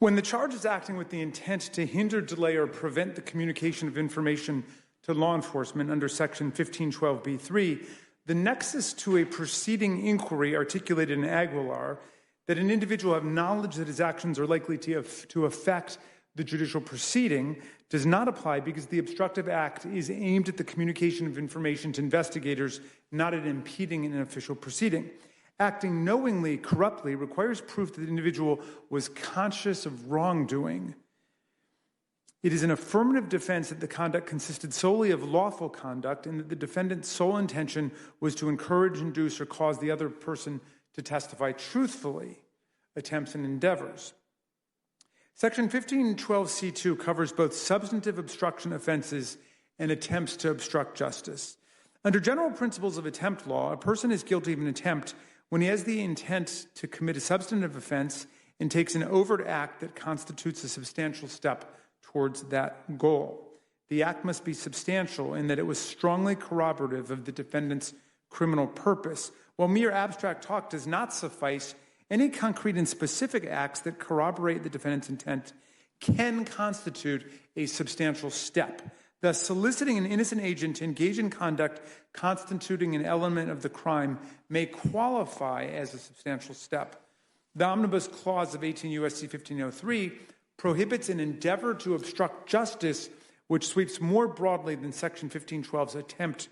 When the charge is acting with the intent to hinder, delay, or prevent the communication of information to law enforcement under Section 1512b3, the nexus to a preceding inquiry articulated in Aguilar, that an individual have knowledge that his actions are likely to affect the judicial proceeding, does not apply because the obstructive act is aimed at the communication of information to investigators, not at impeding an official proceeding. Acting knowingly, corruptly, requires proof that the individual was conscious of wrongdoing. It is an affirmative defense that the conduct consisted solely of lawful conduct and that the defendant's sole intention was to encourage, induce, or cause the other person to testify truthfully, attempts and endeavors. Section 1512c2 covers both substantive obstruction offenses and attempts to obstruct justice. Under general principles of attempt law, a person is guilty of an attempt when he has the intent to commit a substantive offense and takes an overt act that constitutes a substantial step towards that goal. The act must be substantial in that it was strongly corroborative of the defendant's criminal purpose. While mere abstract talk does not suffice, any concrete and specific acts that corroborate the defendant's intent can constitute a substantial step. Thus, soliciting an innocent agent to engage in conduct constituting an element of the crime may qualify as a substantial step. The Omnibus Clause of 18 U.S.C. 1503 prohibits an endeavor to obstruct justice which sweeps more broadly than Section 1512's attempt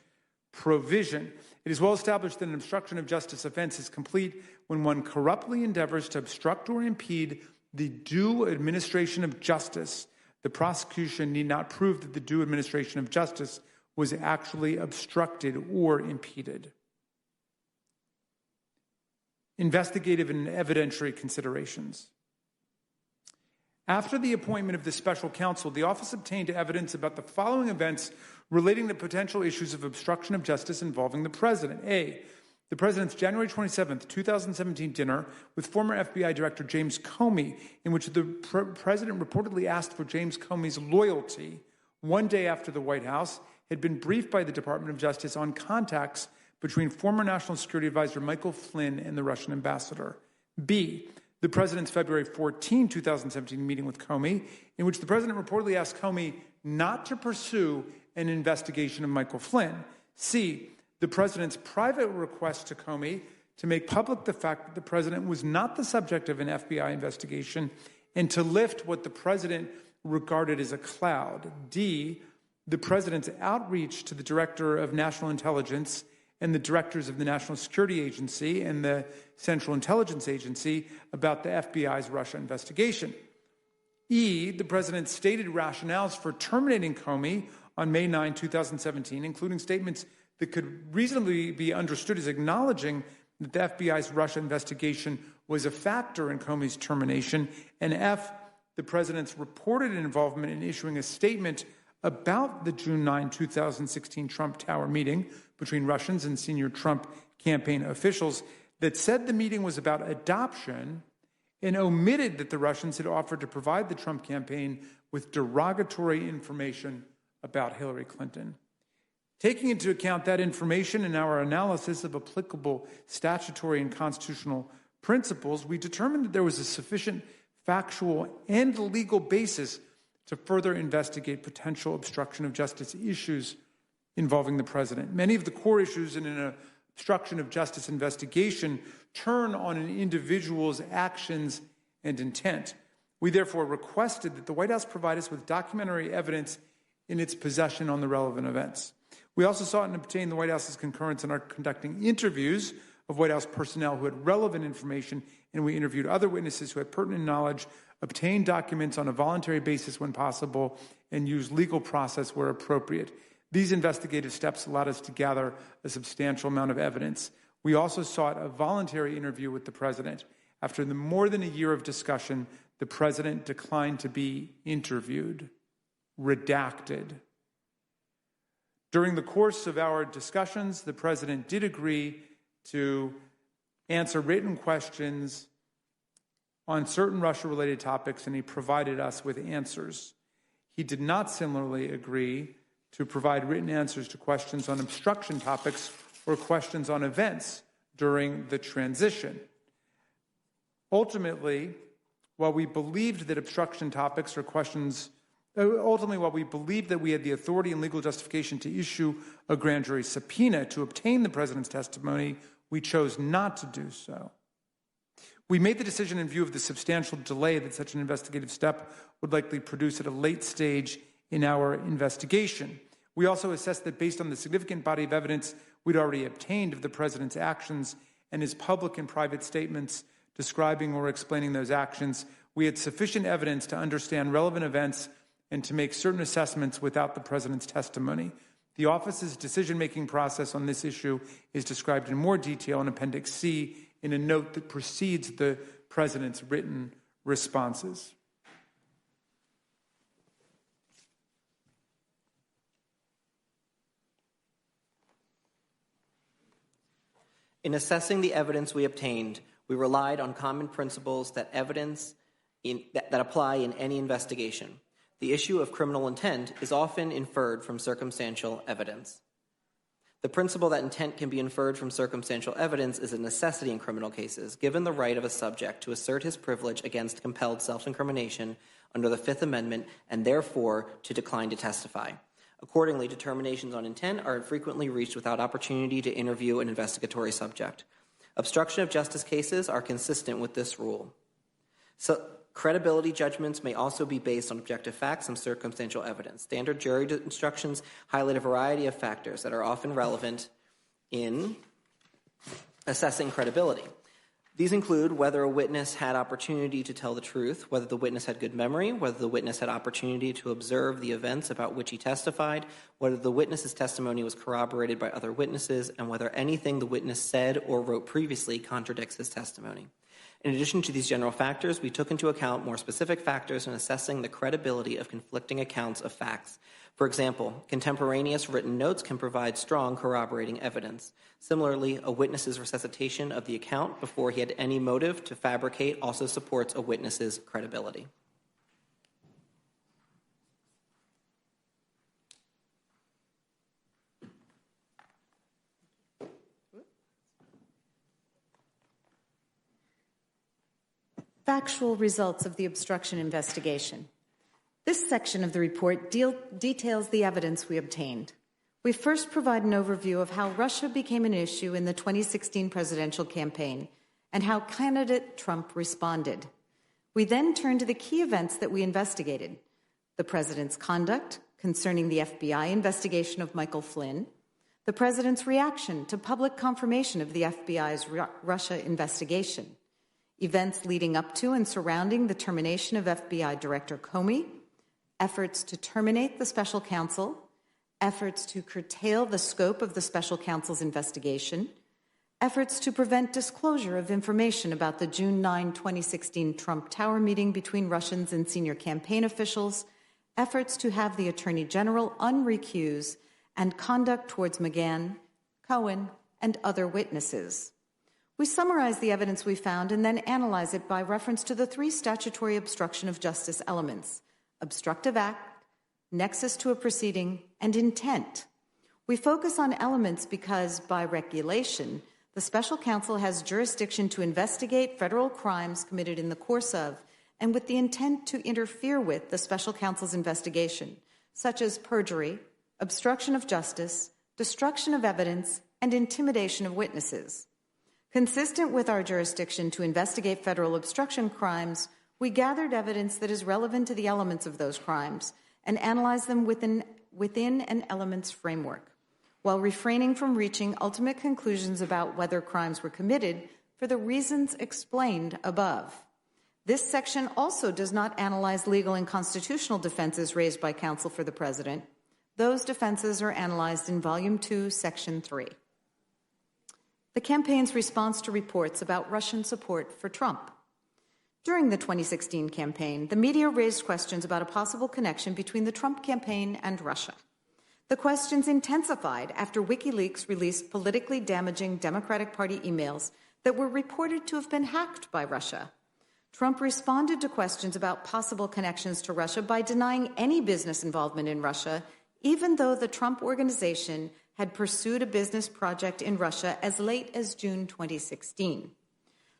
provision. It is well established that an obstruction of justice offense is complete when one corruptly endeavors to obstruct or impede the due administration of justice. The prosecution need not prove that the due administration of justice was actually obstructed or impeded. Investigative and evidentiary considerations. After the appointment of the special counsel, the office obtained evidence about the following events relating to potential issues of obstruction of justice involving the president. A, the president's January 27, 2017 dinner with former FBI Director James Comey, in which the president reportedly asked for James Comey's loyalty one day after the White House had been briefed by the Department of Justice on contacts between former National Security Advisor Michael Flynn and the Russian ambassador. B, the president's February 14, 2017 meeting with Comey, in which the president reportedly asked Comey not to pursue an investigation of Michael Flynn. C, the president's private request to Comey to make public the fact that the president was not the subject of an FBI investigation and to lift what the president regarded as a cloud. D, the president's outreach to the director of national intelligence and the directors of the National Security Agency and the Central Intelligence Agency about the FBI's Russia investigation. E, the president's stated rationales for terminating Comey on May 9, 2017, including statements that could reasonably be understood as acknowledging that the FBI's Russia investigation was a factor in Comey's termination. And F, the president's reported involvement in issuing a statement about the June 9, 2016 Trump Tower meeting between Russians and senior Trump campaign officials that said the meeting was about adoption and omitted that the Russians had offered to provide the Trump campaign with derogatory information about Hillary Clinton. Taking into account that information in our analysis of applicable statutory and constitutional principles, we determined that there was a sufficient factual and legal basis to further investigate potential obstruction of justice issues involving the president. Many of the core issues in an obstruction of justice investigation turn on an individual's actions and intent. We therefore requested that the White House provide us with documentary evidence in its possession on the relevant events. We also sought and obtained the White House's concurrence in our conducting interviews of White House personnel who had relevant information, and we interviewed other witnesses who had pertinent knowledge, obtained documents on a voluntary basis when possible, and used legal process where appropriate. These investigative steps allowed us to gather a substantial amount of evidence. We also sought a voluntary interview with the president. After more than a year of discussion, the president declined to be interviewed. Redacted. During the course of our discussions, the president did agree to answer written questions on certain Russia-related topics, and he provided us with answers. He did not similarly agree to provide written answers to questions on obstruction topics or questions on events during the transition. Ultimately, While we believed that obstruction topics or questions, ultimately, while we believed that we had the authority and legal justification to issue a grand jury subpoena to obtain the president's testimony, we chose not to do so. We made the decision in view of the substantial delay that such an investigative step would likely produce at a late stage in our investigation. We also assessed that based on the significant body of evidence we'd already obtained of the president's actions and his public and private statements describing or explaining those actions, we had sufficient evidence to understand relevant events and to make certain assessments without the president's testimony. The office's decision-making process on this issue is described in more detail in Appendix C in a note that precedes the president's written responses. In assessing the evidence we obtained, we relied on common principles that apply in any investigation. The issue of criminal intent is often inferred from circumstantial evidence. The principle that intent can be inferred from circumstantial evidence is a necessity in criminal cases, given the right of a subject to assert his privilege against compelled self-incrimination under the Fifth Amendment and therefore to decline to testify. Accordingly, determinations on intent are frequently reached without opportunity to interview an investigatory subject. Obstruction of justice cases are consistent with this rule. So, credibility judgments may also be based on objective facts and circumstantial evidence. Standard jury instructions highlight a variety of factors that are often relevant in assessing credibility. These include whether a witness had opportunity to tell the truth, whether the witness had good memory, whether the witness had opportunity to observe the events about which he testified, whether the witness's testimony was corroborated by other witnesses, and whether anything the witness said or wrote previously contradicts his testimony. In addition to these general factors, we took into account more specific factors in assessing the credibility of conflicting accounts of facts. For example, contemporaneous written notes can provide strong corroborating evidence. Similarly, a witness's recitation of the account before he had any motive to fabricate also supports a witness's credibility. Factual results of the obstruction investigation. This section of the report details the evidence we obtained. We first provide an overview of how Russia became an issue in the 2016 presidential campaign and how candidate Trump responded. We then turn to the key events that we investigated: the president's conduct concerning the FBI investigation of Michael Flynn, the president's reaction to public confirmation of the FBI's Russia investigation, events leading up to and surrounding the termination of FBI Director Comey, efforts to terminate the special counsel, efforts to curtail the scope of the special counsel's investigation, efforts to prevent disclosure of information about the June 9, 2016 Trump Tower meeting between Russians and senior campaign officials, efforts to have the Attorney General unrecuse, and conduct towards McGahn, Cohen, and other witnesses. We summarize the evidence we found and then analyze it by reference to the three statutory obstruction of justice elements: obstructive act, nexus to a proceeding, and intent. We focus on elements because, by regulation, the special counsel has jurisdiction to investigate federal crimes committed in the course of and with the intent to interfere with the special counsel's investigation, such as perjury, obstruction of justice, destruction of evidence, and intimidation of witnesses. Consistent with our jurisdiction to investigate federal obstruction crimes, we gathered evidence that is relevant to the elements of those crimes and analyzed them within an elements framework, while refraining from reaching ultimate conclusions about whether crimes were committed for the reasons explained above. This section also does not analyze legal and constitutional defenses raised by counsel for the president. Those defenses are analyzed in Volume 2, Section 3. The campaign's response to reports about Russian support for Trump. During the 2016 campaign, the media raised questions about a possible connection between the Trump campaign and Russia. The questions intensified after WikiLeaks released politically damaging Democratic Party emails that were reported to have been hacked by Russia. Trump responded to questions about possible connections to Russia by denying any business involvement in Russia, even though the Trump organization had pursued a business project in Russia as late as June 2016.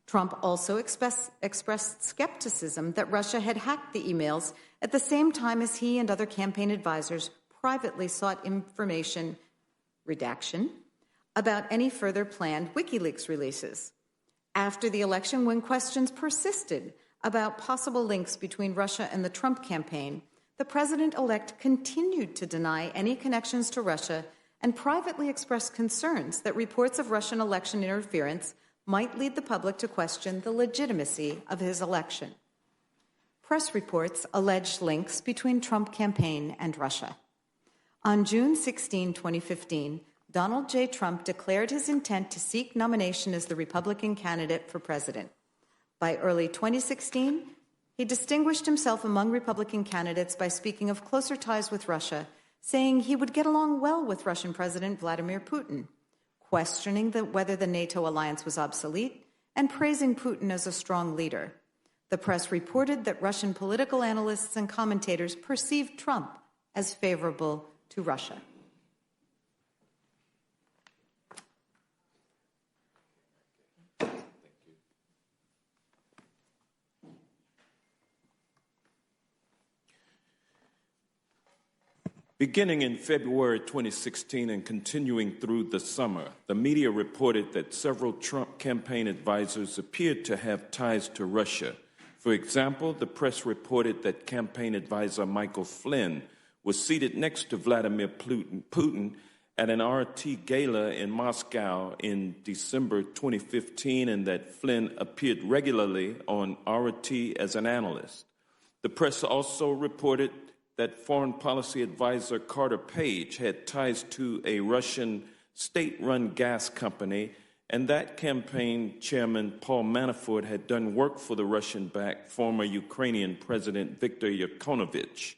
Trump also expressed skepticism that Russia had hacked the emails at the same time as he and other campaign advisors privately sought information, redaction, about any further planned WikiLeaks releases. After the election, when questions persisted about possible links between Russia and the Trump campaign, the president-elect continued to deny any connections to Russia and privately expressed concerns that reports of Russian election interference might lead the public to question the legitimacy of his election. Press reports alleged links between Trump campaign and Russia. On June 16, 2015, Donald J. Trump declared his intent to seek nomination as the Republican candidate for president. By early 2016, he distinguished himself among Republican candidates by speaking of closer ties with Russia, saying he would get along well with Russian President Vladimir Putin, questioning whether the NATO alliance was obsolete, and praising Putin as a strong leader. The press reported that Russian political analysts and commentators perceived Trump as favorable to Russia. Beginning in February 2016 and continuing through the summer, the media reported that several Trump campaign advisors appeared to have ties to Russia. For example, the press reported that campaign advisor Michael Flynn was seated next to Vladimir Putin at an RT gala in Moscow in December 2015, and that Flynn appeared regularly on RT as an analyst. The press also reported that foreign policy advisor Carter Page had ties to a Russian state-run gas company, and that campaign chairman Paul Manafort had done work for the Russian-backed former Ukrainian President Viktor Yanukovych.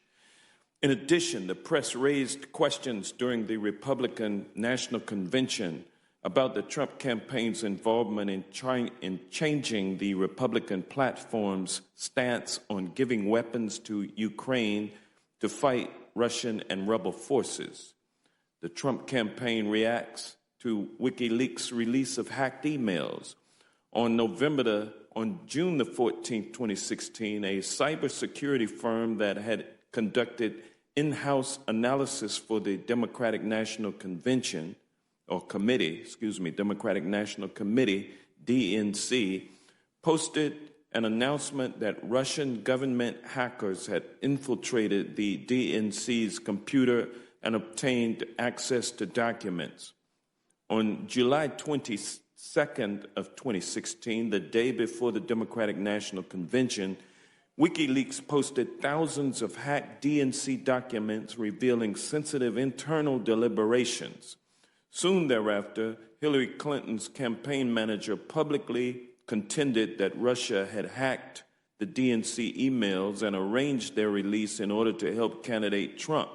In addition, the press raised questions during the Republican National Convention about the Trump campaign's involvement in changing the Republican platform's stance on giving weapons to Ukraine to fight Russian and rebel forces. The Trump campaign reacts to WikiLeaks' release of hacked emails. On June the 14th, 2016, a cybersecurity firm that had conducted in-house analysis for the Democratic National Committee, DNC, posted an announcement that Russian government hackers had infiltrated the DNC's computer and obtained access to documents. On July 22nd of 2016, the day before the Democratic National Convention, WikiLeaks posted thousands of hacked DNC documents revealing sensitive internal deliberations. Soon thereafter, Hillary Clinton's campaign manager publicly contended that Russia had hacked the DNC emails and arranged their release in order to help candidate Trump.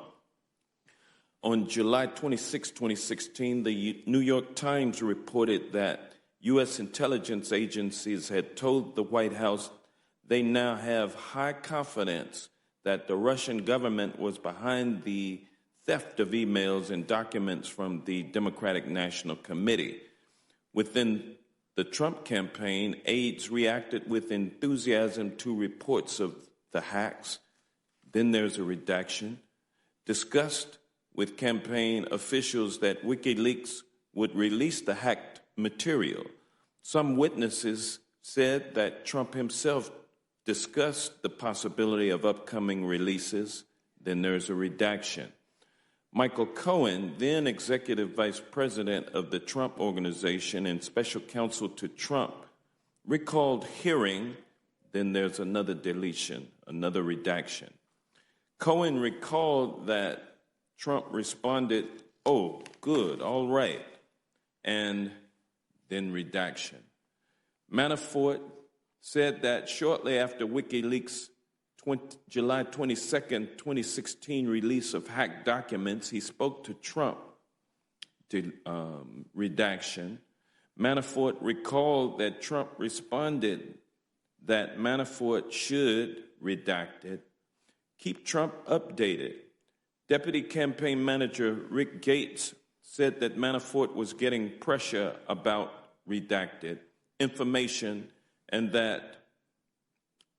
On July 26, 2016, the New York Times reported that U.S. intelligence agencies had told the White House they now have high confidence that the Russian government was behind the theft of emails and documents from the Democratic National Committee. Within the Trump campaign, aides reacted with enthusiasm to reports of the hacks. Then there's a redaction. Discussed with campaign officials that WikiLeaks would release the hacked material. Some witnesses said that Trump himself discussed the possibility of upcoming releases. Then there's a redaction. Michael Cohen, then executive vice president of the Trump Organization and special counsel to Trump, recalled hearing, then there's another deletion, another redaction. Cohen recalled that Trump responded, "Oh, good, all right," and then redaction. Manafort said that shortly after WikiLeaks' July 22nd, 2016 release of hacked documents, he spoke to Trump, redaction. Manafort recalled that Trump responded that Manafort should, redacted, keep Trump updated. Deputy campaign manager Rick Gates said that Manafort was getting pressure about redacted information and that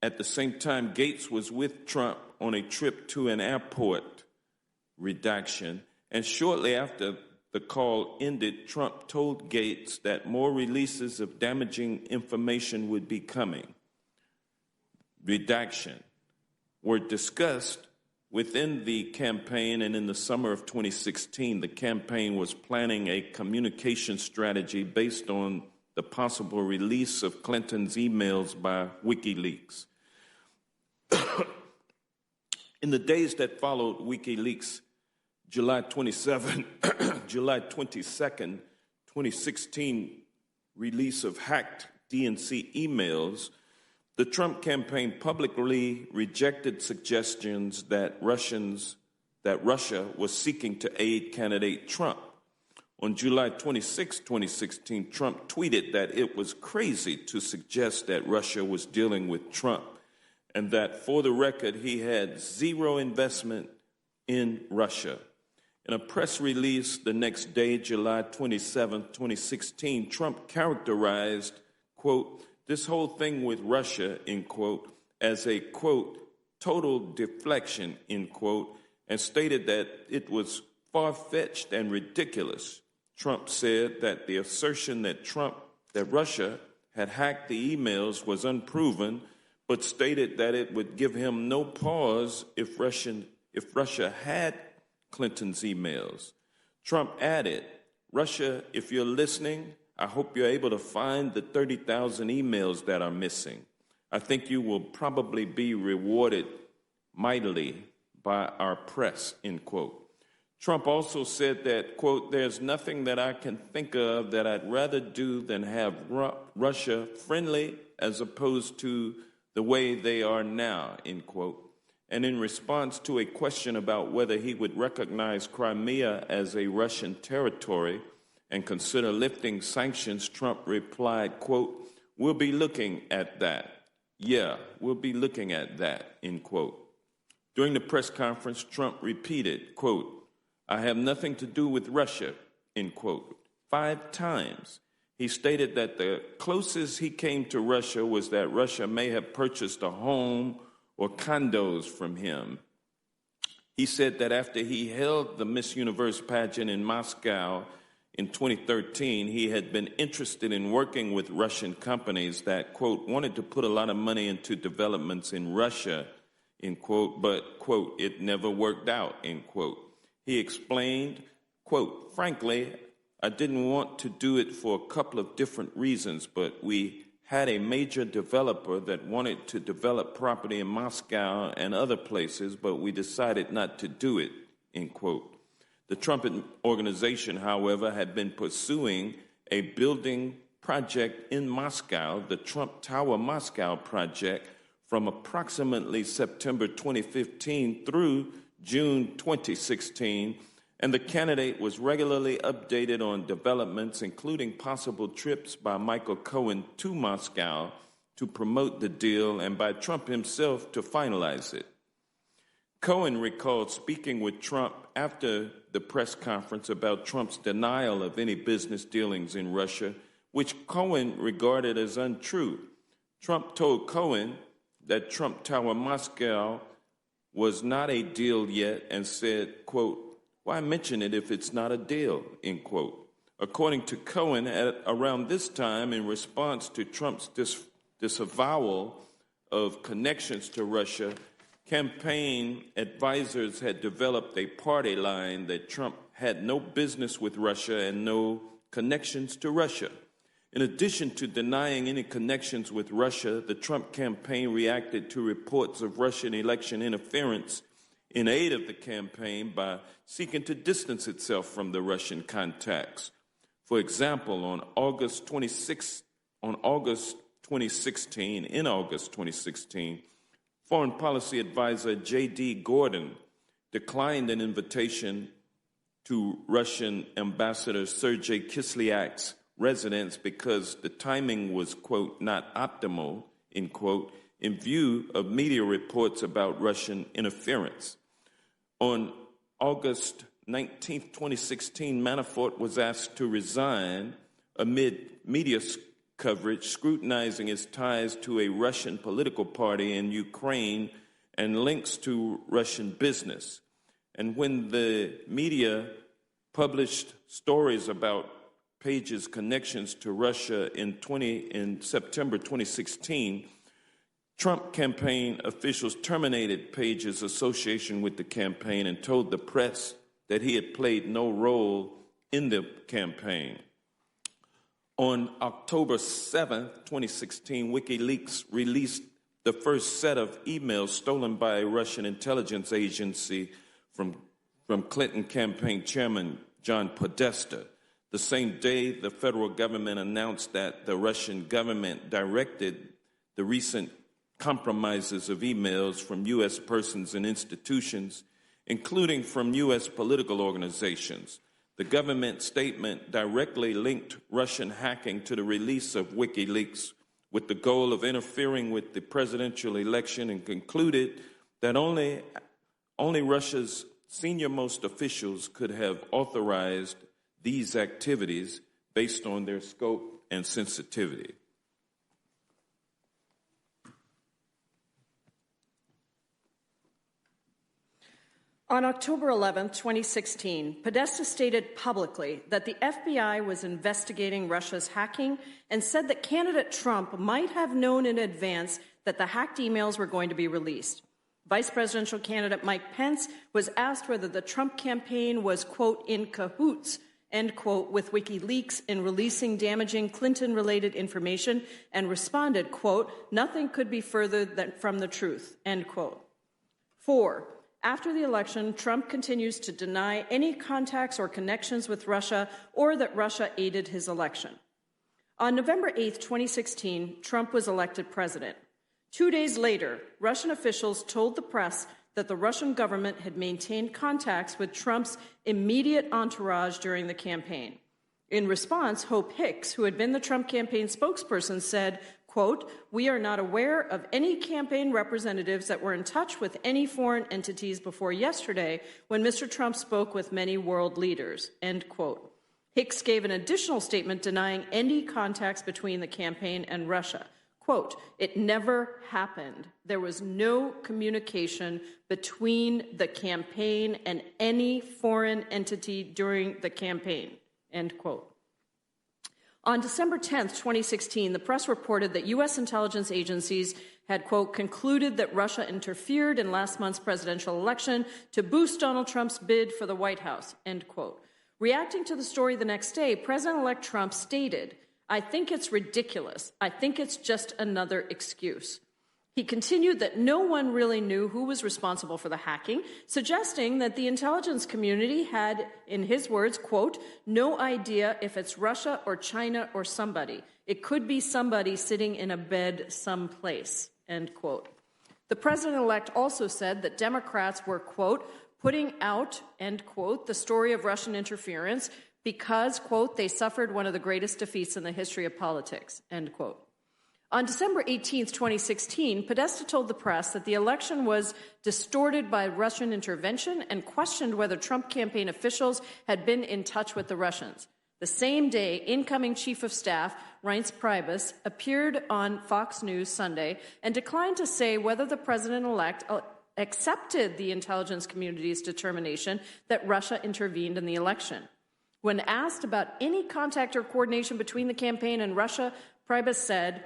at the same time Gates was with Trump on a trip to an airport, redaction, and shortly after the call ended, Trump told Gates that more releases of damaging information would be coming, redaction, were discussed within the campaign. And in the summer of 2016, the campaign was planning a communication strategy based on the possible release of Clinton's emails by WikiLeaks. In the days that followed WikiLeaks' July 22nd, 2016 release of hacked DNC emails, the Trump campaign publicly rejected suggestions that Russia was seeking to aid candidate Trump. On July 26, 2016, Trump tweeted that it was crazy to suggest that Russia was dealing with Trump and that, for the record, he had zero investment in Russia. In a press release the next day, July 27, 2016, Trump characterized, quote, this whole thing with Russia, end quote, as a, quote, total deflection, end quote, and stated that it was far-fetched and ridiculous. Trump said that the assertion that Russia had hacked the emails was unproven, but stated that it would give him no pause if Russia had Clinton's emails. Trump added, Russia, if you're listening, I hope you're able to find the 30,000 emails that are missing. I think you will probably be rewarded mightily by our press, end quote. Trump also said that, quote, there's nothing that I can think of that I'd rather do than have Russia friendly as opposed to the way they are now, end quote. And in response to a question about whether he would recognize Crimea as a Russian territory and consider lifting sanctions, Trump replied, quote, we'll be looking at that. Yeah, we'll be looking at that, end quote. During the press conference, Trump repeated, quote, I have nothing to do with Russia, end quote, 5 times. He stated that the closest he came to Russia was that Russia may have purchased a home or condos from him. He said that after he held the Miss Universe pageant in Moscow in 2013, he had been interested in working with Russian companies that, quote, wanted to put a lot of money into developments in Russia, end quote, but, quote, it never worked out, end quote. He explained, quote, frankly, I didn't want to do it for a couple of different reasons, but we had a major developer that wanted to develop property in Moscow and other places, but we decided not to do it, end quote. The Trump organization, however, had been pursuing a building project in Moscow, the Trump Tower Moscow project, from approximately September 2015 through June 2016, and the candidate was regularly updated on developments, including possible trips by Michael Cohen to Moscow to promote the deal and by Trump himself to finalize it. Cohen recalled speaking with Trump after the press conference about Trump's denial of any business dealings in Russia, which Cohen regarded as untrue. Trump told Cohen that Trump Tower Moscow was not a deal yet and said, quote, why mention it if it's not a deal, end quote. According to Cohen, at around this time, in response to Trump's disavowal of connections to Russia, campaign advisors had developed a party line that Trump had no business with Russia and no connections to Russia. In addition to denying any connections with Russia, the Trump campaign reacted to reports of Russian election interference in aid of the campaign by seeking to distance itself from the Russian contacts. For example, in August 2016, Foreign Policy Advisor J.D. Gordon declined an invitation to Russian Ambassador Sergei Kislyak's residence because the timing was, quote, not optimal, end quote, in view of media reports about Russian interference. On August 19, 2016, Manafort was asked to resign amid media coverage scrutinizing its ties to a Russian political party in Ukraine and links to Russian business. And when the media published stories about Page's connections to Russia in September 2016, Trump campaign officials terminated Page's association with the campaign and told the press that he had played no role in the campaign. On October 7, 2016, WikiLeaks released the first set of emails stolen by a Russian intelligence agency from Clinton campaign chairman John Podesta. The same day, the federal government announced that the Russian government directed the recent compromises of emails from U.S. persons and institutions, including from U.S. political organizations. The government statement directly linked Russian hacking to the release of WikiLeaks with the goal of interfering with the presidential election and concluded that only Russia's senior-most officials could have authorized these activities based on their scope and sensitivity. On October 11, 2016, Podesta stated publicly that the FBI was investigating Russia's hacking and said that candidate Trump might have known in advance that the hacked emails were going to be released. Vice presidential candidate Mike Pence was asked whether the Trump campaign was, quote, in cahoots, end quote, with WikiLeaks in releasing damaging Clinton-related information and responded, quote, nothing could be further from the truth, end quote. 4. After the election, Trump continues to deny any contacts or connections with Russia or that Russia aided his election. On November 8, 2016, Trump was elected president. 2 days later, Russian officials told the press that the Russian government had maintained contacts with Trump's immediate entourage during the campaign. In response, Hope Hicks, who had been the Trump campaign spokesperson, said, quote, we are not aware of any campaign representatives that were in touch with any foreign entities before yesterday when Mr. Trump spoke with many world leaders, end quote. Hicks gave an additional statement denying any contacts between the campaign and Russia. Quote, it never happened. There was no communication between the campaign and any foreign entity during the campaign, end quote. On December 10, 2016, the press reported that U.S. intelligence agencies had, quote, concluded that Russia interfered in last month's presidential election to boost Donald Trump's bid for the White House, end quote. Reacting to the story the next day, President-elect Trump stated, I think it's ridiculous. I think it's just another excuse. He continued that no one really knew who was responsible for the hacking, suggesting that the intelligence community had, in his words, quote, no idea if it's Russia or China or somebody. It could be somebody sitting in a bed someplace, end quote. The president-elect also said that Democrats were, quote, putting out, end quote, the story of Russian interference because, quote, they suffered one of the greatest defeats in the history of politics, end quote. On December 18, 2016, Podesta told the press that the election was distorted by Russian intervention and questioned whether Trump campaign officials had been in touch with the Russians. The same day, incoming Chief of Staff Reince Priebus appeared on Fox News Sunday and declined to say whether the president-elect accepted the intelligence community's determination that Russia intervened in the election. When asked about any contact or coordination between the campaign and Russia, Priebus said,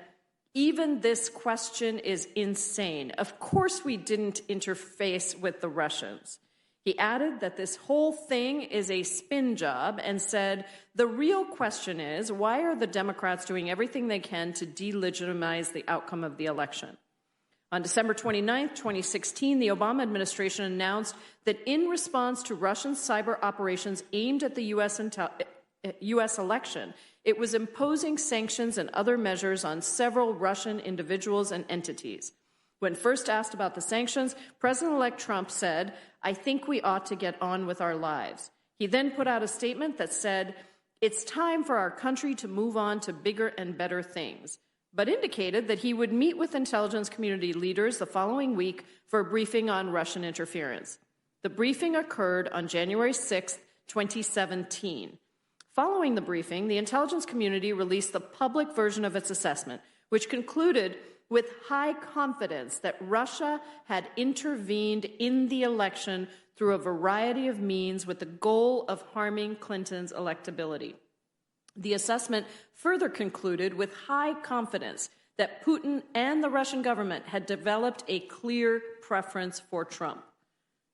even this question is insane. Of course we didn't interface with the Russians. He added that this whole thing is a spin job and said, the real question is, why are the Democrats doing everything they can to delegitimize the outcome of the election? On December 29, 2016, the Obama administration announced that in response to Russian cyber operations aimed at the U.S. election, it was imposing sanctions and other measures on several Russian individuals and entities. When first asked about the sanctions, President-elect Trump said, I think we ought to get on with our lives. He then put out a statement that said, it's time for our country to move on to bigger and better things, but indicated that he would meet with intelligence community leaders the following week for a briefing on Russian interference. The briefing occurred on January 6, 2017. Following the briefing, the intelligence community released the public version of its assessment, which concluded with high confidence that Russia had intervened in the election through a variety of means with the goal of harming Clinton's electability. The assessment further concluded with high confidence that Putin and the Russian government had developed a clear preference for Trump.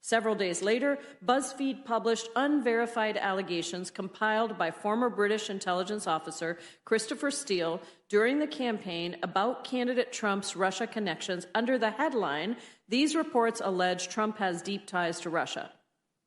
Several days later, BuzzFeed published unverified allegations compiled by former British intelligence officer Christopher Steele during the campaign about candidate Trump's Russia connections under the headline, "These reports allege Trump has deep ties to Russia."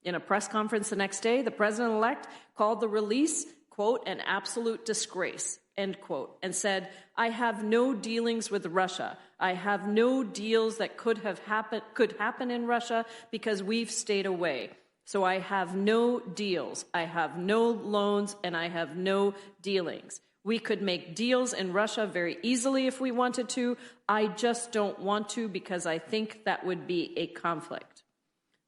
In a press conference the next day, the president-elect called the release, quote, "an absolute disgrace," end quote, and said, "I have no dealings with Russia. I have no deals that could happen in Russia because we've stayed away. So I have no deals. I have no loans, and I have no dealings. We could make deals in Russia very easily if we wanted to. I just don't want to because I think that would be a conflict."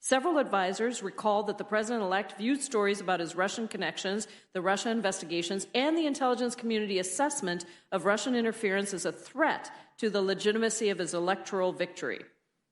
Several advisors recalled that the president-elect viewed stories about his Russian connections, the Russia investigations, and the intelligence community assessment of Russian interference as a threat to the legitimacy of his electoral victory.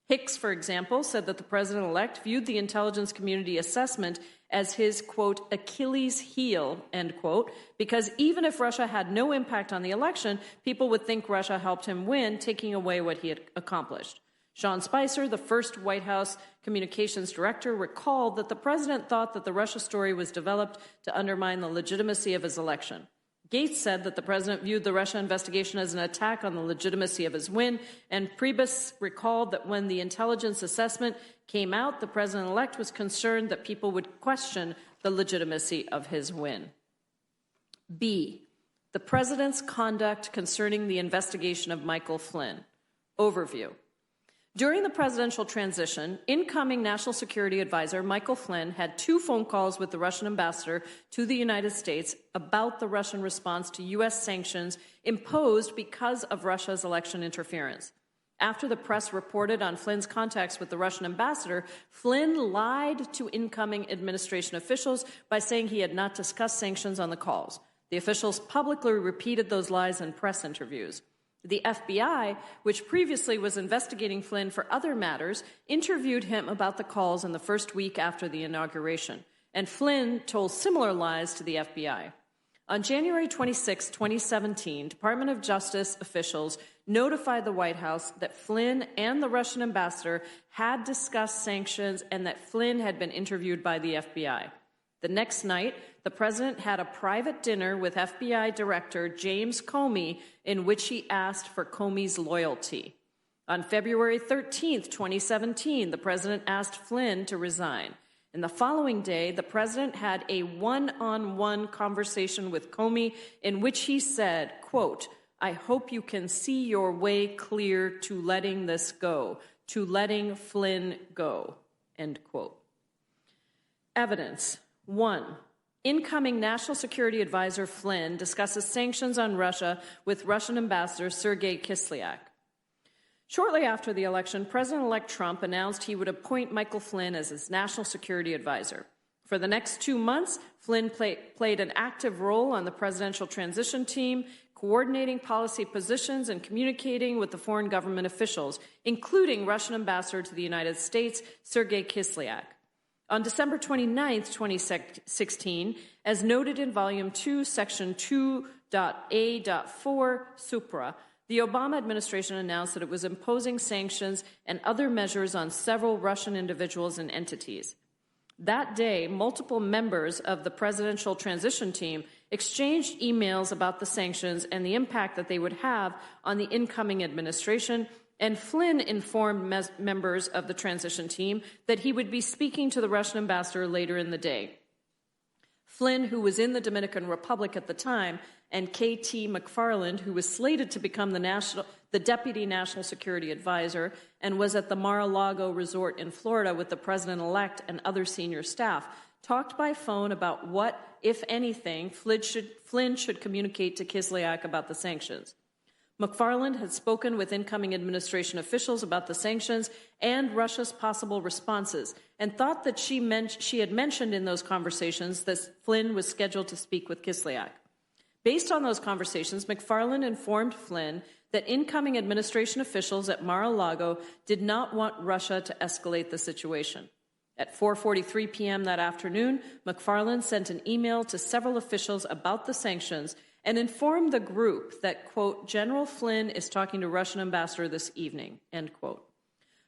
Hicks, for example, said that the president-elect viewed the intelligence community assessment as his, quote, "Achilles heel," end quote, because even if Russia had no impact on the election, people would think Russia helped him win, taking away what he had accomplished. Sean Spicer, the first White House communications director, recalled that the president thought that the Russia story was developed to undermine the legitimacy of his election. Gates said that the president viewed the Russia investigation as an attack on the legitimacy of his win, and Priebus recalled that when the intelligence assessment came out, the president-elect was concerned that people would question the legitimacy of his win. B, the president's conduct concerning the investigation of Michael Flynn. Overview. During the presidential transition, incoming National Security Advisor Michael Flynn had 2 phone calls with the Russian ambassador to the United States about the Russian response to U.S. sanctions imposed because of Russia's election interference. After the press reported on Flynn's contacts with the Russian ambassador, Flynn lied to incoming administration officials by saying he had not discussed sanctions on the calls. The officials publicly repeated those lies in press interviews. The FBI, which previously was investigating Flynn for other matters, interviewed him about the calls in the first week after the inauguration, and Flynn told similar lies to the FBI. On January 26, 2017, Department of Justice officials notified the White House that Flynn and the Russian ambassador had discussed sanctions and that Flynn had been interviewed by the FBI. The next night, the president had a private dinner with FBI Director James Comey in which he asked for Comey's loyalty. On February 13, 2017, the president asked Flynn to resign. And the following day, the president had a one-on-one conversation with Comey in which he said, quote, "I hope you can see your way clear to letting this go, to letting Flynn go," end quote. Evidence. 1. Incoming National Security Advisor Flynn discusses sanctions on Russia with Russian Ambassador Sergei Kislyak. Shortly after the election, President-elect Trump announced he would appoint Michael Flynn as his National Security Advisor. For the next 2 months, Flynn played an active role on the presidential transition team, coordinating policy positions and communicating with the foreign government officials, including Russian Ambassador to the United States, Sergei Kislyak. On December 29, 2016, as noted in Volume 2, Section 2.A.4 Supra, the Obama administration announced that it was imposing sanctions and other measures on several Russian individuals and entities. That day, multiple members of the presidential transition team exchanged emails about the sanctions and the impact that they would have on the incoming administration, and Flynn informed members of the transition team that he would be speaking to the Russian ambassador later in the day. Flynn, who was in the Dominican Republic at the time, and K.T. McFarland, who was slated to become the Deputy National Security Advisor and was at the Mar-a-Lago Resort in Florida with the president-elect and other senior staff, talked by phone about what, if anything, Flynn should communicate to Kislyak about the sanctions. McFarland had spoken with incoming administration officials about the sanctions and Russia's possible responses and thought that she had mentioned in those conversations that Flynn was scheduled to speak with Kislyak. Based on those conversations, McFarland informed Flynn that incoming administration officials at Mar-a-Lago did not want Russia to escalate the situation. At 4:43 p.m. that afternoon, McFarland sent an email to several officials about the sanctions and informed the group that, quote, General Flynn is talking to Russian ambassador this evening, end quote.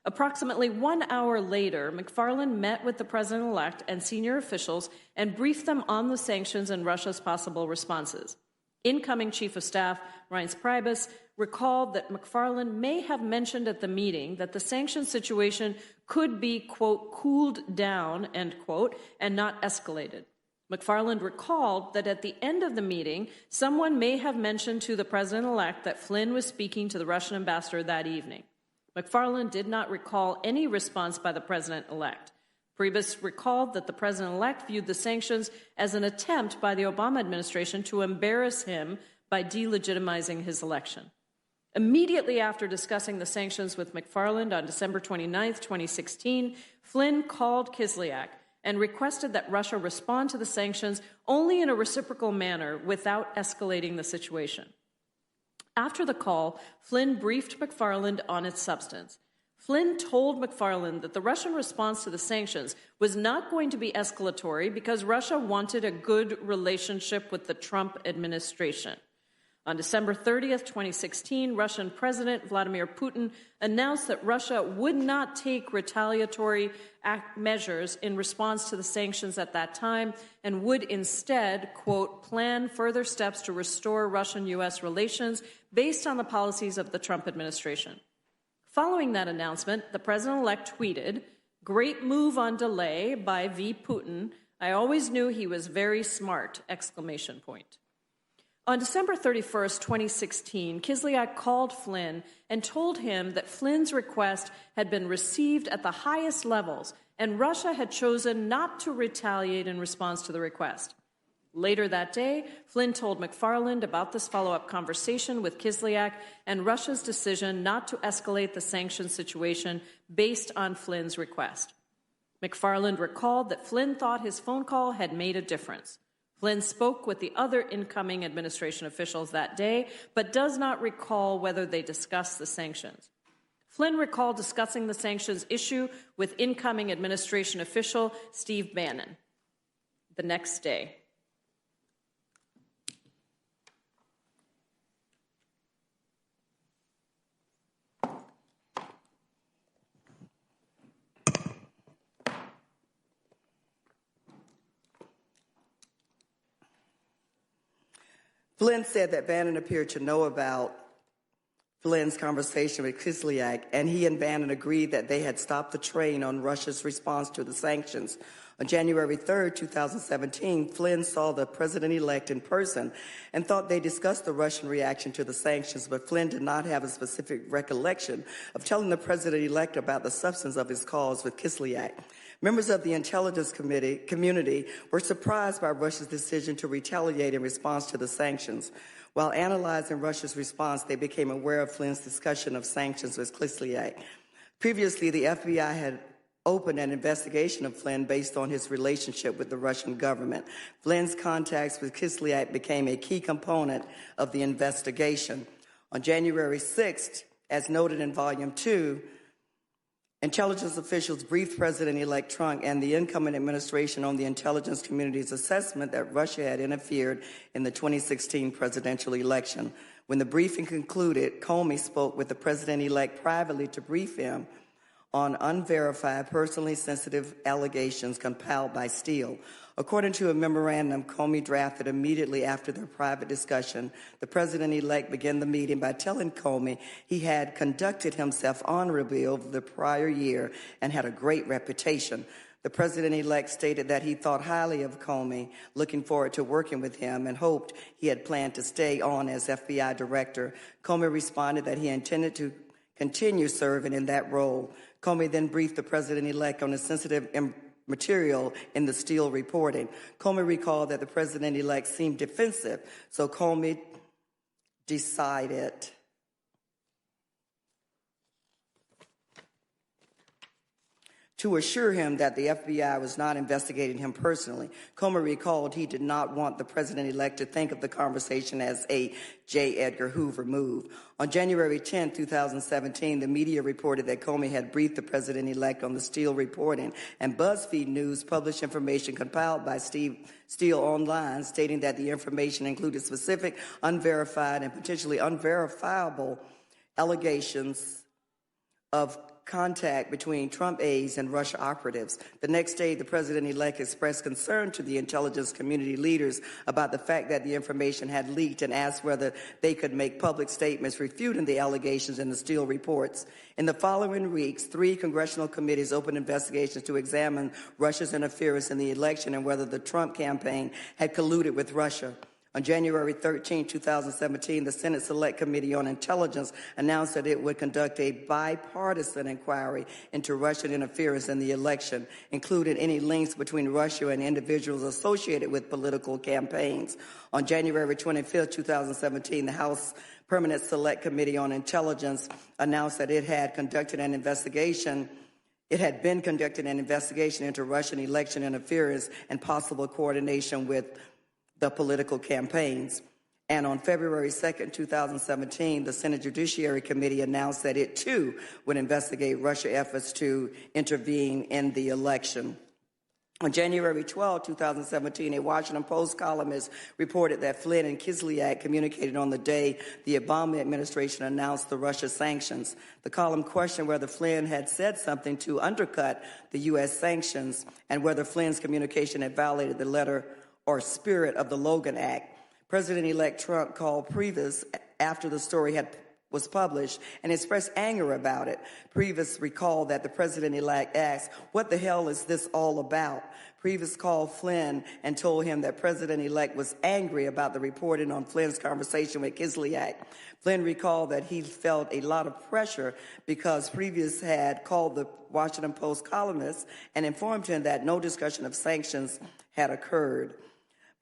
Approximately 1 hour later, McFarland met with the president-elect and senior officials and briefed them on the sanctions and Russia's possible responses. Incoming Chief of Staff Reince Priebus recalled that McFarland may have mentioned at the meeting that the sanctions situation could be, quote, cooled down, end quote, and not escalated. McFarland recalled that at the end of the meeting, someone may have mentioned to the president-elect that Flynn was speaking to the Russian ambassador that evening. McFarland did not recall any response by the president-elect. Priebus recalled that the president-elect viewed the sanctions as an attempt by the Obama administration to embarrass him by delegitimizing his election. Immediately after discussing the sanctions with McFarland on December 29, 2016, Flynn called Kislyak and requested that Russia respond to the sanctions only in a reciprocal manner without escalating the situation. After the call, Flynn briefed McFarland on its substance. Flynn told McFarland that the Russian response to the sanctions was not going to be escalatory because Russia wanted a good relationship with the Trump administration. On December 30th, 2016, Russian President Vladimir Putin announced that Russia would not take retaliatory measures in response to the sanctions at that time and would instead, quote, plan further steps to restore Russian-U.S. relations based on the policies of the Trump administration. Following that announcement, the president-elect tweeted, "Great move on delay by V. Putin. I always knew he was very smart!" exclamation point. On December 31st, 2016, Kislyak called Flynn and told him that Flynn's request had been received at the highest levels and Russia had chosen not to retaliate in response to the request. Later that day, Flynn told McFarland about this follow-up conversation with Kislyak and Russia's decision not to escalate the sanctions situation based on Flynn's request. McFarland recalled that Flynn thought his phone call had made a difference. Flynn spoke with the other incoming administration officials that day, but does not recall whether they discussed the sanctions. Flynn recalled discussing the sanctions issue with incoming administration official Steve Bannon the next day. Flynn said that Bannon appeared to know about Flynn's conversation with Kislyak, and he and Bannon agreed that they had stopped the train on Russia's response to the sanctions. On January 3, 2017, Flynn saw the president-elect in person and thought they discussed the Russian reaction to the sanctions, but Flynn did not have a specific recollection of telling the president-elect about the substance of his calls with Kislyak. Members of the intelligence community were surprised by Russia's decision to retaliate in response to the sanctions. While analyzing Russia's response, they became aware of Flynn's discussion of sanctions with Kislyak. Previously, the FBI had opened an investigation of Flynn based on his relationship with the Russian government. Flynn's contacts with Kislyak became a key component of the investigation. On January 6th, as noted in Volume 2, intelligence officials briefed President-elect Trump and the incoming administration on the intelligence community's assessment that Russia had interfered in the 2016 presidential election. When the briefing concluded, Comey spoke with the president-elect privately to brief him on unverified, personally sensitive allegations compiled by Steele. According to a memorandum Comey drafted immediately after their private discussion, the president-elect began the meeting by telling Comey he had conducted himself honorably over the prior year and had a great reputation. The president-elect stated that he thought highly of Comey, looking forward to working with him, and hoped he had planned to stay on as FBI director. Comey responded that he intended to continue serving in that role. Comey then briefed the president-elect on the sensitive material in the Steele reporting. Comey recalled that the president-elect seemed defensive, so Comey decided To assure him that the FBI was not investigating him personally, Comey recalled he did not want the president-elect to think of the conversation as a J. Edgar Hoover move. On January 10, 2017, the media reported that Comey had briefed the president-elect on the Steele reporting, and BuzzFeed News published information compiled by Steele online stating that the information included specific, unverified, and potentially unverifiable allegations of contact between Trump aides and Russia operatives. The next day, the president-elect expressed concern to the intelligence community leaders about the fact that the information had leaked and asked whether they could make public statements refuting the allegations in the Steele reports. In the following weeks, 3 congressional committees opened investigations to examine Russia's interference in the election and whether the Trump campaign had colluded with Russia. On January 13, 2017, the Senate Select Committee on Intelligence announced that it would conduct a bipartisan inquiry into Russian interference in the election, including any links between Russia and individuals associated with political campaigns. On January 25, 2017, the House Permanent Select Committee on Intelligence announced that it had conducted an investigation. It had been conducting an investigation into Russian election interference and possible coordination with the political campaigns. And on February 2nd, 2017, the Senate Judiciary Committee announced that it, too, would investigate Russia efforts to intervene in the election. On January 12, 2017, a Washington Post columnist reported that Flynn and Kislyak communicated on the day the Obama administration announced the Russia sanctions. The column questioned whether Flynn had said something to undercut the U.S. sanctions and whether Flynn's communication had violated the letter or spirit of the Logan Act. President-elect Trump called Priebus after the story was published and expressed anger about it. Priebus recalled that the president-elect asked, "What the hell is this all about?" Priebus called Flynn and told him that President-elect was angry about the reporting on Flynn's conversation with Kislyak. Flynn recalled that he felt a lot of pressure because Priebus had called the Washington Post columnist and informed him that no discussion of sanctions had occurred.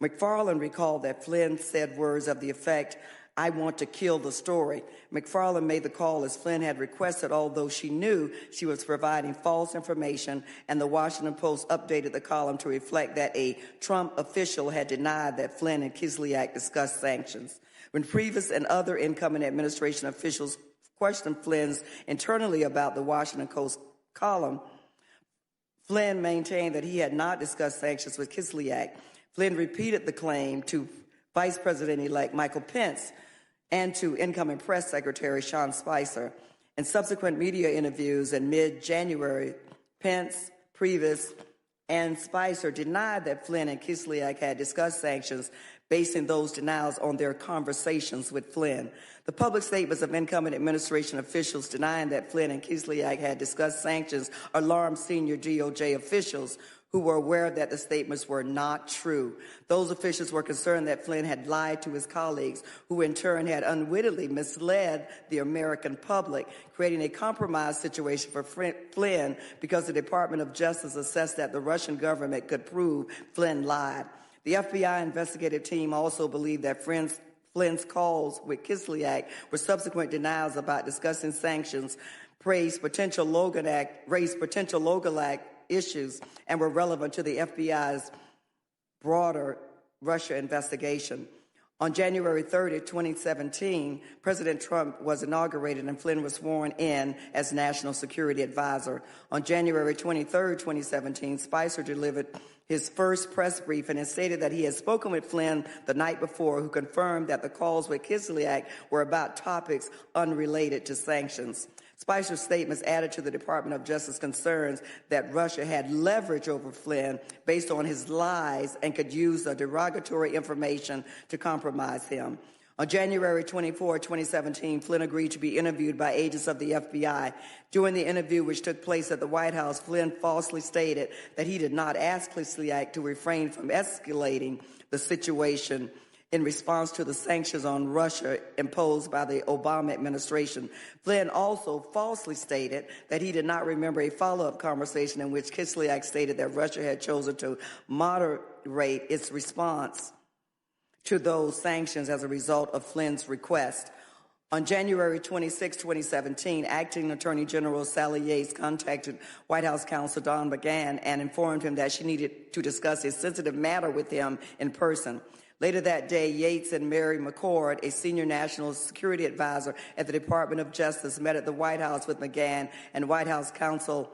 McFarland recalled that Flynn said words of the effect, "I want to kill the story." McFarland made the call as Flynn had requested, although she knew she was providing false information, and the Washington Post updated the column to reflect that a Trump official had denied that Flynn and Kislyak discussed sanctions. When Priebus and other incoming administration officials questioned Flynn's internally about the Washington Post column, Flynn maintained that he had not discussed sanctions with Kislyak. Flynn repeated the claim to Vice President-elect Michael Pence and to incoming press secretary Sean Spicer. In subsequent media interviews in mid-January, Pence, Priebus, and Spicer denied that Flynn and Kislyak had discussed sanctions, basing those denials on their conversations with Flynn. The public statements of incoming administration officials denying that Flynn and Kislyak had discussed sanctions alarmed senior DOJ officials who were aware that the statements were not true. Those officials were concerned that Flynn had lied to his colleagues, who in turn had unwittingly misled the American public, creating a compromised situation for Flynn because the Department of Justice assessed that the Russian government could prove Flynn lied. The FBI investigative team also believed that Flynn's calls with Kislyak were subsequent denials about discussing sanctions, raised potential Logan Act issues, and were relevant to the FBI's broader Russia investigation. On January 30, 2017, President Trump was inaugurated and Flynn was sworn in as National Security Advisor. On January 23, 2017, Spicer delivered his first press briefing and stated that he had spoken with Flynn the night before, who confirmed that the calls with Kislyak were about topics unrelated to sanctions. Spicer's statements added to the Department of Justice concerns that Russia had leverage over Flynn based on his lies and could use the derogatory information to compromise him. On January 24, 2017, Flynn agreed to be interviewed by agents of the FBI. During the interview, which took place at the White House, Flynn falsely stated that he did not ask Kislyak to refrain from escalating the situation in response to the sanctions on Russia imposed by the Obama administration. Flynn also falsely stated that he did not remember a follow-up conversation in which Kislyak stated that Russia had chosen to moderate its response to those sanctions as a result of Flynn's request. On January 26, 2017, Acting Attorney General Sally Yates contacted White House counsel Don McGahn and informed him that she needed to discuss a sensitive matter with him in person. Later that day, Yates and Mary McCord, a senior national security advisor at the Department of Justice, met at the White House with McGahn and White House counsel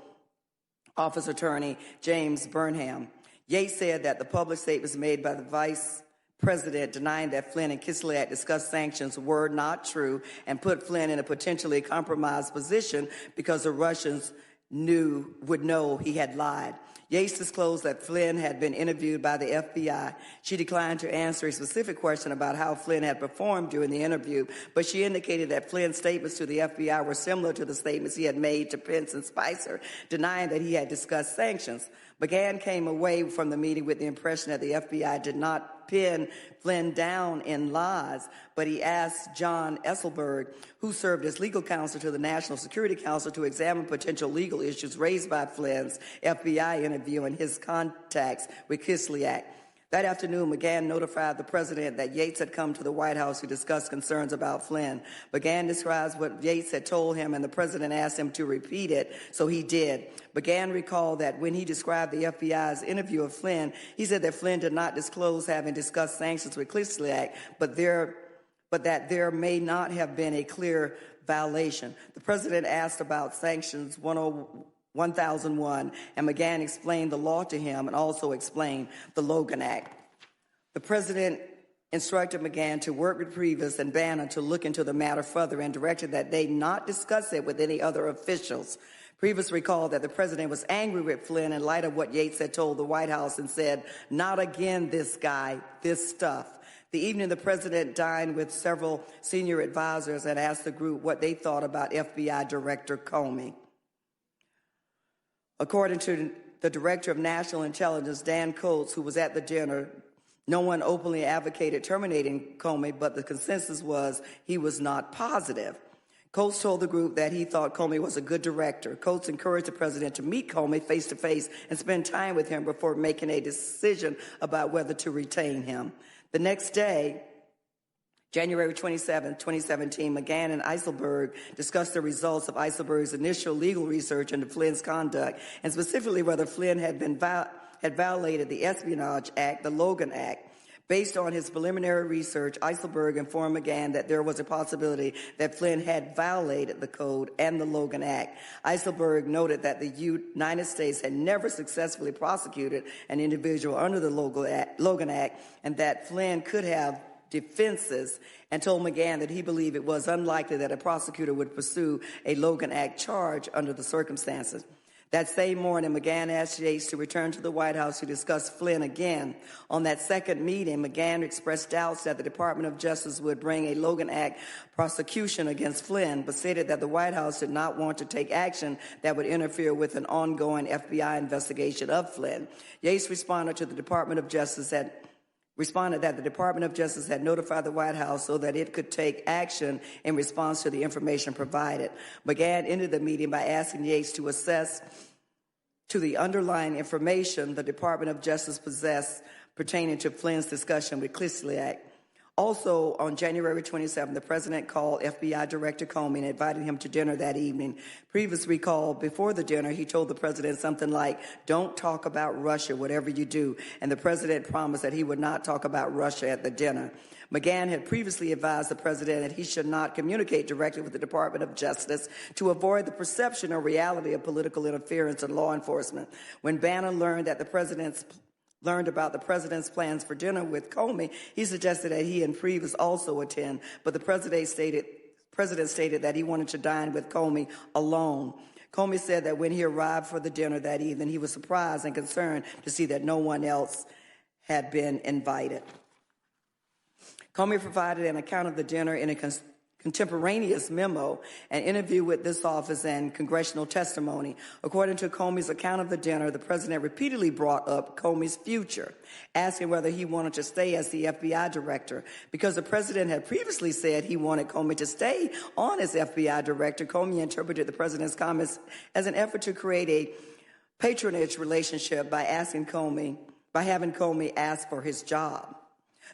Office Attorney James Burnham. Yates said that the public statements made by the Vice President denying that Flynn and Kislyak discussed sanctions were not true and put Flynn in a potentially compromised position because the Russians would know he had lied. Yates disclosed that Flynn had been interviewed by the FBI. She declined to answer a specific question about how Flynn had performed during the interview, but she indicated that Flynn's statements to the FBI were similar to the statements he had made to Pence and Spicer, denying that he had discussed sanctions. McGahn came away from the meeting with the impression that the FBI did not pin Flynn down in lies, but he asked John Esselberg, who served as legal counsel to the National Security Council, to examine potential legal issues raised by Flynn's FBI interview and his contacts with Kislyak. That afternoon, McGahn notified the president that Yates had come to the White House to discuss concerns about Flynn. McGahn describes what Yates had told him, and the president asked him to repeat it, so he did. McGahn recalled that when he described the FBI's interview of Flynn, he said that Flynn did not disclose having discussed sanctions with Kislyak, but that there may not have been a clear violation. The president asked about sanctions 1001, and McGahn explained the law to him and also explained the Logan Act. The president instructed McGahn to work with Priebus and Bannon to look into the matter further and directed that they not discuss it with any other officials. Priebus recalled that the president was angry with Flynn in light of what Yates had told the White House and said, "Not again, this guy, this stuff." The evening, the president dined with several senior advisors and asked the group what they thought about FBI Director Comey. According to the Director of National Intelligence, Dan Coates, who was at the dinner, no one openly advocated terminating Comey, but the consensus was he was not positive. Coates told the group that he thought Comey was a good director. Coates encouraged the president to meet Comey face-to-face and spend time with him before making a decision about whether to retain him. The next day, January 27, 2017, McGahn and Eiselberg discussed the results of Eiselberg's initial legal research into Flynn's conduct, and specifically whether Flynn had violated the Espionage Act, the Logan Act. Based on his preliminary research, Eiselberg informed McGahn that there was a possibility that Flynn had violated the code and the Logan Act. Eiselberg noted that the United States had never successfully prosecuted an individual under the Logan Act, and that Flynn could have defenses, and told McGahn that he believed it was unlikely that a prosecutor would pursue a Logan Act charge under the circumstances. That same morning, McGahn asked Yates to return to the White House to discuss Flynn again. On that second meeting, McGahn expressed doubts that the Department of Justice would bring a Logan Act prosecution against Flynn, but stated that the White House did not want to take action that would interfere with an ongoing FBI investigation of Flynn. Yates responded that the Department of Justice had notified the White House so that it could take action in response to the information provided. McGahn ended the meeting by asking Yates to assess to the underlying information the Department of Justice possessed pertaining to Flynn's discussion with Kislyak. Also, on January 27, the president called FBI Director Comey and invited him to dinner that evening. Previous recalled before the dinner, he told the president something like, "Don't talk about Russia, whatever you do," and the president promised that he would not talk about Russia at the dinner. McGahn had previously advised the president that he should not communicate directly with the Department of Justice to avoid the perception or reality of political interference in law enforcement. When Bannon learned about the president's plans for dinner with Comey, he suggested that he and Previs also attend, but the president stated that he wanted to dine with Comey alone. Comey said that when he arrived for the dinner that evening, he was surprised and concerned to see that no one else had been invited. Comey provided an account of the dinner in a contemporaneous memo, an interview with this office, and congressional testimony. According to Comey's account of the dinner, the president repeatedly brought up Comey's future, asking whether he wanted to stay as the FBI director. Because the president had previously said he wanted Comey to stay on as FBI director, Comey interpreted the president's comments as an effort to create a patronage relationship by having Comey ask for his job.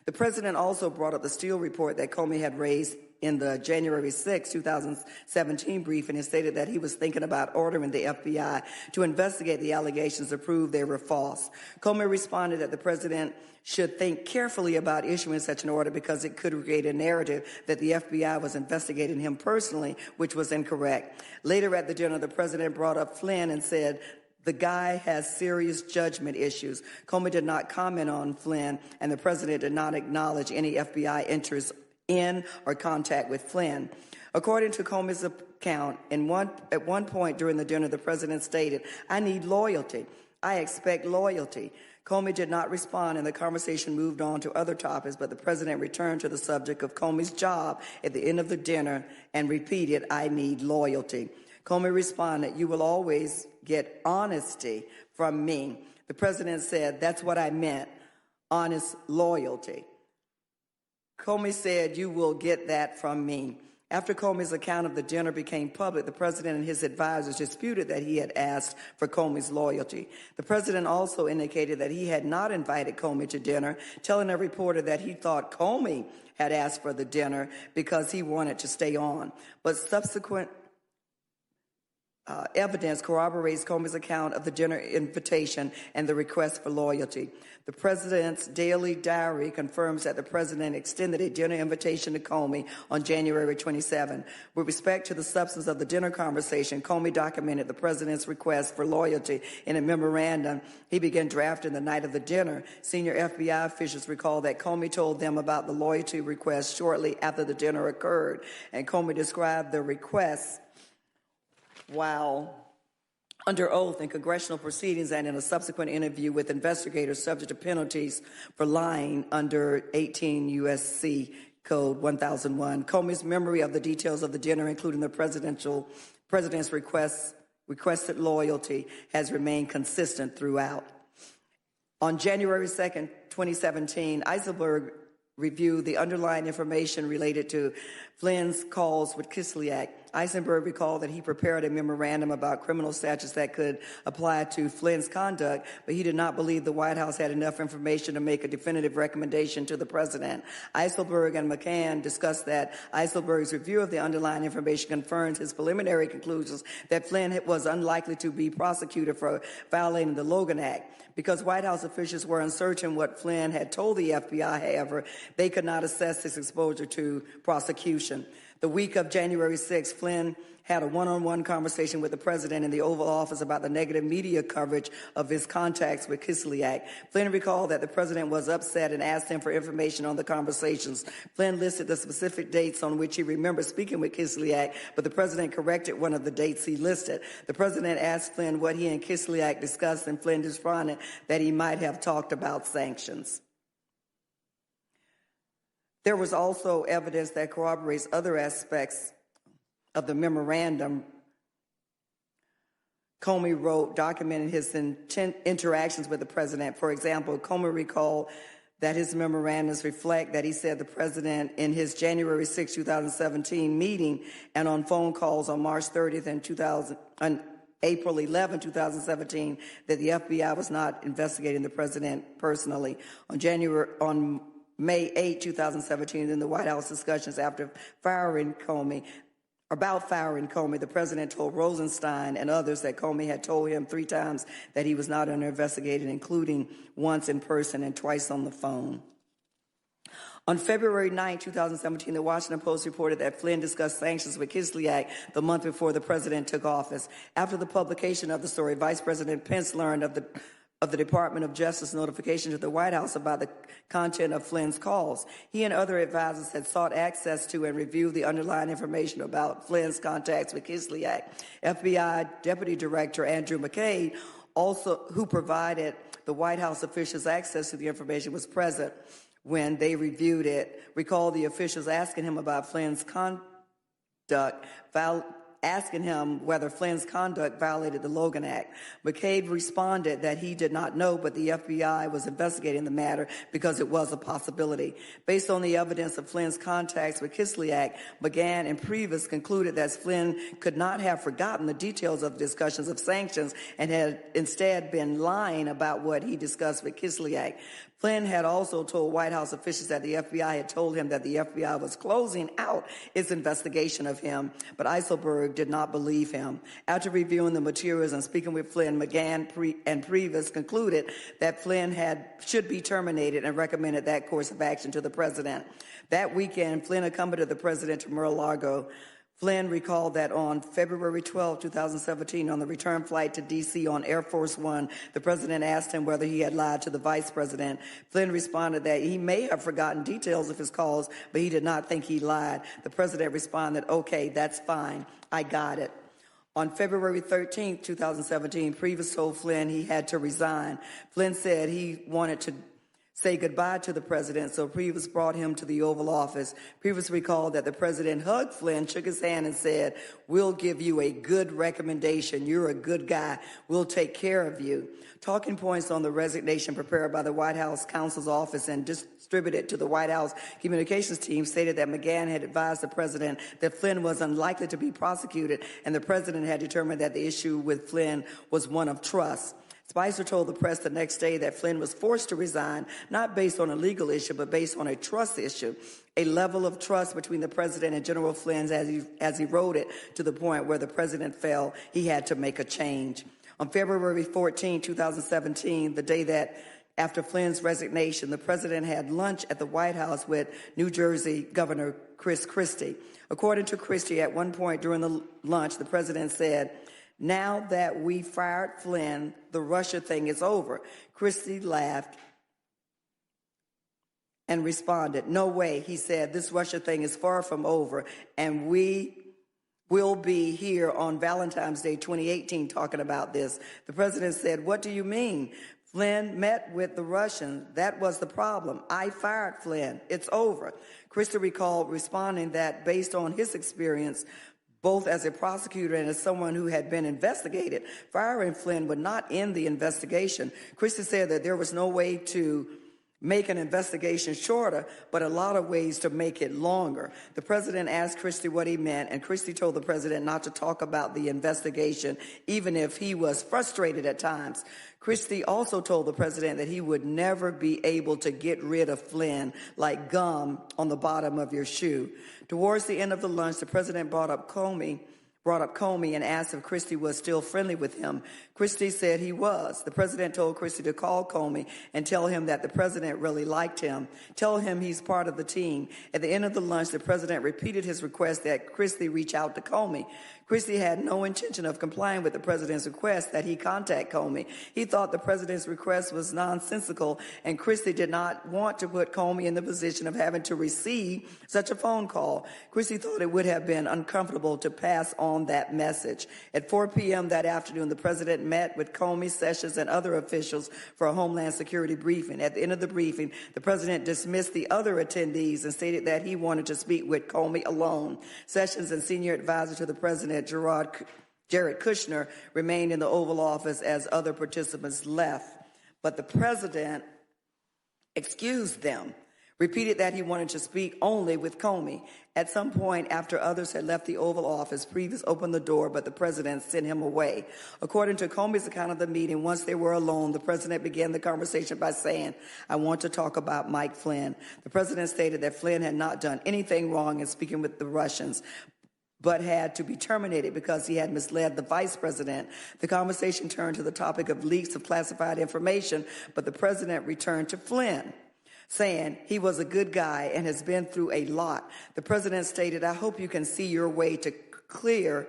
The president also brought up the Steele report that Comey had raised in the January 6, 2017 briefing and stated that he was thinking about ordering the FBI to investigate the allegations to prove they were false. Comey responded that the president should think carefully about issuing such an order because it could create a narrative that the FBI was investigating him personally, which was incorrect. Later at the dinner, the president brought up Flynn and said, "The guy has serious judgment issues." Comey did not comment on Flynn, and the president did not acknowledge any FBI interest in or contact with Flynn. According to Comey's account, at one point during the dinner, the president stated, "I need loyalty. I expect loyalty." Comey did not respond, and the conversation moved on to other topics, but the president returned to the subject of Comey's job at the end of the dinner and repeated, "I need loyalty." Comey responded, "You will always get honesty from me." The president said, "That's what I meant, honest loyalty." Comey said, "You will get that from me." After Comey's account of the dinner became public, the president and his advisors disputed that he had asked for Comey's loyalty. The president also indicated that he had not invited Comey to dinner, telling a reporter that he thought Comey had asked for the dinner because he wanted to stay on. But subsequent evidence corroborates Comey's account of the dinner invitation and the request for loyalty. The president's daily diary confirms that the president extended a dinner invitation to Comey on January 27. With respect to the substance of the dinner conversation, Comey documented the president's request for loyalty in a memorandum he began drafting the night of the dinner. Senior FBI officials recall that Comey told them about the loyalty request shortly after the dinner occurred, and Comey described the request while under oath in congressional proceedings and in a subsequent interview with investigators subject to penalties for lying under 18 U.S.C. Code 1001. Comey's memory of the details of the dinner, including the president's requested loyalty, has remained consistent throughout. On January 2nd, 2017, Eisenberg reviewed the underlying information related to Flynn's calls with Kislyak. Eisenberg recalled that he prepared a memorandum about criminal statutes that could apply to Flynn's conduct, but he did not believe the White House had enough information to make a definitive recommendation to the president. Eisenberg and McCann discussed that Eisenberg's review of the underlying information confirms his preliminary conclusions that Flynn was unlikely to be prosecuted for violating the Logan Act. Because White House officials were uncertain what Flynn had told the FBI, however, they could not assess his exposure to prosecution. The week of January 6, Flynn had a one-on-one conversation with the president in the Oval Office about the negative media coverage of his contacts with Kislyak. Flynn recalled that the president was upset and asked him for information on the conversations. Flynn listed the specific dates on which he remembered speaking with Kislyak, but the president corrected one of the dates he listed. The president asked Flynn what he and Kislyak discussed, and Flynn responded that he might have talked about sanctions. There was also evidence that corroborates other aspects of the memorandum Comey wrote, documenting his interactions with the president. For example, Comey recalled that his memorandums reflect that he said the president in his January 6, 2017 meeting and on phone calls on March 30th and April 11, 2017, that the FBI was not investigating the president personally. On May 8, 2017, in the White House discussions about firing Comey, the president told Rosenstein and others that Comey had told him 3 times that he was not under investigation, including once in person and twice on the phone. On February 9, 2017, the Washington Post reported that Flynn discussed sanctions with Kislyak the month before the president took office. After the publication of the story, Vice President Pence learned of the Department of Justice notification to the White House about the content of Flynn's calls. He and other advisors had sought access to and reviewed the underlying information about Flynn's contacts with Kislyak. FBI Deputy Director Andrew McCabe, who provided the White House officials access to the information, was present when they reviewed it. Recalled the officials asking him about Flynn's conduct, asking him whether Flynn's conduct violated the Logan Act. McCabe responded that he did not know, but the FBI was investigating the matter because it was a possibility. Based on the evidence of Flynn's contacts with Kislyak, McGann and Previs concluded that Flynn could not have forgotten the details of discussions of sanctions and had instead been lying about what he discussed with Kislyak. Flynn had also told White House officials that the FBI had told him that the FBI was closing out its investigation of him, but Eiselberg did not believe him. After reviewing the materials and speaking with Flynn, McGahn and Priebus concluded that Flynn should be terminated and recommended that course of action to the president. That weekend, Flynn accompanied the president to Mar-a-Lago. Flynn recalled that on February 12, 2017, on the return flight to D.C. on Air Force One, the president asked him whether he had lied to the vice president. Flynn responded that he may have forgotten details of his calls, but he did not think he lied. The president responded, "Okay, that's fine. I got it." On February 13, 2017, Priebus told Flynn he had to resign. Flynn said he wanted to say goodbye to the president, so Priebus brought him to the Oval Office. Priebus recalled that the president hugged Flynn, shook his hand, and said, "We'll give you a good recommendation. You're a good guy. We'll take care of you." Talking points on the resignation prepared by the White House counsel's office and distributed to the White House communications team stated that McGahn had advised the president that Flynn was unlikely to be prosecuted, and the president had determined that the issue with Flynn was one of trust. Spicer told the press the next day that Flynn was forced to resign, not based on a legal issue, but based on a trust issue, a level of trust between the president and General Flynn as eroded to the point where the president felt he had to make a change. On February 14, 2017, the day that after Flynn's resignation, the president had lunch at the White House with New Jersey Governor Chris Christie. According to Christie, at one point during the lunch, the president said, "Now that we fired Flynn, the Russia thing is over." Christie laughed and responded, "No way," he said, "this Russia thing is far from over, and we will be here on Valentine's Day 2018 talking about this." The president said, "What do you mean?" Flynn met with the Russians. That was the problem. I fired Flynn. It's over. Christie recalled responding that based on his experience, both as a prosecutor and as someone who had been investigated, firing Flynn would not end the investigation. Christie said that there was no way to make an investigation shorter, but a lot of ways to make it longer. The president asked Christie what he meant, and Christie told the president not to talk about the investigation, even if he was frustrated at times. Christie also told the president that he would never be able to get rid of Flynn like gum on the bottom of your shoe. Towards the end of the lunch, the president brought up Comey and asked if Christie was still friendly with him. Christie said he was. The president told Christie to call Comey and tell him that the president really liked him. Tell him he's part of the team. At the end of the lunch, the president repeated his request that Christie reach out to Comey. Christie had no intention of complying with the president's request that he contact Comey. He thought the president's request was nonsensical, and Christie did not want to put Comey in the position of having to receive such a phone call. Christie thought it would have been uncomfortable to pass on that message. At 4 p.m. that afternoon, the president met with Comey, Sessions, and other officials for a Homeland Security briefing. At the end of the briefing, the president dismissed the other attendees and stated that he wanted to speak with Comey alone. Sessions and senior advisor to the president, Jared Kushner, remained in the Oval Office as other participants left. But the president excused them, repeated that he wanted to speak only with Comey. At some point, after others had left the Oval Office, Priebus opened the door, but the president sent him away. According to Comey's account of the meeting, once they were alone, the president began the conversation by saying, "I want to talk about Mike Flynn." The president stated that Flynn had not done anything wrong in speaking with the Russians, but had to be terminated because he had misled the vice president. The conversation turned to the topic of leaks of classified information, but the president returned to Flynn, saying he was a good guy and has been through a lot. The president stated, "I hope you can see your way to clear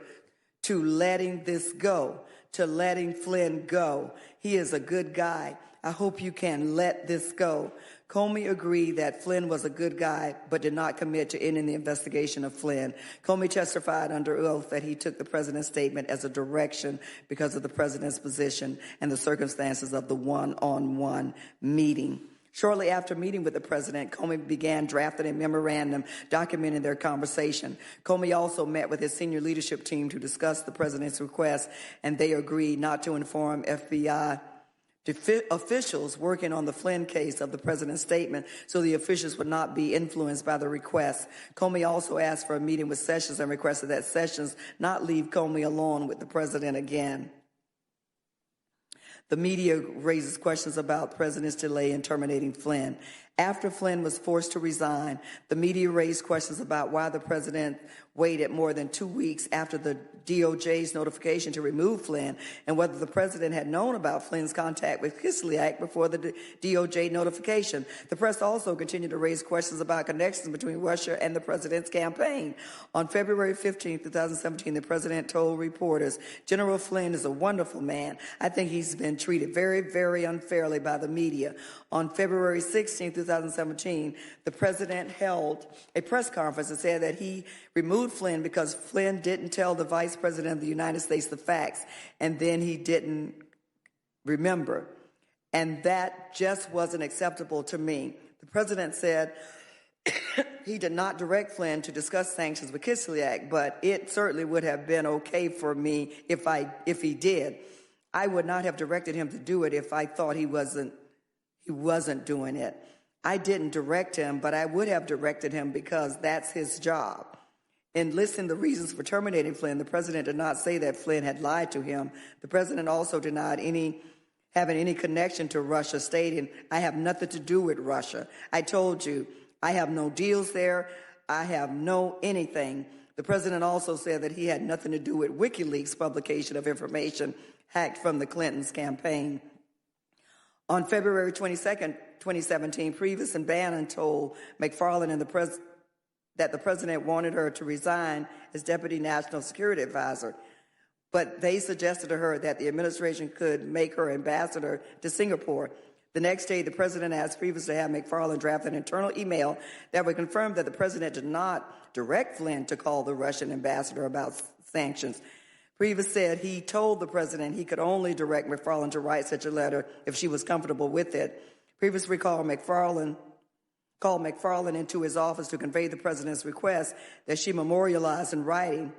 to letting this go, to letting Flynn go. He is a good guy. I hope you can let this go." Comey agreed that Flynn was a good guy, but did not commit to ending the investigation of Flynn. Comey testified under oath that he took the president's statement as a direction because of the president's position and the circumstances of the one-on-one meeting. Shortly after meeting with the president, Comey began drafting a memorandum documenting their conversation. Comey also met with his senior leadership team to discuss the president's request, and they agreed not to inform FBI officials working on the Flynn case of the president's statement, so the officials would not be influenced by the request. Comey also asked for a meeting with Sessions and requested that Sessions not leave Comey alone with the president again. The media raises questions about the president's delay in terminating Flynn. After Flynn was forced to resign, the media raised questions about why the president waited more than 2 weeks after the DOJ's notification to remove Flynn, and whether the president had known about Flynn's contact with Kislyak before the DOJ notification. The press also continued to raise questions about connections between Russia and the president's campaign. On February 15, 2017, the president told reporters, "General Flynn is a wonderful man. I think he's been treated very, very unfairly by the media." On February 16, 2017, the president held a press conference and said that he removed Flynn because Flynn didn't tell the vice president of the United States the facts, and then he didn't remember. And that just wasn't acceptable to me. The president said he did not direct Flynn to discuss sanctions with Kislyak, but it certainly would have been okay for me if he did. I would not have directed him to do it if I thought he wasn't doing it. I didn't direct him, but I would have directed him because that's his job. In listing the reasons for terminating Flynn, the president did not say that Flynn had lied to him. The president also denied having any connection to Russia, stating, "I have nothing to do with Russia. I told you, I have no deals there. I have no anything." The president also said that he had nothing to do with WikiLeaks' publication of information hacked from the Clintons' campaign. On February 22nd, 2017, Priebus and Bannon told McFarlane that the president wanted her to resign as Deputy National Security Advisor, but they suggested to her that the administration could make her ambassador to Singapore. The next day, the president asked Priebus to have McFarlane draft an internal email that would confirm that the president did not direct Flynn to call the Russian ambassador about sanctions. Priebus said he told the president he could only direct McFarlane to write such a letter if she was comfortable with it. Priebus called McFarlane into his office to convey the president's request that she memorialize in writing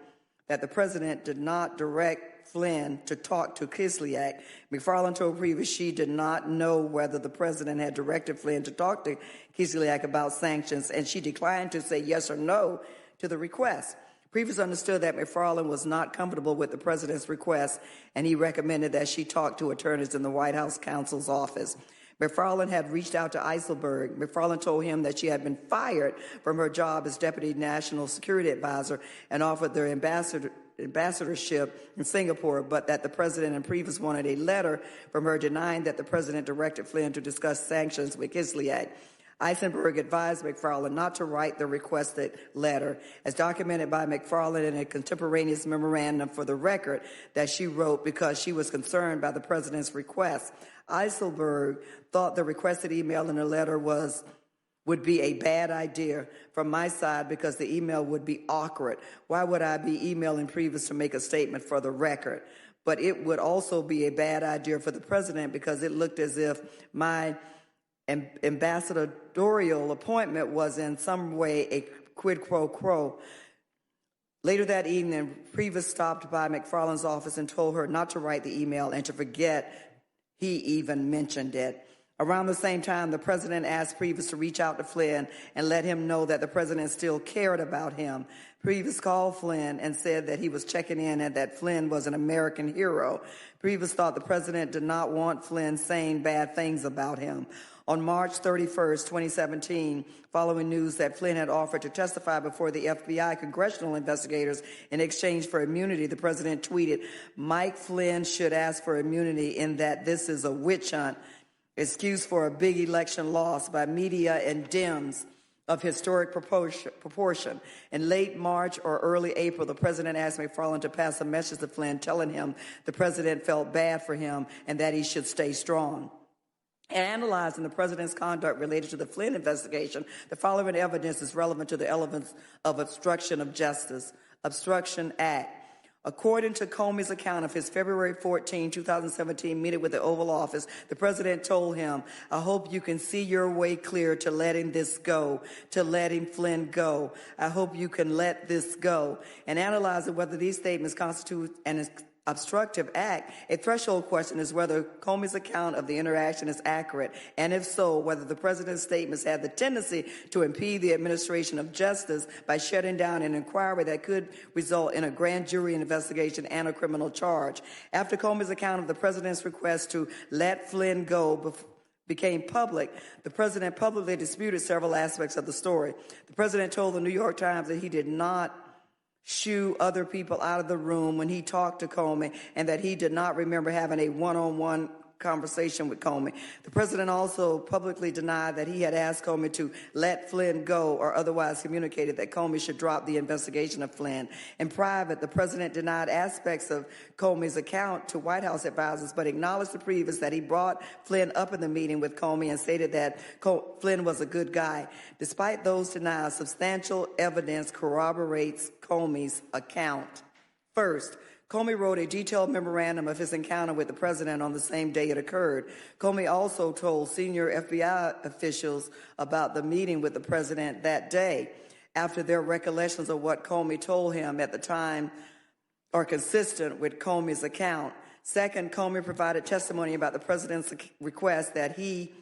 that the president did not direct Flynn to talk to Kislyak. McFarlane told Priebus she did not know whether the president had directed Flynn to talk to Kislyak about sanctions, and she declined to say yes or no to the request. Priebus understood that McFarlane was not comfortable with the president's request, and he recommended that she talk to attorneys in the White House counsel's office. McFarlane had reached out to Eiselberg. McFarlane told him that she had been fired from her job as Deputy National Security Advisor and offered their ambassadorship in Singapore, but that the president and Priebus wanted a letter from her denying that the president directed Flynn to discuss sanctions with Kislyak. Eisenberg advised McFarlane not to write the requested letter, as documented by McFarlane in a contemporaneous memorandum for the record that she wrote because she was concerned by the president's request. Eiselberg thought the requested email in the letter would be a bad idea from my side because the email would be awkward. Why would I be emailing Priebus to make a statement for the record? But it would also be a bad idea for the president because it looked as if my ambassadorial appointment was in some way a quid pro quo. Later that evening, Priebus stopped by McFarlane's office and told her not to write the email and to forget he even mentioned it. Around the same time, the president asked Priebus to reach out to Flynn and let him know that the president still cared about him. Priebus called Flynn and said that he was checking in and that Flynn was an American hero. Priebus thought the president did not want Flynn saying bad things about him. On March 31st, 2017, following news that Flynn had offered to testify before the FBI congressional investigators in exchange for immunity, the president tweeted, "Mike Flynn should ask for immunity in that this is a witch hunt, excuse for a big election loss by media and Dems of historic proportion." In late March or early April, the president asked McFarlane to pass a message to Flynn telling him the president felt bad for him and that he should stay strong. Analyzing the president's conduct related to the Flynn investigation, the following evidence is relevant to the elements of obstruction of justice. Obstruction Act. According to Comey's account of his February 14, 2017 meeting with the Oval Office, the president told him, "I hope you can see your way clear to letting this go, to letting Flynn go. I hope you can let this go." And analyzing whether these statements constitute an obstructive act, a threshold question is whether Comey's account of the interaction is accurate, and if so, whether the president's statements had the tendency to impede the administration of justice by shutting down an inquiry that could result in a grand jury investigation and a criminal charge. After Comey's account of the president's request to let Flynn go became public, the president publicly disputed several aspects of the story. The president told the New York Times that he did not shoo other people out of the room when he talked to Comey, and that he did not remember having a one-on-one conversation with Comey. The president also publicly denied that he had asked Comey to let Flynn go or otherwise communicated that Comey should drop the investigation of Flynn. In private, the president denied aspects of Comey's account to White House advisors, but acknowledged the previous that he brought Flynn up in the meeting with Comey and stated that Flynn was a good guy. Despite those denials, substantial evidence corroborates Comey's account. First, Comey wrote a detailed memorandum of his encounter with the president on the same day it occurred. Comey also told senior FBI officials about the meeting with the president that day. After their recollections of what Comey told him at the time are consistent with Comey's account. Second, Comey provided testimony about the president's request that he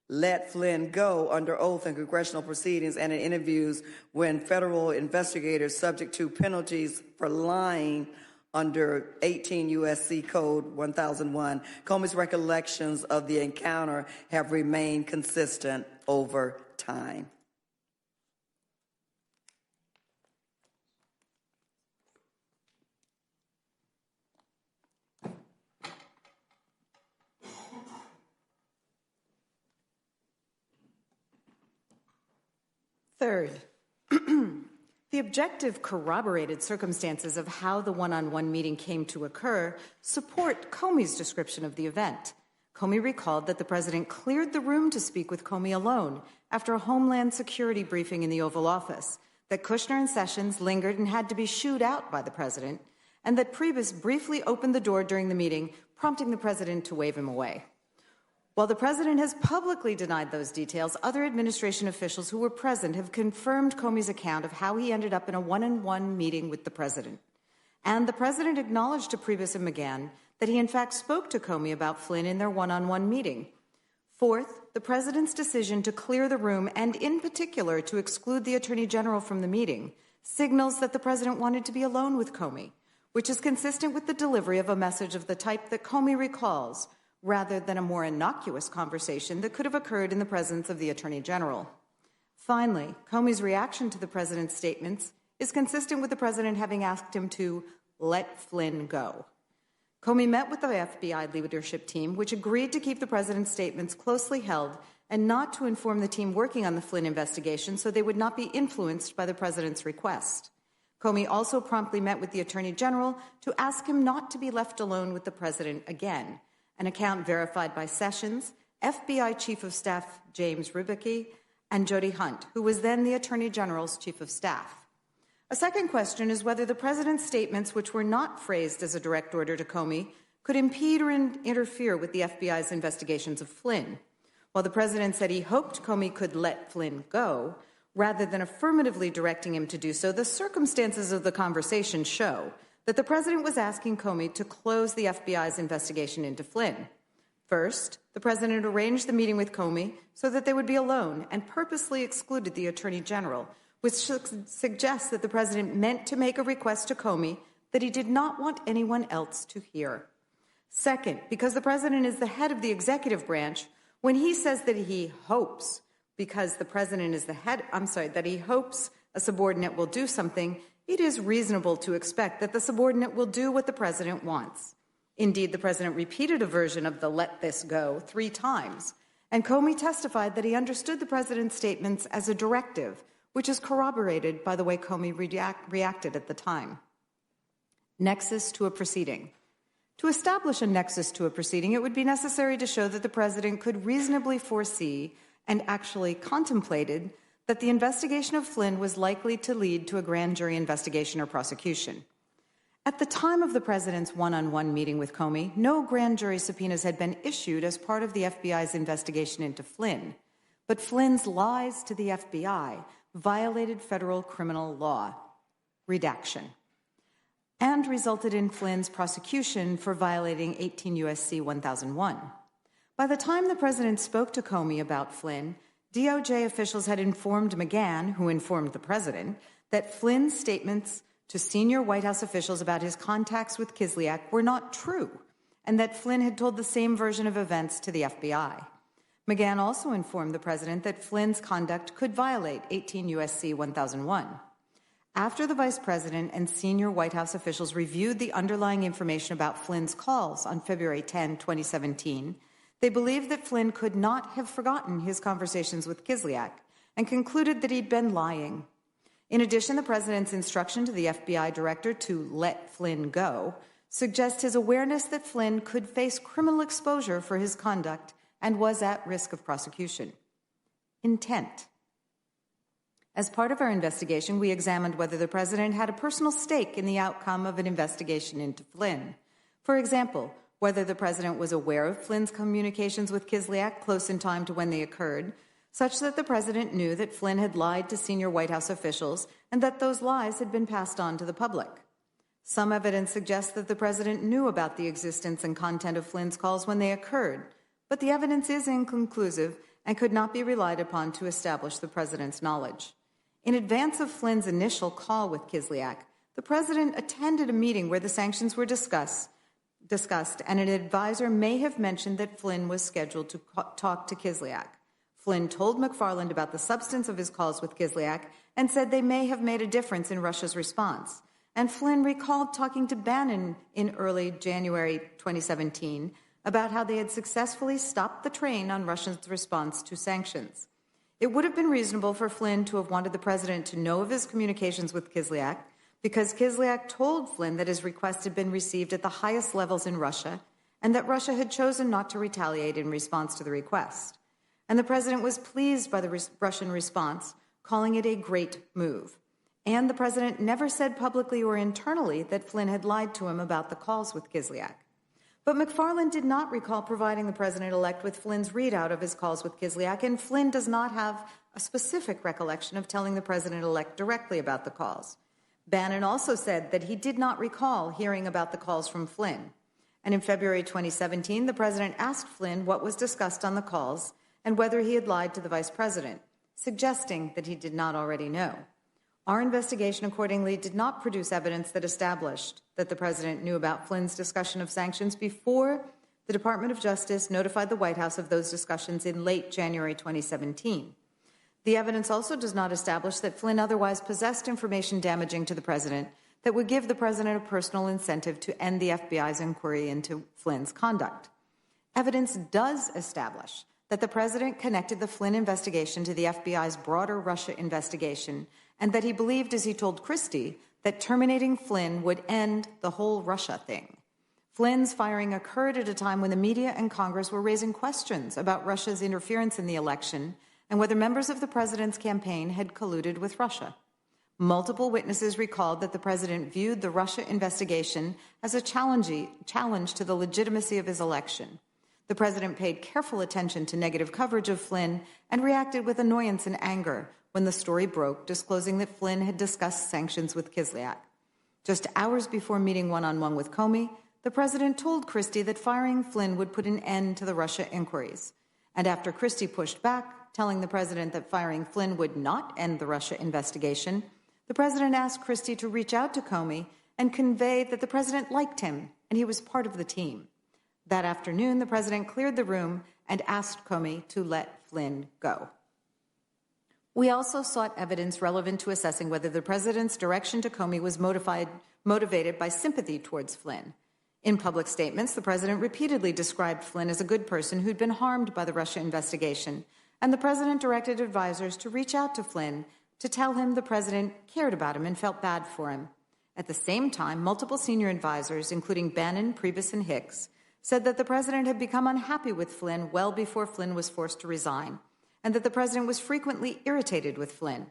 let Flynn go under oath in congressional proceedings and in interviews when federal investigators subject to penalties for lying under 18 U.S.C. Code 1001. Comey's recollections of the encounter have remained consistent over time. Third, the objective corroborated circumstances of how the one-on-one meeting came to occur support Comey's description of the event. Comey recalled that the president cleared the room to speak with Comey alone after a Homeland Security briefing in the Oval Office, that Kushner and Sessions lingered and had to be shooed out by the president, and that Priebus briefly opened the door during the meeting, prompting the president to wave him away. While the president has publicly denied those details, other administration officials who were present have confirmed Comey's account of how he ended up in a one-on-one meeting with the president. And the president acknowledged to Priebus and McGahn that he in fact spoke to Comey about Flynn in their one-on-one meeting. Fourth, the president's decision to clear the room and in particular to exclude the attorney general from the meeting signals that the president wanted to be alone with Comey, which is consistent with the delivery of a message of the type that Comey recalls, rather than a more innocuous conversation that could have occurred in the presence of the Attorney General. Finally, Comey's reaction to the president's statements is consistent with the president having asked him to let Flynn go. Comey met with the FBI leadership team, which agreed to keep the president's statements closely held and not to inform the team working on the Flynn investigation so they would not be influenced by the president's request. Comey also promptly met with the Attorney General to ask him not to be left alone with the president again, an account verified by Sessions, FBI Chief of Staff James Rybicki, and Jody Hunt, who was then the Attorney General's Chief of Staff. A second question is whether the president's statements, which were not phrased as a direct order to Comey, could impede or interfere with the FBI's investigations of Flynn. While the president said he hoped Comey could let Flynn go, rather than affirmatively directing him to do so, the circumstances of the conversation show that the president was asking Comey to close the FBI's investigation into Flynn. First, the president arranged the meeting with Comey so that they would be alone and purposely excluded the Attorney General, which suggests that the president meant to make a request to Comey that he did not want anyone else to hear. Second, because the president is the head of the executive branch, when he says that he hopes, because the president is the head, that he hopes a subordinate will do something, it is reasonable to expect that the subordinate will do what the president wants. Indeed, the president repeated a version of the let this go 3 times, and Comey testified that he understood the president's statements as a directive, which is corroborated by the way Comey reacted at the time. Nexus to a proceeding. To establish a nexus to a proceeding, it would be necessary to show that the president could reasonably foresee and actually contemplated that the investigation of Flynn was likely to lead to a grand jury investigation or prosecution. At the time of the president's one-on-one meeting with Comey, no grand jury subpoenas had been issued as part of the FBI's investigation into Flynn, but Flynn's lies to the FBI violated federal criminal law. Redaction. and resulted in Flynn's prosecution for violating 18 U.S.C. 1001. By the time the president spoke to Comey about Flynn, DOJ officials had informed McGahn, who informed the president, that Flynn's statements to senior White House officials about his contacts with Kislyak were not true, and that Flynn had told the same version of events to the FBI. McGahn also informed the president that Flynn's conduct could violate 18 U.S.C. 1001. After the vice president and senior White House officials reviewed the underlying information about Flynn's calls on February 10, 2017, they believed that Flynn could not have forgotten his conversations with Kislyak and concluded that he'd been lying. In addition, the president's instruction to the FBI director to let Flynn go suggests his awareness that Flynn could face criminal exposure for his conduct and was at risk of prosecution. Intent. As part of our investigation, we examined whether the president had a personal stake in the outcome of an investigation into Flynn. For example, whether the president was aware of Flynn's communications with Kislyak close in time to when they occurred, such that the president knew that Flynn had lied to senior White House officials and that those lies had been passed on to the public. Some evidence suggests that the president knew about the existence and content of Flynn's calls when they occurred, but the evidence is inconclusive and could not be relied upon to establish the president's knowledge. In advance of Flynn's initial call with Kislyak, the president attended a meeting where the sanctions were discussed, and an advisor may have mentioned that Flynn was scheduled to talk to Kislyak. Flynn told McFarland about the substance of his calls with Kislyak and said they may have made a difference in Russia's response. And Flynn recalled talking to Bannon in early January 2017 about how they had successfully stopped the train on Russia's response to sanctions. It would have been reasonable for Flynn to have wanted the president to know of his communications with Kislyak because Kislyak told Flynn that his request had been received at the highest levels in Russia and that Russia had chosen not to retaliate in response to the request. And the president was pleased by the Russian response, calling it a great move. And the president never said publicly or internally that Flynn had lied to him about the calls with Kislyak. But McFarland did not recall providing the president-elect with Flynn's readout of his calls with Kislyak, and Flynn does not have a specific recollection of telling the president-elect directly about the calls. Bannon also said that he did not recall hearing about the calls from Flynn. And in February 2017, the president asked Flynn what was discussed on the calls and whether he had lied to the vice president, suggesting that he did not already know. Our investigation accordingly did not produce evidence that established that the president knew about Flynn's discussion of sanctions before the Department of Justice notified the White House of those discussions in late January 2017. The evidence also does not establish that Flynn otherwise possessed information damaging to the president that would give the president a personal incentive to end the FBI's inquiry into Flynn's conduct. Evidence does establish that the president connected the Flynn investigation to the FBI's broader Russia investigation and that he believed, as he told Christie, that terminating Flynn would end the whole Russia thing. Flynn's firing occurred at a time when the media and Congress were raising questions about Russia's interference in the election and whether members of the president's campaign had colluded with Russia. Multiple witnesses recalled that the president viewed the Russia investigation as a challenge to the legitimacy of his election. The president paid careful attention to negative coverage of Flynn and reacted with annoyance and anger when the story broke, disclosing that Flynn had discussed sanctions with Kislyak. Just hours before meeting one-on-one with Comey, the president told Christie that firing Flynn would put an end to the Russia inquiries. And after Christie pushed back, telling the president that firing Flynn would not end the Russia investigation, the president asked Christie to reach out to Comey and convey that the president liked him and he was part of the team. That afternoon, the president cleared the room and asked Comey to let Flynn go. We also sought evidence relevant to assessing whether the president's direction to Comey was motivated by sympathy towards Flynn. In public statements, the president repeatedly described Flynn as a good person who'd been harmed by the Russia investigation, and the president directed advisors to reach out to Flynn to tell him the president cared about him and felt bad for him. At the same time, multiple senior advisors, including Bannon, Priebus, and Hicks, said that the president had become unhappy with Flynn well before Flynn was forced to resign, and that the president was frequently irritated with Flynn.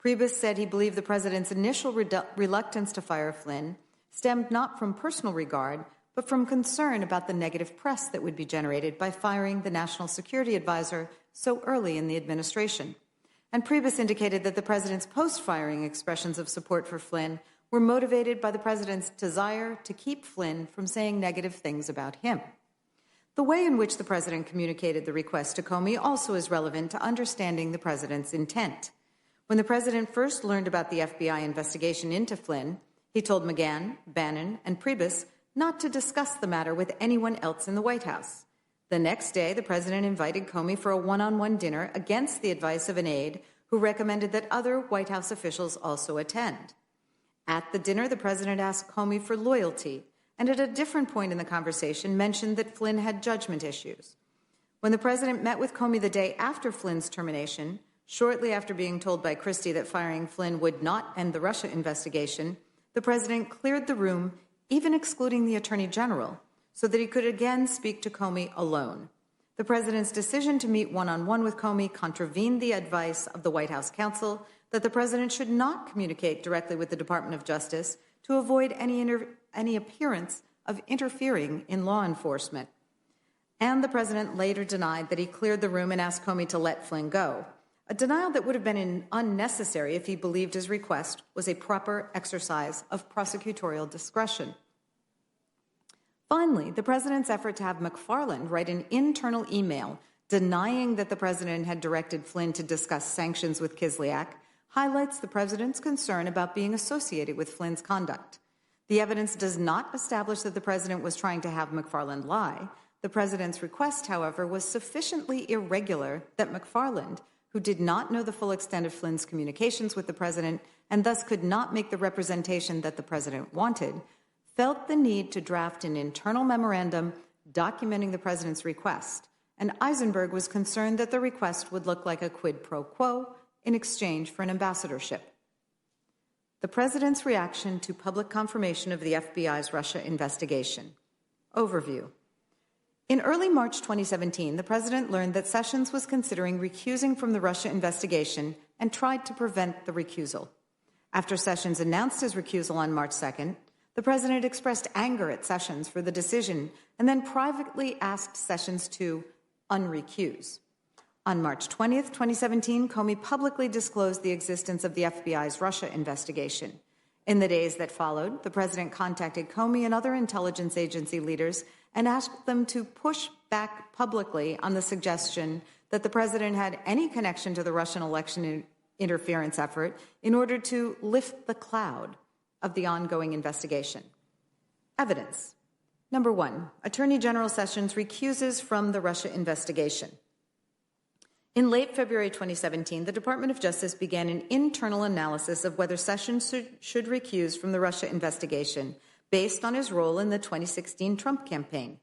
Priebus said he believed the president's initial reluctance to fire Flynn stemmed not from personal regard, but from concern about the negative press that would be generated by firing the national security advisor so early in the administration. And Priebus indicated that the president's post-firing expressions of support for Flynn were motivated by the president's desire to keep Flynn from saying negative things about him. The way in which the president communicated the request to Comey also is relevant to understanding the president's intent. When the president first learned about the FBI investigation into Flynn, he told McGahn, Bannon, and Priebus not to discuss the matter with anyone else in the White House. The next day, the president invited Comey for a one-on-one dinner against the advice of an aide who recommended that other White House officials also attend. At the dinner, the president asked Comey for loyalty, and at a different point in the conversation mentioned that Flynn had judgment issues. When the president met with Comey the day after Flynn's termination, shortly after being told by Christie that firing Flynn would not end the Russia investigation, the president cleared the room, even excluding the Attorney General, so that he could again speak to Comey alone. The president's decision to meet one-on-one with Comey contravened the advice of the White House counsel that the president should not communicate directly with the Department of Justice to avoid any appearance of interfering in law enforcement. And the president later denied that he cleared the room and asked Comey to let Flynn go, a denial that would have been unnecessary if he believed his request was a proper exercise of prosecutorial discretion. Finally, the president's effort to have McFarland write an internal email denying that the president had directed Flynn to discuss sanctions with Kislyak highlights the president's concern about being associated with Flynn's conduct. The evidence does not establish that the president was trying to have McFarland lie. The president's request, however, was sufficiently irregular that McFarland, who did not know the full extent of Flynn's communications with the president and thus could not make the representation that the president wanted, felt the need to draft an internal memorandum documenting the president's request, and Eisenberg was concerned that the request would look like a quid pro quo in exchange for an ambassadorship. The president's reaction to public confirmation of the FBI's Russia investigation. Overview. In early March 2017, the president learned that Sessions was considering recusing from the Russia investigation and tried to prevent the recusal. After Sessions announced his recusal on March 2nd, the president expressed anger at Sessions for the decision and then privately asked Sessions to unrecuse. On March 20th, 2017, Comey publicly disclosed the existence of the FBI's Russia investigation. In the days that followed, the president contacted Comey and other intelligence agency leaders and asked them to push back publicly on the suggestion that the president had any connection to the Russian election interference effort in order to lift the cloud of the ongoing investigation. Evidence. Number one, Attorney General Sessions recuses from the Russia investigation. In late February 2017, the Department of Justice began an internal analysis of whether Sessions should recuse from the Russia investigation based on his role in the 2016 Trump campaign.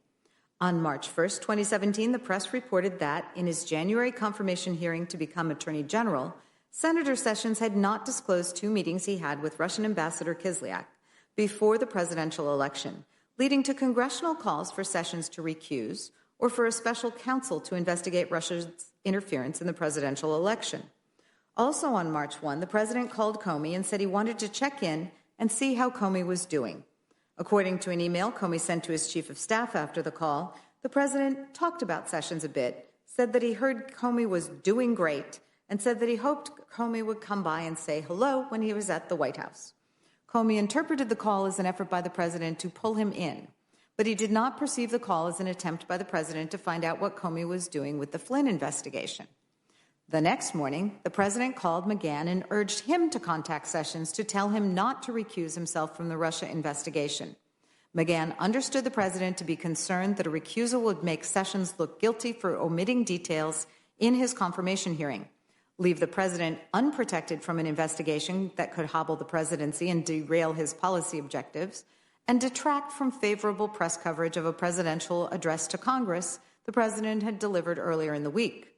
On March 1st, 2017, the press reported that, in his January confirmation hearing to become Attorney General, Senator Sessions had not disclosed 2 meetings he had with Russian Ambassador Kislyak before the presidential election, leading to congressional calls for Sessions to recuse or for a special counsel to investigate Russia's interference in the presidential election. Also on March 1, the president called Comey and said he wanted to check in and see how Comey was doing. According to an email Comey sent to his chief of staff after the call, the president talked about Sessions a bit, said that he heard Comey was doing great, and said that he hoped Comey would come by and say hello when he was at the White House. Comey interpreted the call as an effort by the president to pull him in, but he did not perceive the call as an attempt by the president to find out what Comey was doing with the Flynn investigation. The next morning, the president called McGahn and urged him to contact Sessions to tell him not to recuse himself from the Russia investigation. McGahn understood the president to be concerned that a recusal would make Sessions look guilty for omitting details in his confirmation hearing, leave the president unprotected from an investigation that could hobble the presidency and derail his policy objectives, and detract from favorable press coverage of a presidential address to Congress the president had delivered earlier in the week.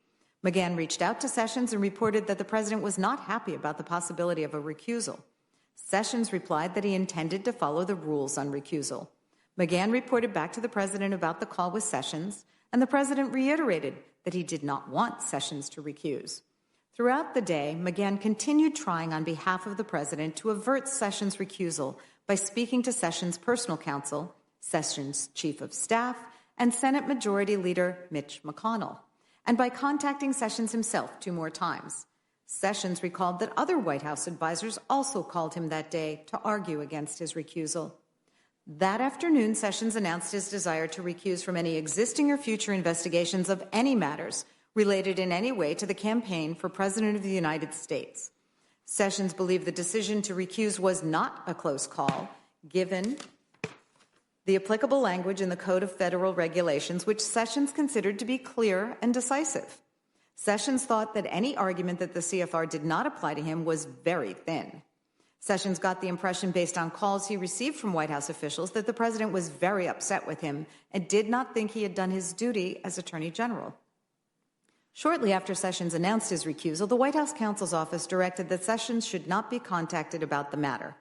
McGahn reached out to Sessions and reported that the president was not happy about the possibility of a recusal. Sessions replied that he intended to follow the rules on recusal. McGahn reported back to the president about the call with Sessions, and the president reiterated that he did not want Sessions to recuse. Throughout the day, McGahn continued trying on behalf of the president to avert Sessions' recusal by speaking to Sessions' personal counsel, Sessions' chief of staff, and Senate Majority Leader Mitch McConnell, and by contacting Sessions himself 2 more times. Sessions recalled that other White House advisors also called him that day to argue against his recusal. That afternoon, Sessions announced his desire to recuse from any existing or future investigations of any matters related in any way to the campaign for President of the United States. Sessions believed the decision to recuse was not a close call, given the applicable language in the Code of Federal Regulations, which Sessions considered to be clear and decisive. Sessions thought that any argument that the CFR did not apply to him was very thin. Sessions got the impression, based on calls he received from White House officials, that the president was very upset with him and did not think he had done his duty as Attorney General. Shortly after Sessions announced his recusal, the White House counsel's office directed that Sessions should not be contacted about the matter.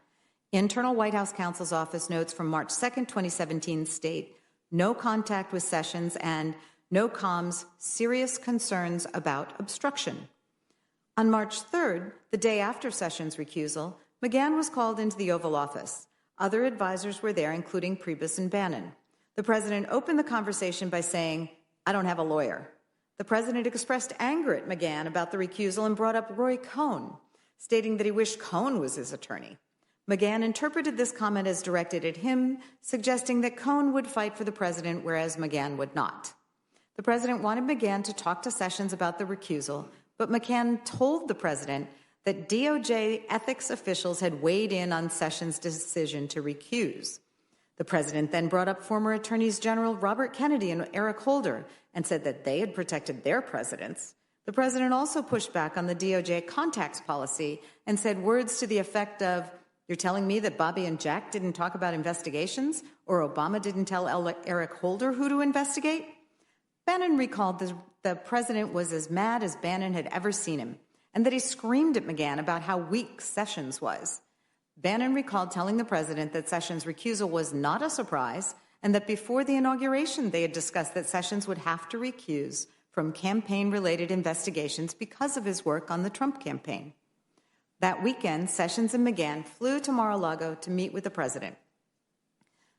Internal White House counsel's office notes from March 2, 2017 state, no contact with Sessions and no comms, serious concerns about obstruction. On March 3rd, the day after Sessions' recusal, McGahn was called into the Oval Office. Other advisors were there, including Priebus and Bannon. The president opened the conversation by saying, "I don't have a lawyer." The president expressed anger at McGahn about the recusal and brought up Roy Cohn, stating that he wished Cohn was his attorney. McGahn interpreted this comment as directed at him, suggesting that Cohn would fight for the president, whereas McGahn would not. The president wanted McGahn to talk to Sessions about the recusal, but McGahn told the president that DOJ ethics officials had weighed in on Sessions' decision to recuse. The president then brought up former attorneys general Robert Kennedy and Eric Holder and said that they had protected their presidents. The president also pushed back on the DOJ contacts policy and said words to the effect of, "You're telling me that Bobby and Jack didn't talk about investigations, or Obama didn't tell Eric Holder who to investigate?" Bannon recalled that the president was as mad as Bannon had ever seen him, and that he screamed at McGahn about how weak Sessions was. Bannon recalled telling the president that Sessions' recusal was not a surprise, and that before the inauguration they had discussed that Sessions would have to recuse from campaign-related investigations because of his work on the Trump campaign. That weekend, Sessions and McGahn flew to Mar-a-Lago to meet with the president.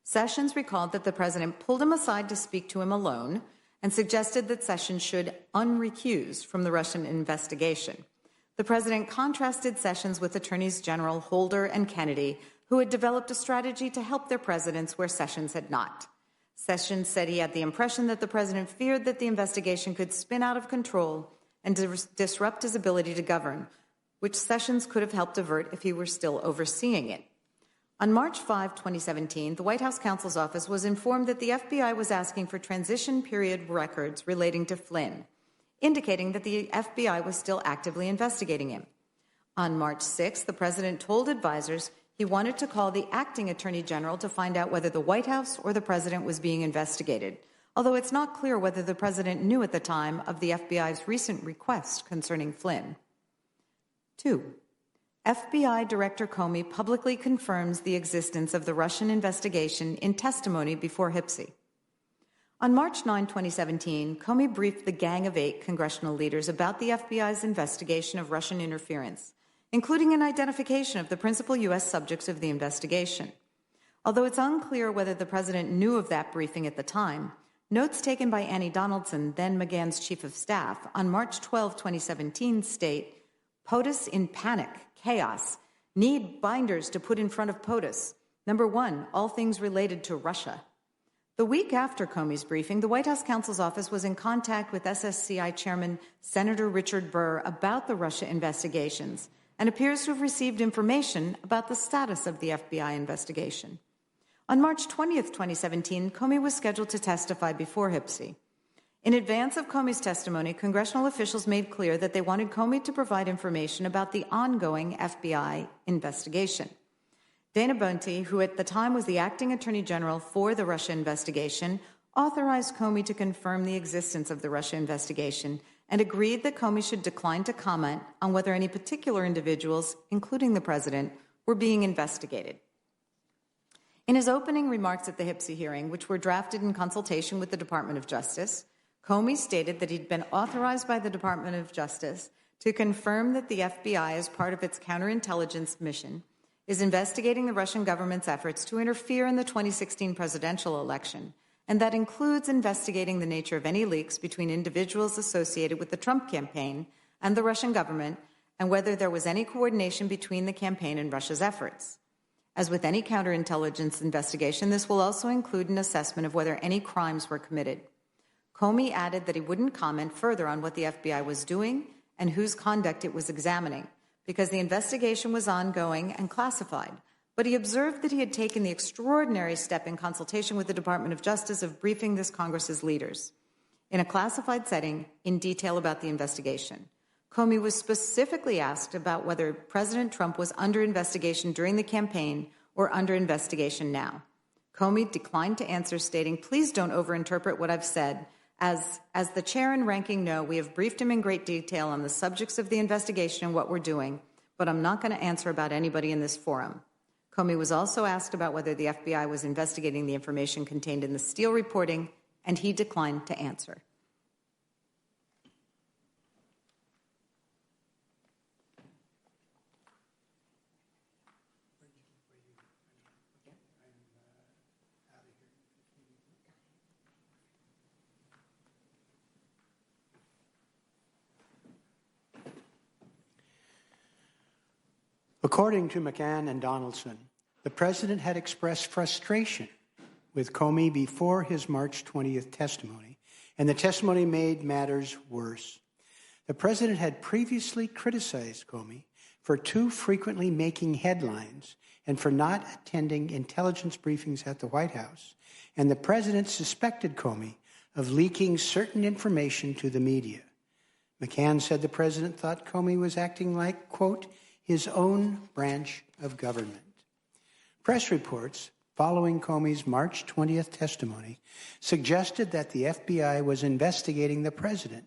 Sessions recalled that the president pulled him aside to speak to him alone and suggested that Sessions should unrecuse from the Russian investigation. The president contrasted Sessions with Attorneys General Holder and Kennedy, who had developed a strategy to help their presidents where Sessions had not. Sessions said he had the impression that the president feared that the investigation could spin out of control and disrupt his ability to govern, which Sessions could have helped avert if he were still overseeing it. On March 5, 2017, the White House counsel's office was informed that the FBI was asking for transition period records relating to Flynn, indicating that the FBI was still actively investigating him. On March 6, the president told advisors he wanted to call the acting attorney general to find out whether the White House or the president was being investigated, although it's not clear whether the president knew at the time of the FBI's recent request concerning Flynn. 2. FBI Director Comey publicly confirms the existence of the Russian investigation in testimony before HPSI. On March 9, 2017, Comey briefed the Gang of Eight congressional leaders about the FBI's investigation of Russian interference, including an identification of the principal U.S. subjects of the investigation. Although it's unclear whether the president knew of that briefing at the time, notes taken by Annie Donaldson, then McGahn's chief of staff, on March 12, 2017 state, "POTUS in panic, chaos, need binders to put in front of POTUS. Number 1, all things related to Russia." The week after Comey's briefing, the White House counsel's office was in contact with SSCI Chairman Senator Richard Burr about the Russia investigations and appears to have received information about the status of the FBI investigation. On March 20th, 2017, Comey was scheduled to testify before HPSI. In advance of Comey's testimony, congressional officials made clear that they wanted Comey to provide information about the ongoing FBI investigation. Dana Boente, who at the time was the acting attorney general for the Russia investigation, authorized Comey to confirm the existence of the Russia investigation and agreed that Comey should decline to comment on whether any particular individuals, including the president, were being investigated. In his opening remarks at the HPSI hearing, which were drafted in consultation with the Department of Justice, Comey stated that he'd been authorized by the Department of Justice to confirm that the FBI, as part of its counterintelligence mission, is investigating the Russian government's efforts to interfere in the 2016 presidential election, and that includes investigating the nature of any leaks between individuals associated with the Trump campaign and the Russian government, and whether there was any coordination between the campaign and Russia's efforts. As with any counterintelligence investigation, this will also include an assessment of whether any crimes were committed. Comey added that he wouldn't comment further on what the FBI was doing and whose conduct it was examining, because the investigation was ongoing and classified. But he observed that he had taken the extraordinary step in consultation with the Department of Justice of briefing this Congress's leaders in a classified setting in detail about the investigation. Comey was specifically asked about whether President Trump was under investigation during the campaign or under investigation now. Comey declined to answer, stating, "Please don't overinterpret what I've said. As the chair and ranking know, we have briefed him in great detail on the subjects of the investigation and what we're doing, but I'm not going to answer about anybody in this forum." Comey was also asked about whether the FBI was investigating the information contained in the Steele reporting, and he declined to answer. According to McCann and Donaldson, the president had expressed frustration with Comey before his March 20th testimony, and the testimony made matters worse. The president had previously criticized Comey for too frequently making headlines and for not attending intelligence briefings at the White House, and the president suspected Comey of leaking certain information to the media. McCann said the president thought Comey was acting like, quote, his own branch of government. Press reports following Comey's March 20th testimony suggested that the FBI was investigating the president,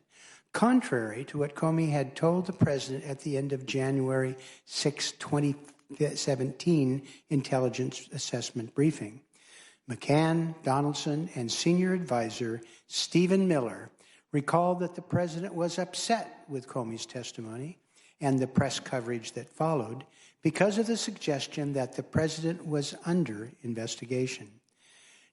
contrary to what Comey had told the president at the end of January 6, 2017 intelligence assessment briefing. McCann, Donaldson, and senior advisor Stephen Mueller recalled that the president was upset with Comey's testimony and the press coverage that followed because of the suggestion that the president was under investigation.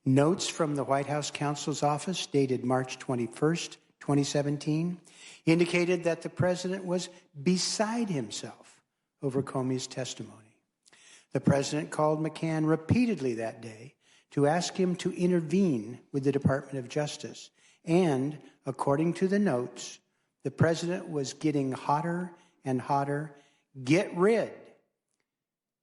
Notes from the White House counsel's office dated March 21st, 2017, indicated that the president was beside himself over Comey's testimony. The president called McCann repeatedly that day to ask him to intervene with the Department of Justice, and, according to the notes, the president was getting hotter and hotter. Get rid.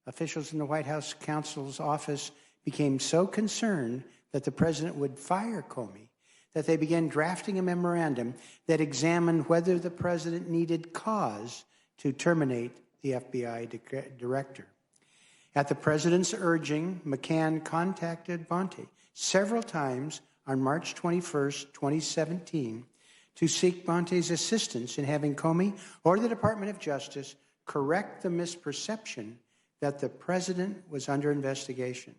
Officials in the White House counsel's office became so concerned that the president would fire Comey that they began drafting a memorandum that examined whether the president needed cause to terminate the FBI director. At the president's urging, McCann contacted Bonte several times on March 21st, 2017, to seek Bonte's assistance in having Comey or the Department of Justice correct the misperception that the president was under investigation.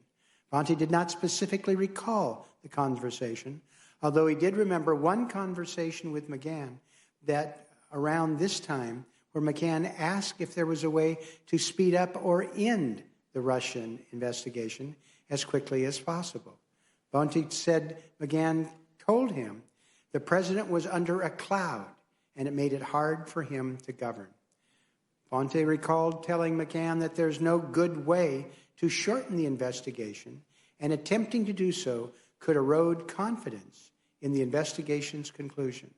Bonte did not specifically recall the conversation, although he did remember one conversation with McCann that around this time where McCann asked if there was a way to speed up or end the Russian investigation as quickly as possible. Bonte said McCann told him the president was under a cloud, and it made it hard for him to govern. Bonte recalled telling McCann that there's no good way to shorten the investigation, and attempting to do so could erode confidence in the investigation's conclusion.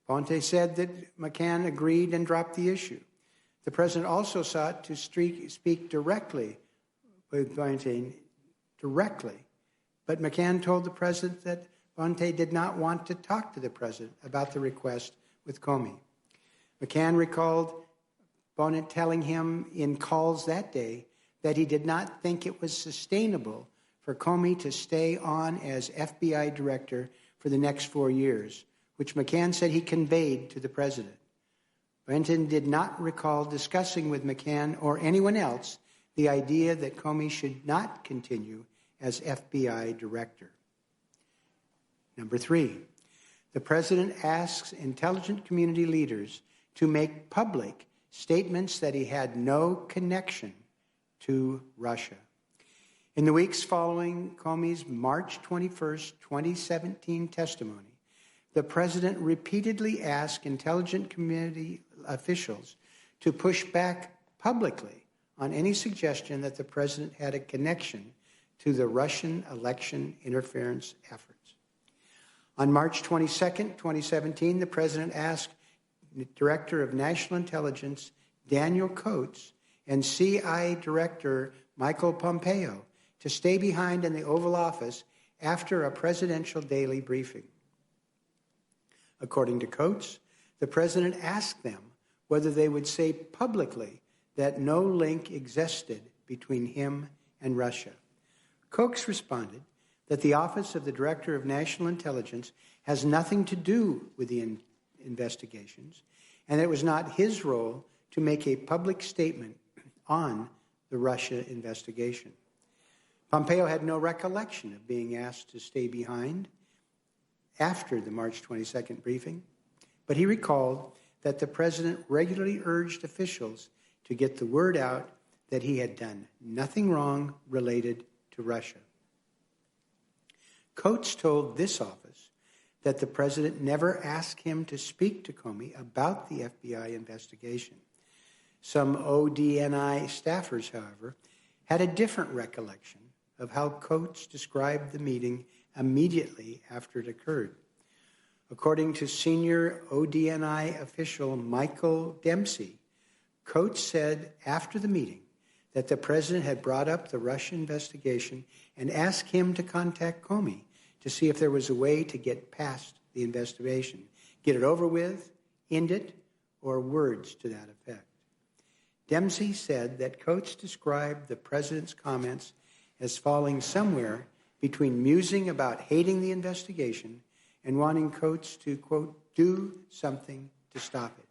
Bonte said that McCann agreed and dropped the issue. The president also sought to speak directly with Bonte, but McCann told the president that Bonte did not want to talk to the president about the request with Comey. McCann recalled Bonte telling him in calls that day that he did not think it was sustainable for Comey to stay on as FBI director for the next 4 years, which McCann said he conveyed to the president. Bonte did not recall discussing with McCann or anyone else the idea that Comey should not continue as FBI director. Number 3, the president asks intelligence community leaders to make public statements that he had no connection to Russia. In the weeks following Comey's March 21st, 2017 testimony, the president repeatedly asked intelligence community officials to push back publicly on any suggestion that the president had a connection to the Russian election interference efforts. On March 22, 2017, the president asked Director of National Intelligence Daniel Coates and CIA Director Michael Pompeo to stay behind in the Oval Office after a presidential daily briefing. According to Coates, the president asked them whether they would say publicly that no link existed between him and Russia. Coates responded that the Office of the Director of National Intelligence has nothing to do with the investigations, and it was not his role to make a public statement on the Russia investigation. Pompeo had no recollection of being asked to stay behind after the March 22nd briefing, but he recalled that the president regularly urged officials to get the word out that he had done nothing wrong related to Russia. Coates told this office that the president never asked him to speak to Comey about the FBI investigation. Some ODNI staffers, however, had a different recollection of how Coates described the meeting immediately after it occurred. According to senior ODNI official Michael Dempsey, Coates said after the meeting that the president had brought up the Russia investigation and asked him to contact Comey to see if there was a way to get past the investigation, get it over with, end it, or words to that effect. Dempsey said that Coates described the president's comments as falling somewhere between musing about hating the investigation and wanting Coates to, quote, do something to stop it.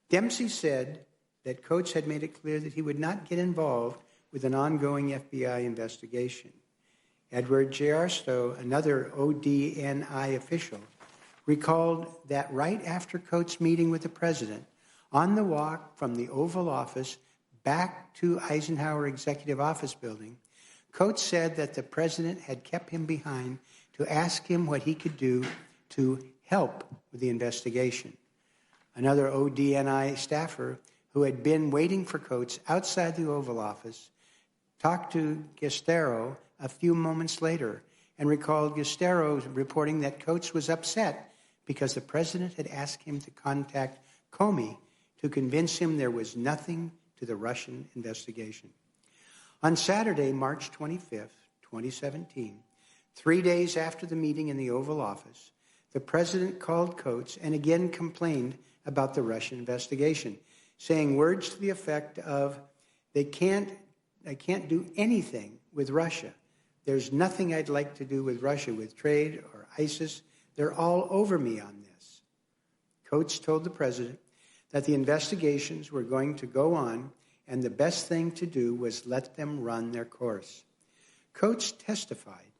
Dempsey said that Coates had made it clear that he would not get involved with an ongoing FBI investigation. Edward J. Arstow, another ODNI official, recalled that right after Coates' meeting with the president, on the walk from the Oval Office back to Eisenhower Executive Office Building, Coates said that the president had kept him behind to ask him what he could do to help with the investigation. Another ODNI staffer who had been waiting for Coates outside the Oval Office talked to Gestero a few moments later and recalled Gestero reporting that Coates was upset because the president had asked him to contact Comey to convince him there was nothing to the Russian investigation. On Saturday, March 25th, 2017, 3 days after the meeting in the Oval Office, the president called Coates and again complained about the Russian investigation, saying words to the effect of, I can't do anything with Russia. There's nothing I'd like to do with Russia, with trade or ISIS. They're all over me on this. Coates told the president that the investigations were going to go on and the best thing to do was let them run their course. Coates testified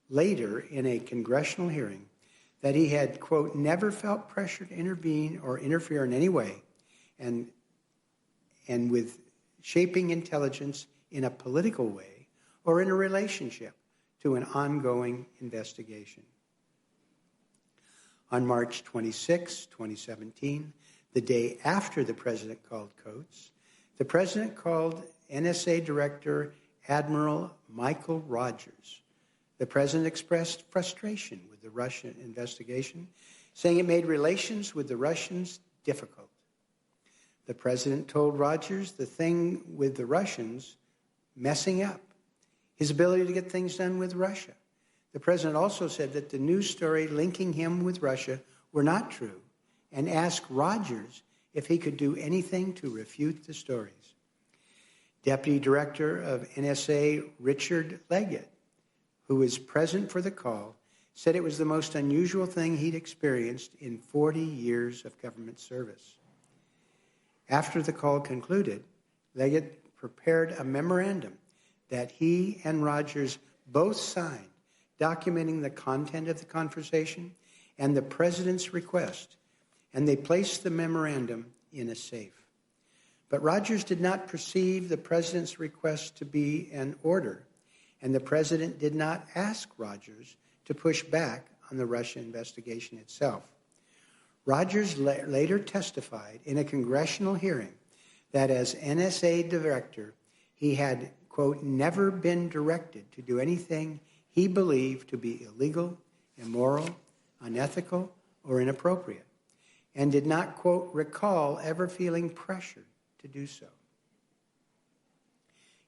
later in a congressional hearing that he had, quote, never felt pressure to intervene or interfere in any way, and with shaping intelligence in a political way or in a relationship to an ongoing investigation. On March 26, 2017, the day after the president called Coates, the president called NSA Director Admiral Michael Rogers. The president expressed frustration with the Russian investigation, saying it made relations with the Russians difficult. The president told Rogers the thing with the Russians messing up, his ability to get things done with Russia. The president also said that the news story linking him with Russia were not true and asked Rogers if he could do anything to refute the stories. Deputy Director of NSA Richard Leggett, who was present for the call, said it was the most unusual thing he'd experienced in 40 years of government service. After the call concluded, Leggett prepared a memorandum that he and Rogers both signed, documenting the content of the conversation and the president's request, and they placed the memorandum in a safe. But Rogers did not perceive the president's request to be an order, and the president did not ask Rogers to push back on the Russia investigation itself. Rogers later testified in a congressional hearing that as NSA director, he had, quote, never been directed to do anything he believed to be illegal, immoral, unethical, or inappropriate, and did not, quote, recall ever feeling pressured to do so.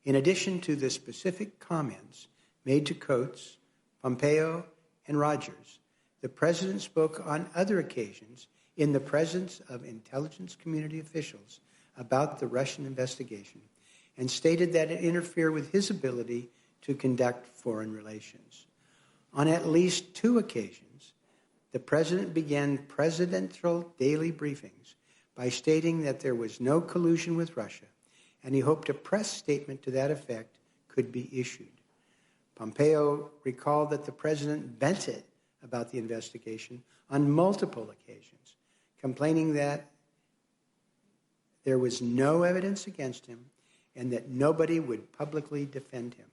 In addition to the specific comments made to Coates, Pompeo, and Rogers, the president spoke on other occasions in the presence of intelligence community officials about the Russian investigation and stated that it interfered with his ability to conduct foreign relations. On at least 2 occasions, the president began presidential daily briefings by stating that there was no collusion with Russia, and he hoped a press statement to that effect could be issued. Pompeo recalled that the president vented about the investigation on multiple occasions, complaining that there was no evidence against him and that nobody would publicly defend him.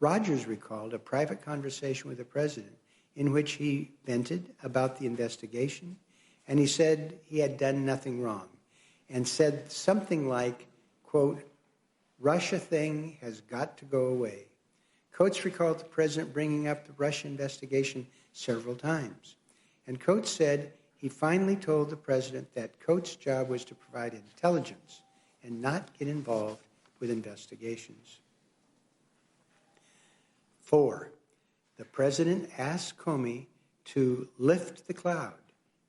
Rogers recalled a private conversation with the president in which he vented about the investigation, and he said he had done nothing wrong, and said something like, quote, Russia thing has got to go away. Coates recalled the president bringing up the Russia investigation several times, and Coates said he finally told the president that Coates' job was to provide intelligence and not get involved with investigations. 4, the president asked Comey to lift the cloud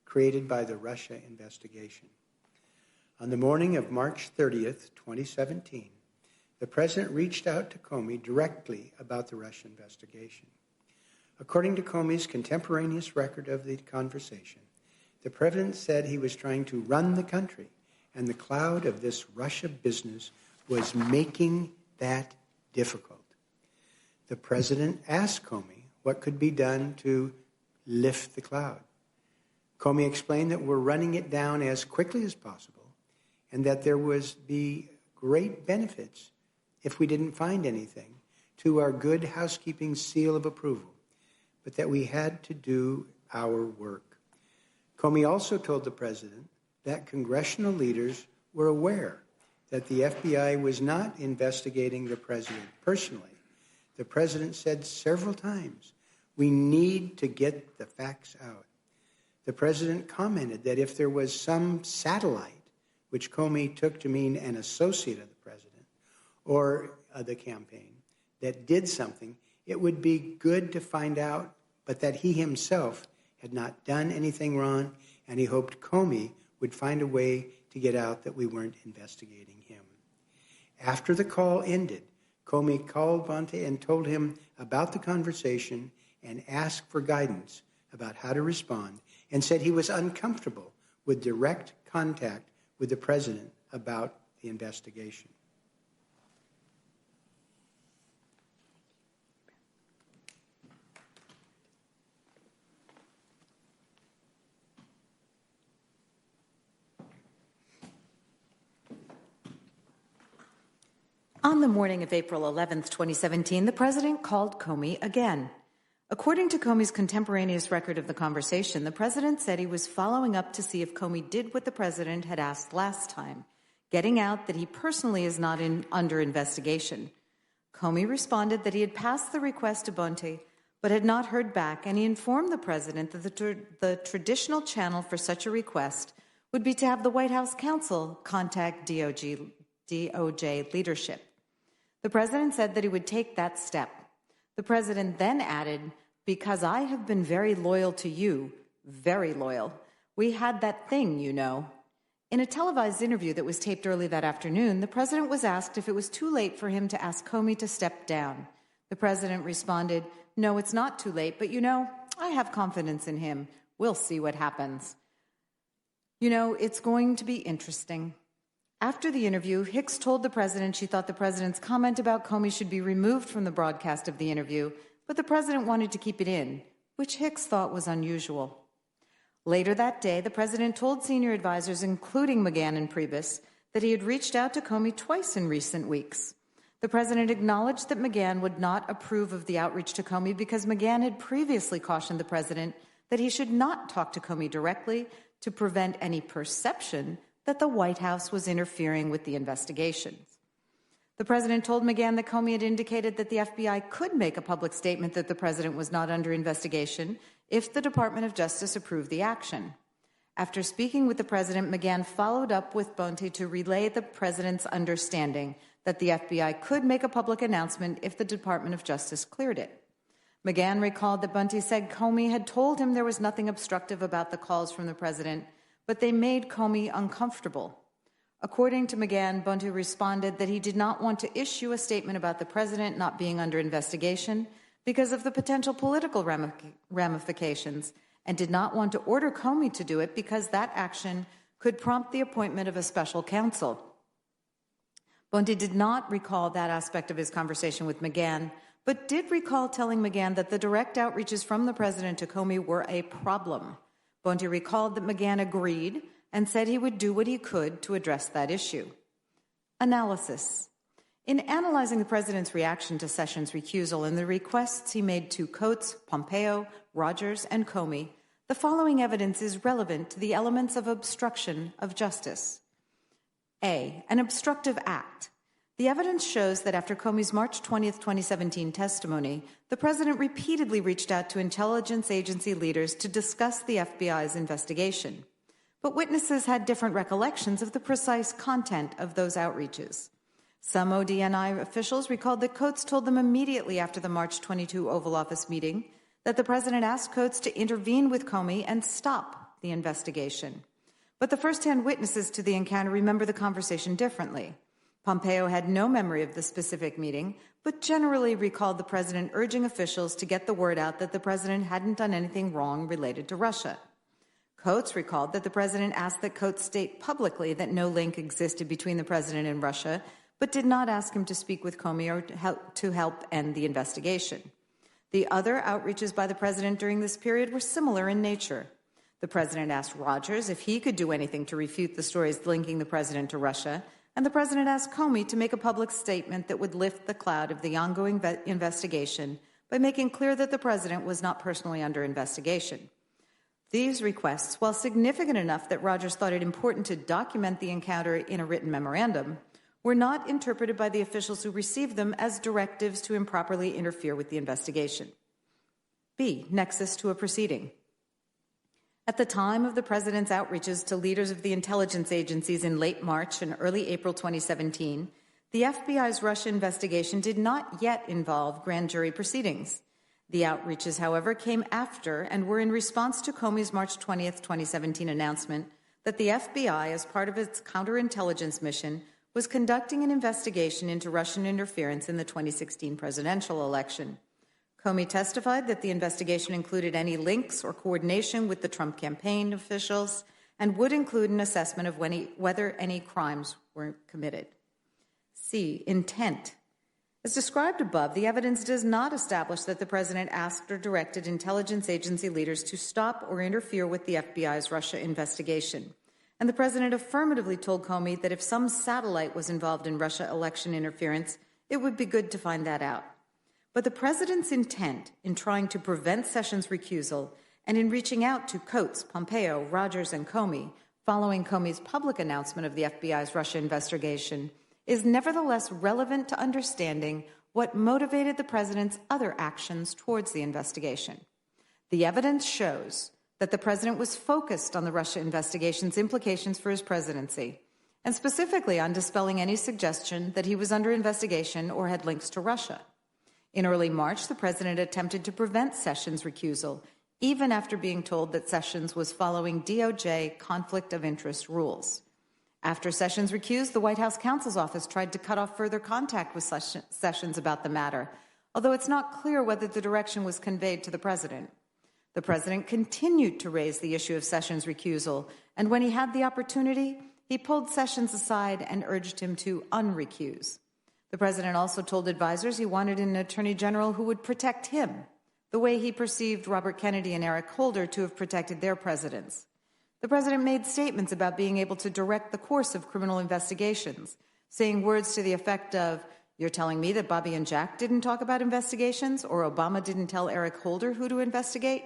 created by the Russia investigation. On the morning of March 30th, 2017, the president reached out to Comey directly about the Russia investigation. According to Comey's contemporaneous record of the conversation, the president said he was trying to run the country, and the cloud of this Russia business was making that difficult. The president asked Comey what could be done to lift the cloud. Comey explained that we're running it down as quickly as possible and that there would be great benefits if we didn't find anything to our good housekeeping seal of approval, but that we had to do our work. Comey also told the president that congressional leaders were aware that the FBI was not investigating the president personally. The president said several times, we need to get the facts out. The president commented that if there was some satellite, which Comey took to mean an associate of the president or the campaign, that did something, it would be good to find out, but that he himself had not done anything wrong, and he hoped Comey would find a way to get out that we weren't investigating him. After the call ended, Comey called Bonte and told him about the conversation and asked for guidance about how to respond, and said he was uncomfortable with direct contact with the president about the investigation. On the morning of April 11th, 2017, the president called Comey again. According to Comey's contemporaneous record of the conversation, the president said he was following up to see if Comey did what the president had asked last time, getting out that he personally is not under investigation. Comey responded that he had passed the request to Bonte, but had not heard back, and he informed the president that the traditional channel for such a request would be to have the White House counsel contact DOJ leadership. The president said that he would take that step. The president then added, because I have been very loyal to you, very loyal. We had that thing, you know. In a televised interview that was taped early that afternoon, the president was asked if it was too late for him to ask Comey to step down. The president responded, no, it's not too late, but you know, I have confidence in him. We'll see what happens. You know, it's going to be interesting. After the interview, Hicks told the president she thought the president's comment about Comey should be removed from the broadcast of the interview, but the president wanted to keep it in, which Hicks thought was unusual. Later that day, the president told senior advisors, including McGahn and Priebus, that he had reached out to Comey twice in recent weeks. The president acknowledged that McGahn would not approve of the outreach to Comey because McGahn had previously cautioned the president that he should not talk to Comey directly to prevent any perception that the White House was interfering with the investigations. The president told McGahn that Comey had indicated that the FBI could make a public statement that the president was not under investigation if the Department of Justice approved the action. After speaking with the president, McGahn followed up with Bonte to relay the president's understanding that the FBI could make a public announcement if the Department of Justice cleared it. McGahn recalled that Bonte said Comey had told him there was nothing obstructive about the calls from the president, but they made Comey uncomfortable. According to McGahn, Bonte responded that he did not want to issue a statement about the president not being under investigation because of the potential political ramifications, and did not want to order Comey to do it because that action could prompt the appointment of a special counsel. Bonte did not recall that aspect of his conversation with McGahn, but did recall telling McGahn that the direct outreaches from the president to Comey were a problem. Bonte recalled that McGahn agreed and said he would do what he could to address that issue. Analysis. In analyzing the president's reaction to Sessions' recusal and the requests he made to Coates, Pompeo, Rogers, and Comey, the following evidence is relevant to the elements of obstruction of justice. A. An obstructive act. The evidence shows that after Comey's March 20th, 2017 testimony, the president repeatedly reached out to intelligence agency leaders to discuss the FBI's investigation. But witnesses had different recollections of the precise content of those outreaches. Some ODNI officials recalled that Coates told them immediately after the March 22 Oval Office meeting that the president asked Coates to intervene with Comey and stop the investigation. But the first-hand witnesses to the encounter remember the conversation differently. Pompeo had no memory of the specific meeting, but generally recalled the president urging officials to get the word out that the president hadn't done anything wrong related to Russia. Coates recalled that the president asked that Coates state publicly that no link existed between the president and Russia, but did not ask him to speak with Comey or to help end the investigation. The other outreaches by the president during this period were similar in nature. The president asked Rogers if he could do anything to refute the stories linking the president to Russia, and the president asked Comey to make a public statement that would lift the cloud of the ongoing investigation by making clear that the president was not personally under investigation. These requests, while significant enough that Rogers thought it important to document the encounter in a written memorandum, were not interpreted by the officials who received them as directives to improperly interfere with the investigation. B. Nexus to a proceeding. At the time of the president's outreaches to leaders of the intelligence agencies in late March and early April 2017, the FBI's Russia investigation did not yet involve grand jury proceedings. The outreaches, however, came after and were in response to Comey's March 20th, 2017 announcement that the FBI, as part of its counterintelligence mission, was conducting an investigation into Russian interference in the 2016 presidential election. Comey testified that the investigation included any links or coordination with the Trump campaign officials and would include an assessment of whether any crimes were committed. C. Intent. As described above, the evidence does not establish that the president asked or directed intelligence agency leaders to stop or interfere with the FBI's Russia investigation. And the president affirmatively told Comey that if some satellite was involved in Russia election interference, it would be good to find that out. But the president's intent in trying to prevent Sessions' recusal and in reaching out to Coates, Pompeo, Rogers, and Comey following Comey's public announcement of the FBI's Russia investigation is nevertheless relevant to understanding what motivated the president's other actions towards the investigation. The evidence shows that the president was focused on the Russia investigation's implications for his presidency, and specifically on dispelling any suggestion that he was under investigation or had links to Russia. In early March, the president attempted to prevent Sessions' recusal, even after being told that Sessions was following DOJ conflict of interest rules. After Sessions recused, the White House counsel's office tried to cut off further contact with Sessions about the matter, although it's not clear whether the direction was conveyed to the president. The president continued to raise the issue of Sessions' recusal, and when he had the opportunity, he pulled Sessions aside and urged him to unrecuse. The president also told advisors he wanted an attorney general who would protect him, the way he perceived Robert Kennedy and Eric Holder to have protected their presidents. The president made statements about being able to direct the course of criminal investigations, saying words to the effect of, "You're telling me that Bobby and Jack didn't talk about investigations, or Obama didn't tell Eric Holder who to investigate?"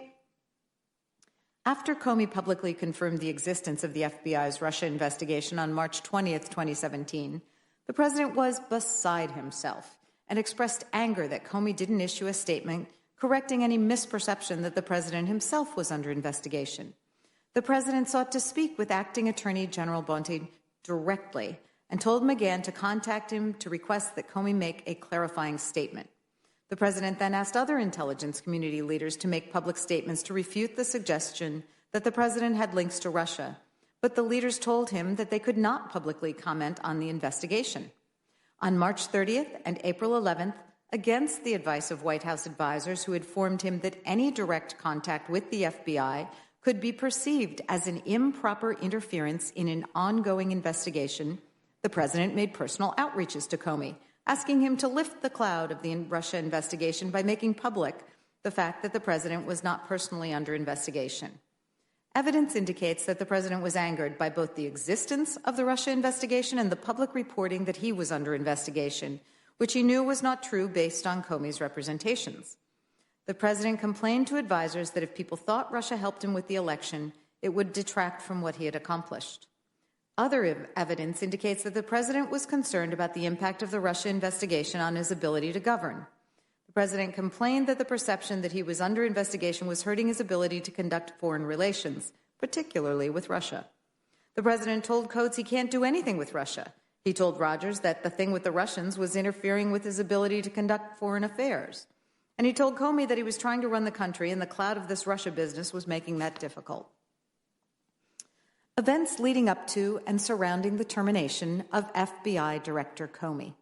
After Comey publicly confirmed the existence of the FBI's Russia investigation on March 20th, 2017, the president was beside himself and expressed anger that Comey didn't issue a statement correcting any misperception that the president himself was under investigation. The president sought to speak with Acting Attorney General Bonte directly and told McGahn to contact him to request that Comey make a clarifying statement. The president then asked other intelligence community leaders to make public statements to refute the suggestion that the president had links to Russia, but the leaders told him that they could not publicly comment on the investigation. On March 30th and April 11th, against the advice of White House advisors who informed him that any direct contact with the FBI could be perceived as an improper interference in an ongoing investigation, the president made personal outreaches to Comey, asking him to lift the cloud of the Russia investigation by making public the fact that the president was not personally under investigation. Evidence indicates that the president was angered by both the existence of the Russia investigation and the public reporting that he was under investigation, which he knew was not true based on Comey's representations. The president complained to advisors that if people thought Russia helped him with the election, it would detract from what he had accomplished. Other evidence indicates that the president was concerned about the impact of the Russia investigation on his ability to govern. The president complained that the perception that he was under investigation was hurting his ability to conduct foreign relations, particularly with Russia. The president told Coates he can't do anything with Russia. He told Rogers that the thing with the Russians was interfering with his ability to conduct foreign affairs. And he told Comey that he was trying to run the country and the cloud of this Russia business was making that difficult. Events leading up to and surrounding the termination of FBI Director Comey.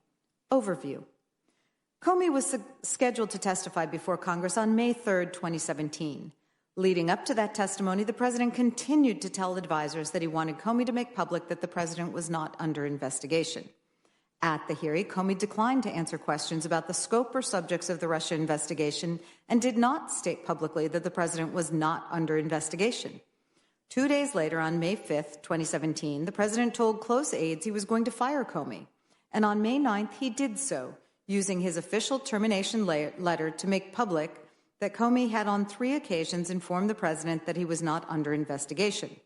Overview. Comey was scheduled to testify before Congress on May 3, 2017. Leading up to that testimony, the president continued to tell advisors that he wanted Comey to make public that the president was not under investigation. At the hearing, Comey declined to answer questions about the scope or subjects of the Russia investigation and did not state publicly that the president was not under investigation. 2 days later, on May 5, 2017, the president told close aides he was going to fire Comey. And on May 9th, he did so, using his official termination letter to make public that Comey had on 3 occasions informed the president that he was not under investigation.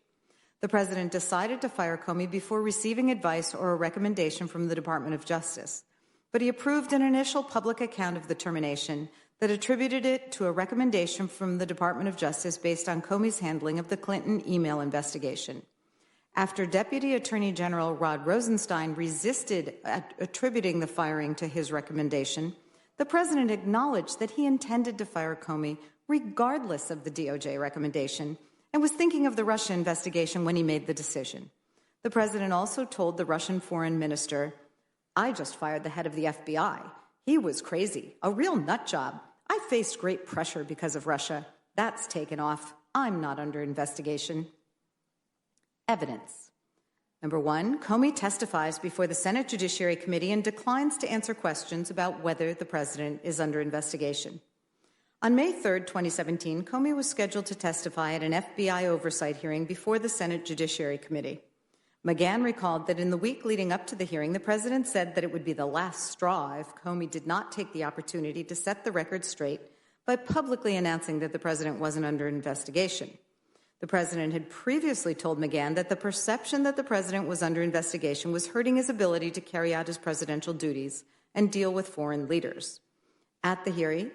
The president decided to fire Comey before receiving advice or a recommendation from the Department of Justice. But he approved an initial public account of the termination that attributed it to a recommendation from the Department of Justice based on Comey's handling of the Clinton email investigation. After Deputy Attorney General Rod Rosenstein resisted attributing the firing to his recommendation, the president acknowledged that he intended to fire Comey regardless of the DOJ recommendation and was thinking of the Russia investigation when he made the decision. The president also told the Russian foreign minister, "I just fired the head of the FBI. He was crazy, a real nut job. I faced great pressure because of Russia. That's taken off. I'm not under investigation." Evidence. Number 1, Comey testifies before the Senate Judiciary Committee and declines to answer questions about whether the president is under investigation. On May 3, 2017, Comey was scheduled to testify at an FBI oversight hearing before the Senate Judiciary Committee. McGahn recalled that in the week leading up to the hearing, the president said that it would be the last straw if Comey did not take the opportunity to set the record straight by publicly announcing that the president wasn't under investigation. The president had previously told McGahn that the perception that the president was under investigation was hurting his ability to carry out his presidential duties and deal with foreign leaders. At the hearing,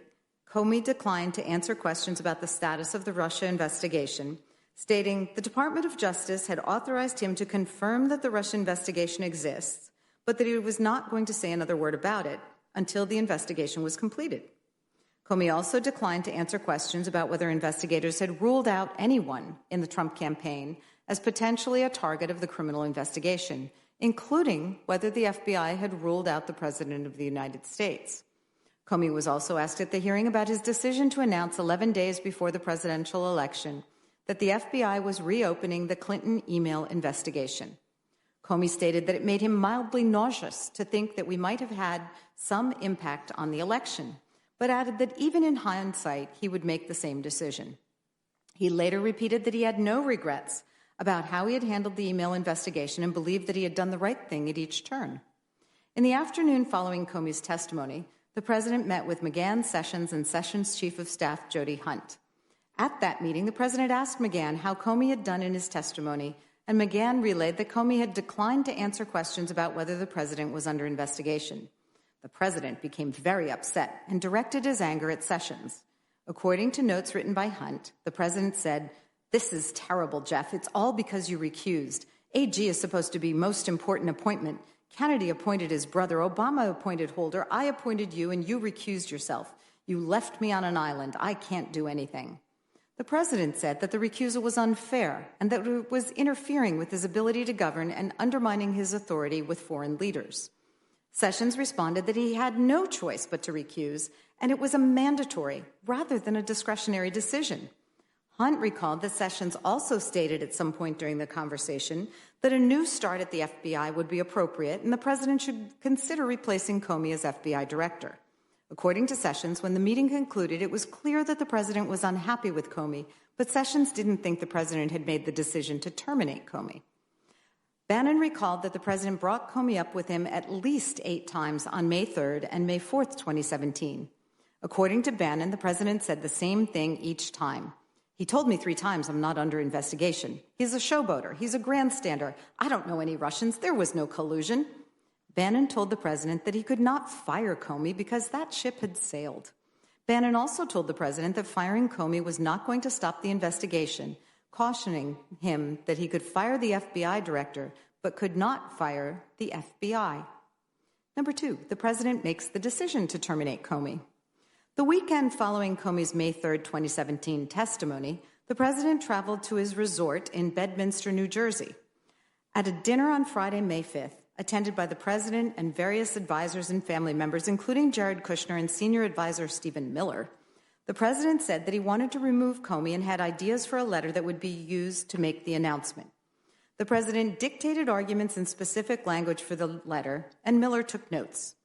Comey declined to answer questions about the status of the Russia investigation, stating the Department of Justice had authorized him to confirm that the Russia investigation exists, but that he was not going to say another word about it until the investigation was completed. Comey also declined to answer questions about whether investigators had ruled out anyone in the Trump campaign as potentially a target of the criminal investigation, including whether the FBI had ruled out the President of the United States. Comey was also asked at the hearing about his decision to announce 11 days before the presidential election that the FBI was reopening the Clinton email investigation. Comey stated that it made him mildly nauseous to think that we might have had some impact on the election, but added that even in hindsight, he would make the same decision. He later repeated that he had no regrets about how he had handled the email investigation and believed that he had done the right thing at each turn. In the afternoon following Comey's testimony, the president met with McGahn, Sessions, and Sessions' Chief of Staff, Jody Hunt. At that meeting, the president asked McGahn how Comey had done in his testimony, and McGahn relayed that Comey had declined to answer questions about whether the president was under investigation. The president became very upset and directed his anger at Sessions. According to notes written by Hunt, the president said, "This is terrible, Jeff. It's all because you recused. AG is supposed to be most important appointment. Kennedy appointed his brother. Obama appointed Holder. I appointed you, and you recused yourself. You left me on an island. I can't do anything." The president said that the recusal was unfair and that it was interfering with his ability to govern and undermining his authority with foreign leaders. Sessions responded that he had no choice but to recuse, and it was a mandatory rather than a discretionary decision. Hunt recalled that Sessions also stated at some point during the conversation that a new start at the FBI would be appropriate and the president should consider replacing Comey as FBI director. According to Sessions, when the meeting concluded, it was clear that the president was unhappy with Comey, but Sessions didn't think the president had made the decision to terminate Comey. Bannon recalled that the president brought Comey up with him at least 8 times on May 3rd and May 4th, 2017. According to Bannon, the president said the same thing each time. "He told me 3 times I'm not under investigation. He's a showboater. He's a grandstander. I don't know any Russians. There was no collusion." Bannon told the president that he could not fire Comey because that ship had sailed. Bannon also told the president that firing Comey was not going to stop the investigation, cautioning him that he could fire the FBI director but could not fire the FBI. Number 2, the president makes the decision to terminate Comey. The weekend following Comey's May 3rd, 2017 testimony, the president traveled to his resort in Bedminster, New Jersey. At a dinner on Friday, May 5th, attended by the president and various advisors and family members, including Jared Kushner and senior advisor Stephen Miller, the president said that he wanted to remove Comey and had ideas for a letter that would be used to make the announcement. The president dictated arguments in specific language for the letter, and Miller took notes.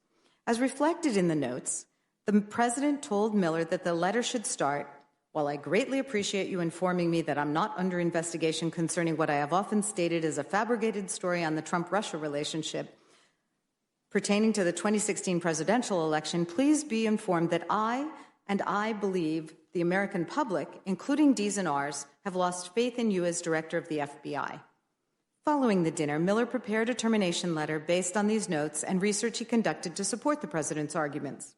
As reflected in the notes, the president told Miller that the letter should start, "While I greatly appreciate you informing me that I'm not under investigation concerning what I have often stated as a fabricated story on the Trump-Russia relationship pertaining to the 2016 presidential election, please be informed that I believe the American public, including D's and R's, have lost faith in you as director of the FBI." Following the dinner, Miller prepared a termination letter based on these notes and research he conducted to support the president's arguments.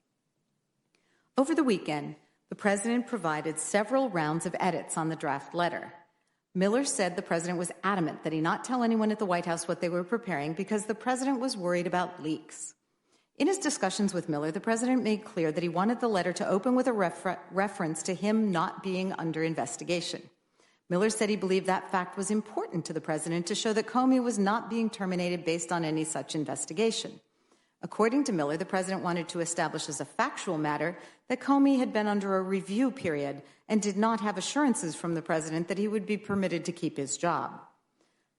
Over the weekend, the president provided several rounds of edits on the draft letter. Miller said the president was adamant that he not tell anyone at the White House what they were preparing because the president was worried about leaks. In his discussions with Miller, the president made clear that he wanted the letter to open with a reference to him not being under investigation. Miller said he believed that fact was important to the president to show that Comey was not being terminated based on any such investigation. According to Miller, the president wanted to establish as a factual matter that Comey had been under a review period and did not have assurances from the president that he would be permitted to keep his job.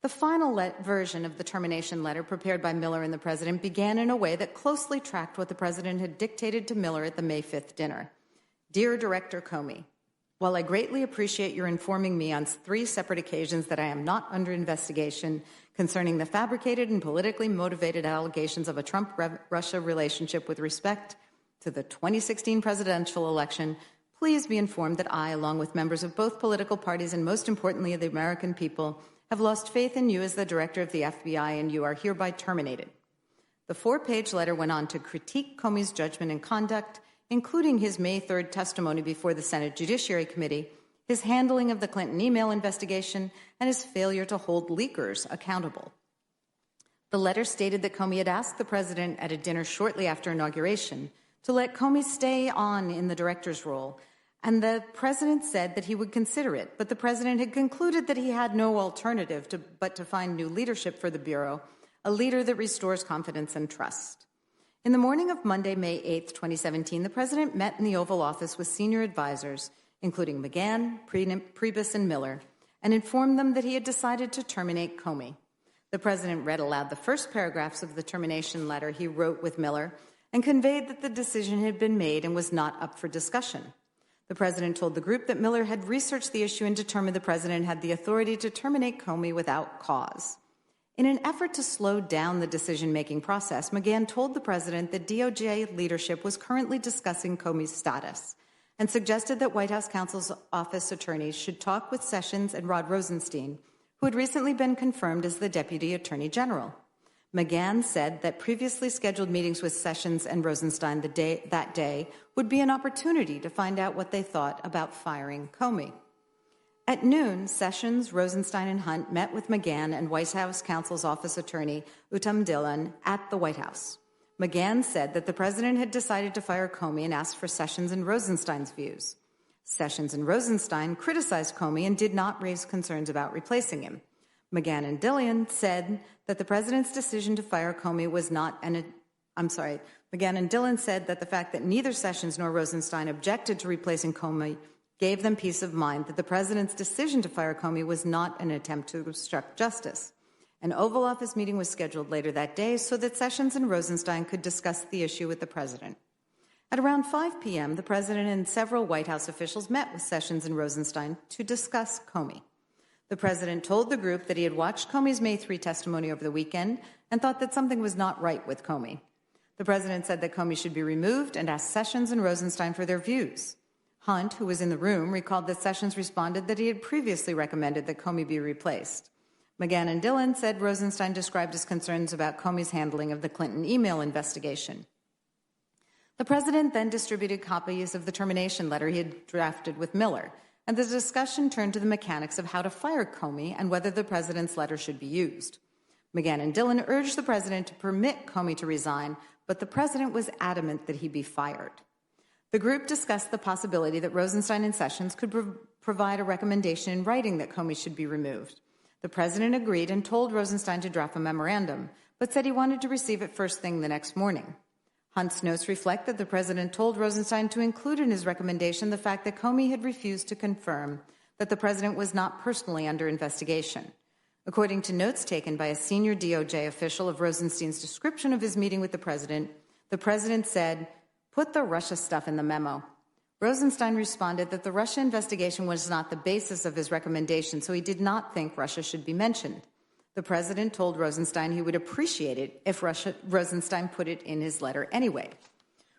The final version of the termination letter prepared by Miller and the president began in a way that closely tracked what the president had dictated to Miller at the May 5th dinner. "Dear Director Comey, while I greatly appreciate your informing me on 3 separate occasions that I am not under investigation concerning the fabricated and politically motivated allegations of a Trump-Russia relationship with respect to the 2016 presidential election, please be informed that I, along with members of both political parties and most importantly the American people, have lost faith in you as the director of the FBI and you are hereby terminated." The 4-page letter went on to critique Comey's judgment and conduct, including his May 3rd testimony before the Senate Judiciary Committee, his handling of the Clinton email investigation, and his failure to hold leakers accountable. The letter stated that Comey had asked the president at a dinner shortly after inauguration to let Comey stay on in the director's role, and the president said that he would consider it, but the president had concluded that he had no alternative but to find new leadership for the Bureau, a leader that restores confidence and trust. In the morning of Monday, May 8th, 2017, the president met in the Oval Office with senior advisors, including McGahn, Priebus, and Miller, and informed them that he had decided to terminate Comey. The president read aloud the first paragraphs of the termination letter he wrote with Miller and conveyed that the decision had been made and was not up for discussion. The president told the group that Miller had researched the issue and determined the president had the authority to terminate Comey without cause. In an effort to slow down the decision-making process, McGahn told the president that DOJ leadership was currently discussing Comey's status. and suggested that White House counsel's office attorneys should talk with Sessions and Rod Rosenstein, who had recently been confirmed as the Deputy Attorney General. McGahn said that previously scheduled meetings with Sessions and Rosenstein that day would be an opportunity to find out what they thought about firing Comey. At noon, Sessions, Rosenstein, and Hunt met with McGahn and White House counsel's office attorney Uttam Dhillon at the White House. McGahn said that the president had decided to fire Comey and asked for Sessions and Rosenstein's views. Sessions and Rosenstein criticized Comey and did not raise concerns about replacing him. McGahn and Dhillon said that the president's decision to fire Comey was not McGahn and Dhillon said that the fact that neither Sessions nor Rosenstein objected to replacing Comey gave them peace of mind that the president's decision to fire Comey was not an attempt to obstruct justice. An Oval Office meeting was scheduled later that day so that Sessions and Rosenstein could discuss the issue with the president. At around 5 p.m., the president and several White House officials met with Sessions and Rosenstein to discuss Comey. The president told the group that he had watched Comey's May 3 testimony over the weekend and thought that something was not right with Comey. The president said that Comey should be removed and asked Sessions and Rosenstein for their views. Hunt, who was in the room, recalled that Sessions responded that he had previously recommended that Comey be replaced. McGahn and Dhillon said Rosenstein described his concerns about Comey's handling of the Clinton email investigation. The president then distributed copies of the termination letter he had drafted with Mueller, and the discussion turned to the mechanics of how to fire Comey and whether the president's letter should be used. McGahn and Dhillon urged the president to permit Comey to resign, but the president was adamant that he be fired. The group discussed the possibility that Rosenstein and Sessions could provide a recommendation in writing that Comey should be removed. The president agreed and told Rosenstein to draft a memorandum, but said he wanted to receive it first thing the next morning. Hunt's notes reflect that the president told Rosenstein to include in his recommendation the fact that Comey had refused to confirm that the president was not personally under investigation. According to notes taken by a senior DOJ official of Rosenstein's description of his meeting with the president said, "Put the Russia stuff in the memo." Rosenstein responded that the Russia investigation was not the basis of his recommendation, so he did not think Russia should be mentioned. The president told Rosenstein he would appreciate it if Rosenstein put it in his letter anyway.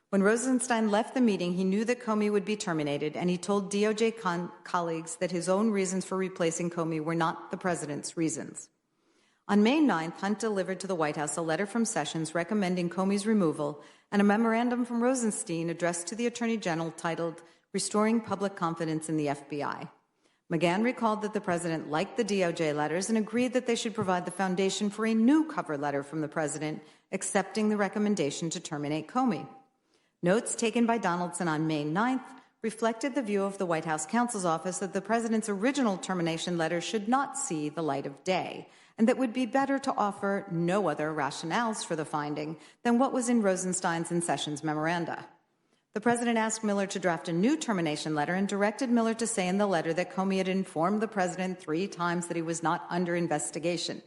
When Rosenstein left the meeting, he knew that Comey would be terminated, and he told DOJ colleagues that his own reasons for replacing Comey were not the president's reasons. On May 9th, Hunt delivered to the White House a letter from Sessions recommending Comey's removal and a memorandum from Rosenstein addressed to the Attorney General titled Restoring Public Confidence in the FBI. McGahn recalled that the president liked the DOJ letters and agreed that they should provide the foundation for a new cover letter from the president accepting the recommendation to terminate Comey. Notes taken by Donaldson on May 9th reflected the view of the White House counsel's office that the president's original termination letter should not see the light of day, and that would be better to offer no other rationales for the finding than what was in Rosenstein's and Sessions' memoranda. The president asked Mueller to draft a new termination letter and directed Mueller to say in the letter that Comey had informed the president 3 times that he was not under investigation.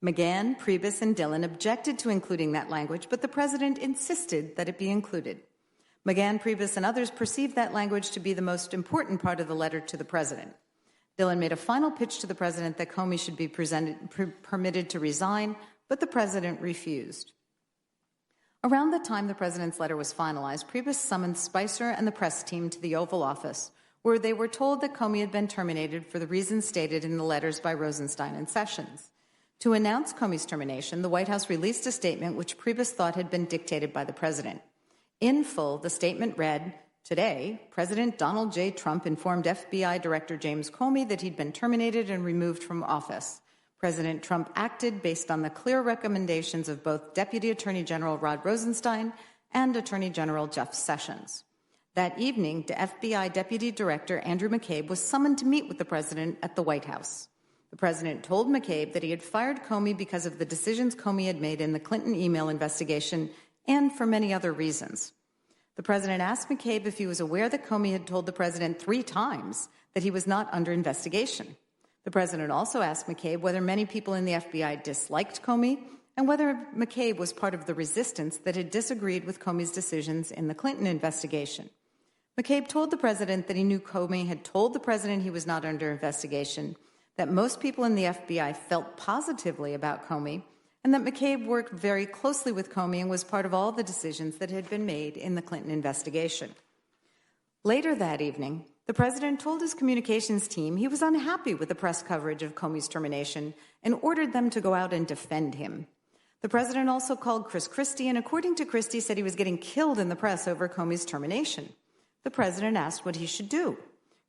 McGahn, Priebus, and Dhillon objected to including that language, but the president insisted that it be included. McGahn, Priebus, and others perceived that language to be the most important part of the letter to the president. Dhillon made a final pitch to the president that Comey should be permitted to resign, but the president refused. Around the time the president's letter was finalized, Priebus summoned Spicer and the press team to the Oval Office, where they were told that Comey had been terminated for the reasons stated in the letters by Rosenstein and Sessions. To announce Comey's termination, the White House released a statement which Priebus thought had been dictated by the president. In full, the statement read, "Today, President Donald J. Trump informed FBI Director James Comey that he'd been terminated and removed from office. President Trump acted based on the clear recommendations of both Deputy Attorney General Rod Rosenstein and Attorney General Jeff Sessions." That evening, the FBI Deputy Director Andrew McCabe was summoned to meet with the president at the White House. The president told McCabe that he had fired Comey because of the decisions Comey had made in the Clinton email investigation and for many other reasons. The president asked McCabe if he was aware that Comey had told the president 3 times that he was not under investigation. The president also asked McCabe whether many people in the FBI disliked Comey and whether McCabe was part of the resistance that had disagreed with Comey's decisions in the Clinton investigation. McCabe told the president that he knew Comey had told the president he was not under investigation, that most people in the FBI felt positively about Comey, and that McCabe worked very closely with Comey and was part of all the decisions that had been made in the Clinton investigation. Later that evening, the president told his communications team he was unhappy with the press coverage of Comey's termination and ordered them to go out and defend him. The president also called Chris Christie, and according to Christie, said he was getting killed in the press over Comey's termination. The president asked what he should do.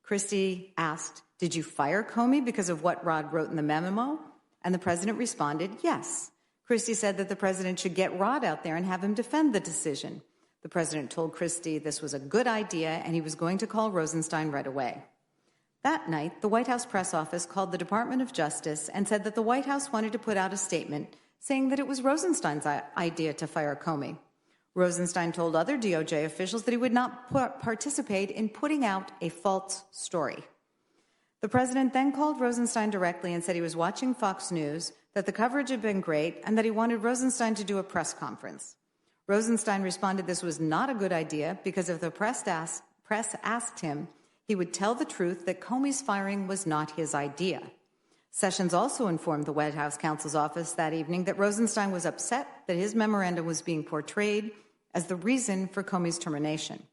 Christie asked, "Did you fire Comey because of what Rod wrote in the memo?" And the president responded, "Yes." Christie said that the president should get Rod out there and have him defend the decision. The president told Christie this was a good idea and he was going to call Rosenstein right away. That night, the White House press office called the Department of Justice and said that the White House wanted to put out a statement saying that it was Rosenstein's idea to fire Comey. Rosenstein told other DOJ officials that he would not participate in putting out a false story. The president then called Rosenstein directly and said he was watching Fox News, that the coverage had been great, and that he wanted Rosenstein to do a press conference. Rosenstein responded this was not a good idea because if the press asked him, he would tell the truth that Comey's firing was not his idea. Sessions also informed the White House counsel's office that evening that Rosenstein was upset that his memorandum was being portrayed as the reason for Comey's termination.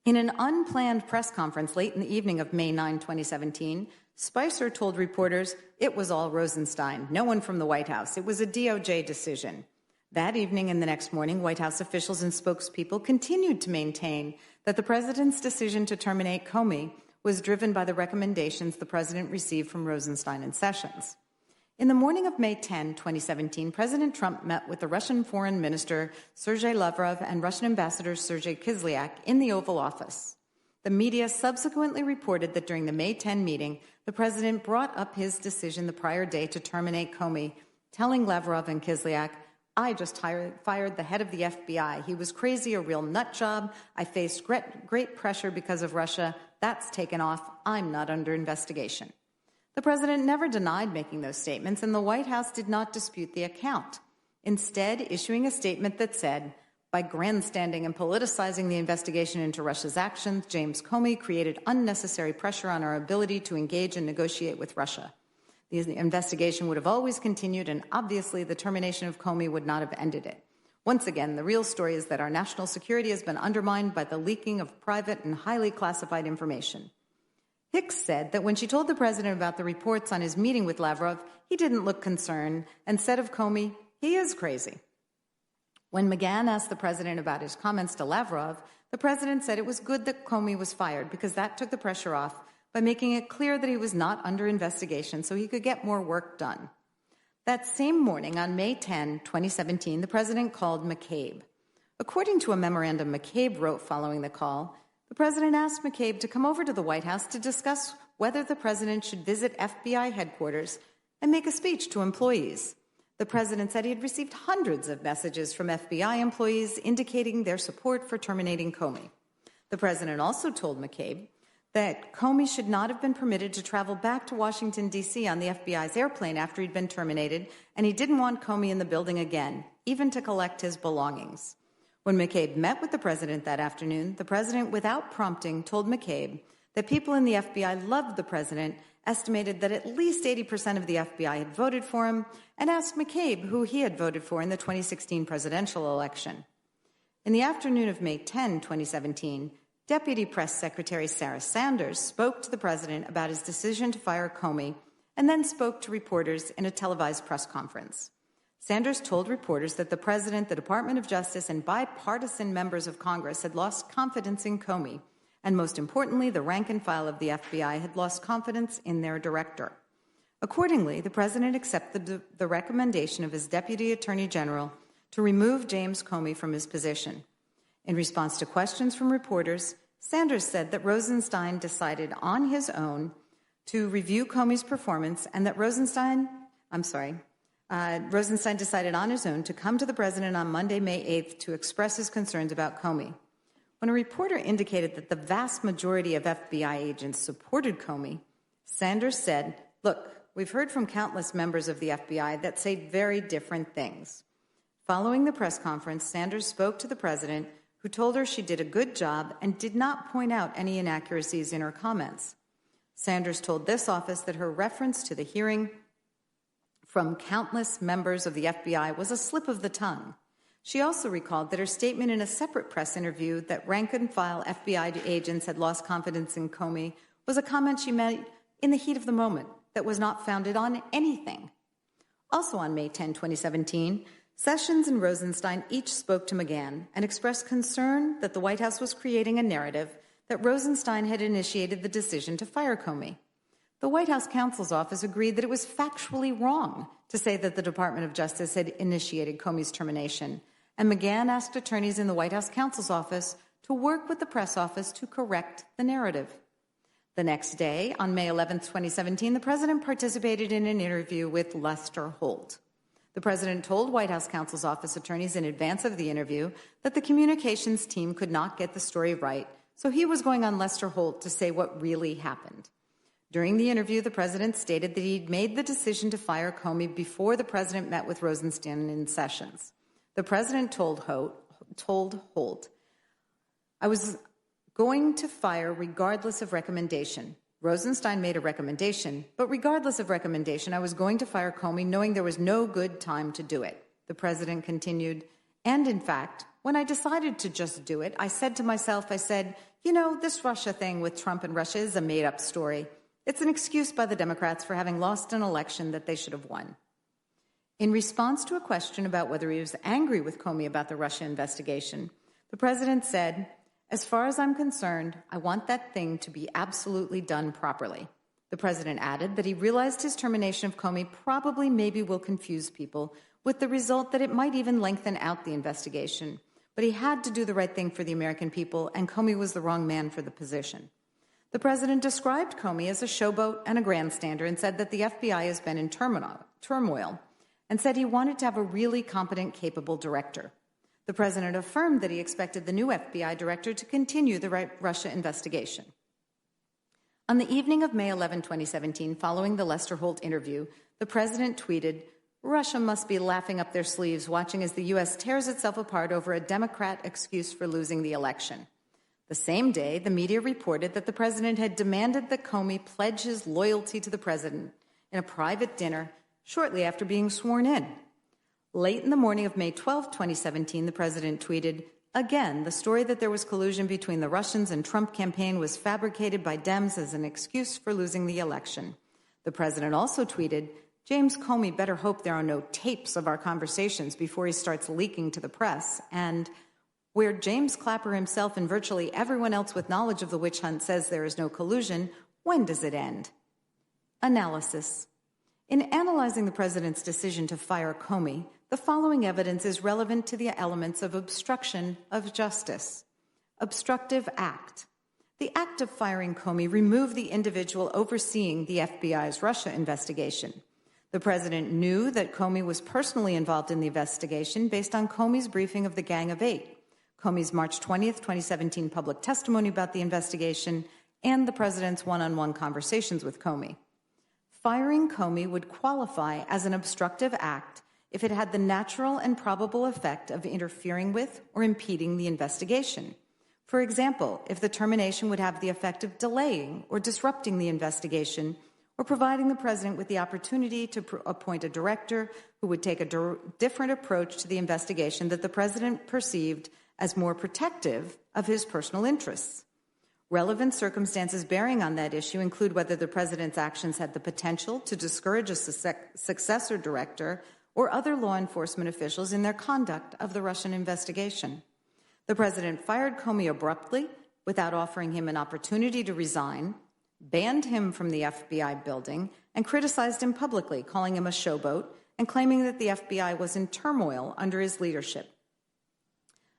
In an unplanned press conference late in the evening of May 9, 2017, Spicer told reporters it was all Rosenstein, no one from the White House. It was a DOJ decision. That evening and the next morning, White House officials and spokespeople continued to maintain that the president's decision to terminate Comey was driven by the recommendations the president received from Rosenstein and Sessions. In the morning of May 10, 2017, President Trump met with the Russian Foreign Minister Sergei Lavrov and Russian Ambassador Sergei Kislyak in the Oval Office. The media subsequently reported that during the May 10 meeting, the president brought up his decision the prior day to terminate Comey, telling Lavrov and Kislyak, "I just fired the head of the FBI. He was crazy, a real nut job. I faced great pressure because of Russia. That's taken off. I'm not under investigation." The president never denied making those statements, and the White House did not dispute the account, instead issuing a statement that said, "By grandstanding and politicizing the investigation into Russia's actions, James Comey created unnecessary pressure on our ability to engage and negotiate with Russia. The investigation would have always continued, and obviously the termination of Comey would not have ended it. Once again, the real story is that our national security has been undermined by the leaking of private and highly classified information." Hicks said that when she told the president about the reports on his meeting with Lavrov, he didn't look concerned and said of Comey, "He is crazy." When McGahn asked the president about his comments to Lavrov, the president said it was good that Comey was fired because that took the pressure off by making it clear that he was not under investigation so he could get more work done. That same morning, on May 10, 2017, the president called McCabe. According to a memorandum McCabe wrote following the call, the president asked McCabe to come over to the White House to discuss whether the president should visit FBI headquarters and make a speech to employees. The president said he had received hundreds of messages from FBI employees indicating their support for terminating Comey. The president also told McCabe that Comey should not have been permitted to travel back to Washington, D.C. on the FBI's airplane after he'd been terminated, and he didn't want Comey in the building again, even to collect his belongings. When McCabe met with the president that afternoon, the president, without prompting, told McCabe that people in the FBI loved the president, estimated that at least 80% of the FBI had voted for him, and asked McCabe who he had voted for in the 2016 presidential election. In the afternoon of May 10, 2017, Deputy Press Secretary Sarah Sanders spoke to the president about his decision to fire Comey and then spoke to reporters in a televised press conference. Sanders told reporters that the president, the Department of Justice, and bipartisan members of Congress had lost confidence in Comey, and most importantly, the rank and file of the FBI had lost confidence in their director. Accordingly, the president accepted the recommendation of his Deputy Attorney General to remove James Comey from his position. In response to questions from reporters, Sanders said that Rosenstein decided on his own to review Comey's performance and that Rosenstein decided on his own to come to the president on Monday, May 8th, to express his concerns about Comey. When a reporter indicated that the vast majority of FBI agents supported Comey, Sanders said, "Look, we've heard from countless members of the FBI that say very different things." Following the press conference, Sanders spoke to the president, who told her she did a good job and did not point out any inaccuracies in her comments. Sanders told this office that her reference to the hearing from countless members of the FBI was a slip of the tongue. She also recalled that her statement in a separate press interview that rank-and-file FBI agents had lost confidence in Comey was a comment she made in the heat of the moment that was not founded on anything. Also on May 10, 2017, Sessions and Rosenstein each spoke to McGahn and expressed concern that the White House was creating a narrative that Rosenstein had initiated the decision to fire Comey. The White House counsel's office agreed that it was factually wrong to say that the Department of Justice had initiated Comey's termination, and McGahn asked attorneys in the White House counsel's office to work with the press office to correct the narrative. The next day, on May 11, 2017, the president participated in an interview with Lester Holt. The president told White House counsel's office attorneys in advance of the interview that the communications team could not get the story right, so he was going on Lester Holt to say what really happened. During the interview, the president stated that he'd made the decision to fire Comey before the president met with Rosenstein and Sessions. The president told Holt, "I was going to fire regardless of recommendation. Rosenstein made a recommendation, but regardless of recommendation, I was going to fire Comey knowing there was no good time to do it." The president continued, "And in fact, when I decided to just do it, I said to myself, this Russia thing with Trump and Russia is a made-up story. It's an excuse by the Democrats for having lost an election that they should have won." In response to a question about whether he was angry with Comey about the Russia investigation, the president said, "As far as I'm concerned, I want that thing to be absolutely done properly." The president added that he realized his termination of Comey probably maybe will confuse people, with the result that it might even lengthen out the investigation. But he had to do the right thing for the American people, and Comey was the wrong man for the position. The president described Comey as a showboat and a grandstander and said that the FBI has been in turmoil, and said he wanted to have a really competent, capable director. The president affirmed that he expected the new FBI director to continue the Russia investigation. On the evening of May 11, 2017, following the Lester Holt interview, the president tweeted, "Russia must be laughing up their sleeves watching as the U.S. tears itself apart over a Democrat excuse for losing the election." The same day, the media reported that the president had demanded that Comey pledge his loyalty to the president in a private dinner shortly after being sworn in. Late in the morning of May 12, 2017, the president tweeted, "Again, the story that there was collusion between the Russians and Trump campaign was fabricated by Dems as an excuse for losing the election." The president also tweeted, "James Comey better hope there are no tapes of our conversations before he starts leaking to the press," and "Where James Clapper himself and virtually everyone else with knowledge of the witch hunt says there is no collusion, when does it end?" Analysis. In analyzing the president's decision to fire Comey, the following evidence is relevant to the elements of obstruction of justice. Obstructive act. The act of firing Comey removed the individual overseeing the FBI's Russia investigation. The president knew that Comey was personally involved in the investigation based on Comey's briefing of the Gang of Eight, Comey's March 20th, 2017 public testimony about the investigation, and the president's one-on-one conversations with Comey. Firing Comey would qualify as an obstructive act if it had the natural and probable effect of interfering with or impeding the investigation. For example, if the termination would have the effect of delaying or disrupting the investigation, or providing the president with the opportunity to appoint a director who would take a different approach to the investigation that the president perceived as more protective of his personal interests. Relevant circumstances bearing on that issue include whether the president's actions had the potential to discourage a successor director or other law enforcement officials in their conduct of the Russian investigation. The president fired Comey abruptly without offering him an opportunity to resign, banned him from the FBI building, and criticized him publicly, calling him a showboat and claiming that the FBI was in turmoil under his leadership.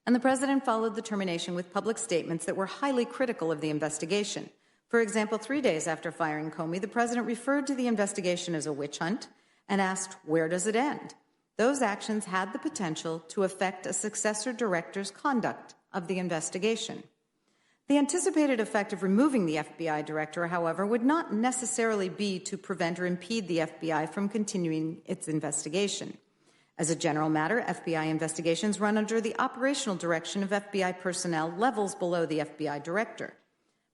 And the president followed the termination with public statements that were highly critical of the investigation. For example, 3 days after firing Comey, the president referred to the investigation as a witch hunt and asked, "Where does it end?" Those actions had the potential to affect a successor director's conduct of the investigation. The anticipated effect of removing the FBI director, however, would not necessarily be to prevent or impede the FBI from continuing its investigation. As a general matter, FBI investigations run under the operational direction of FBI personnel levels below the FBI director.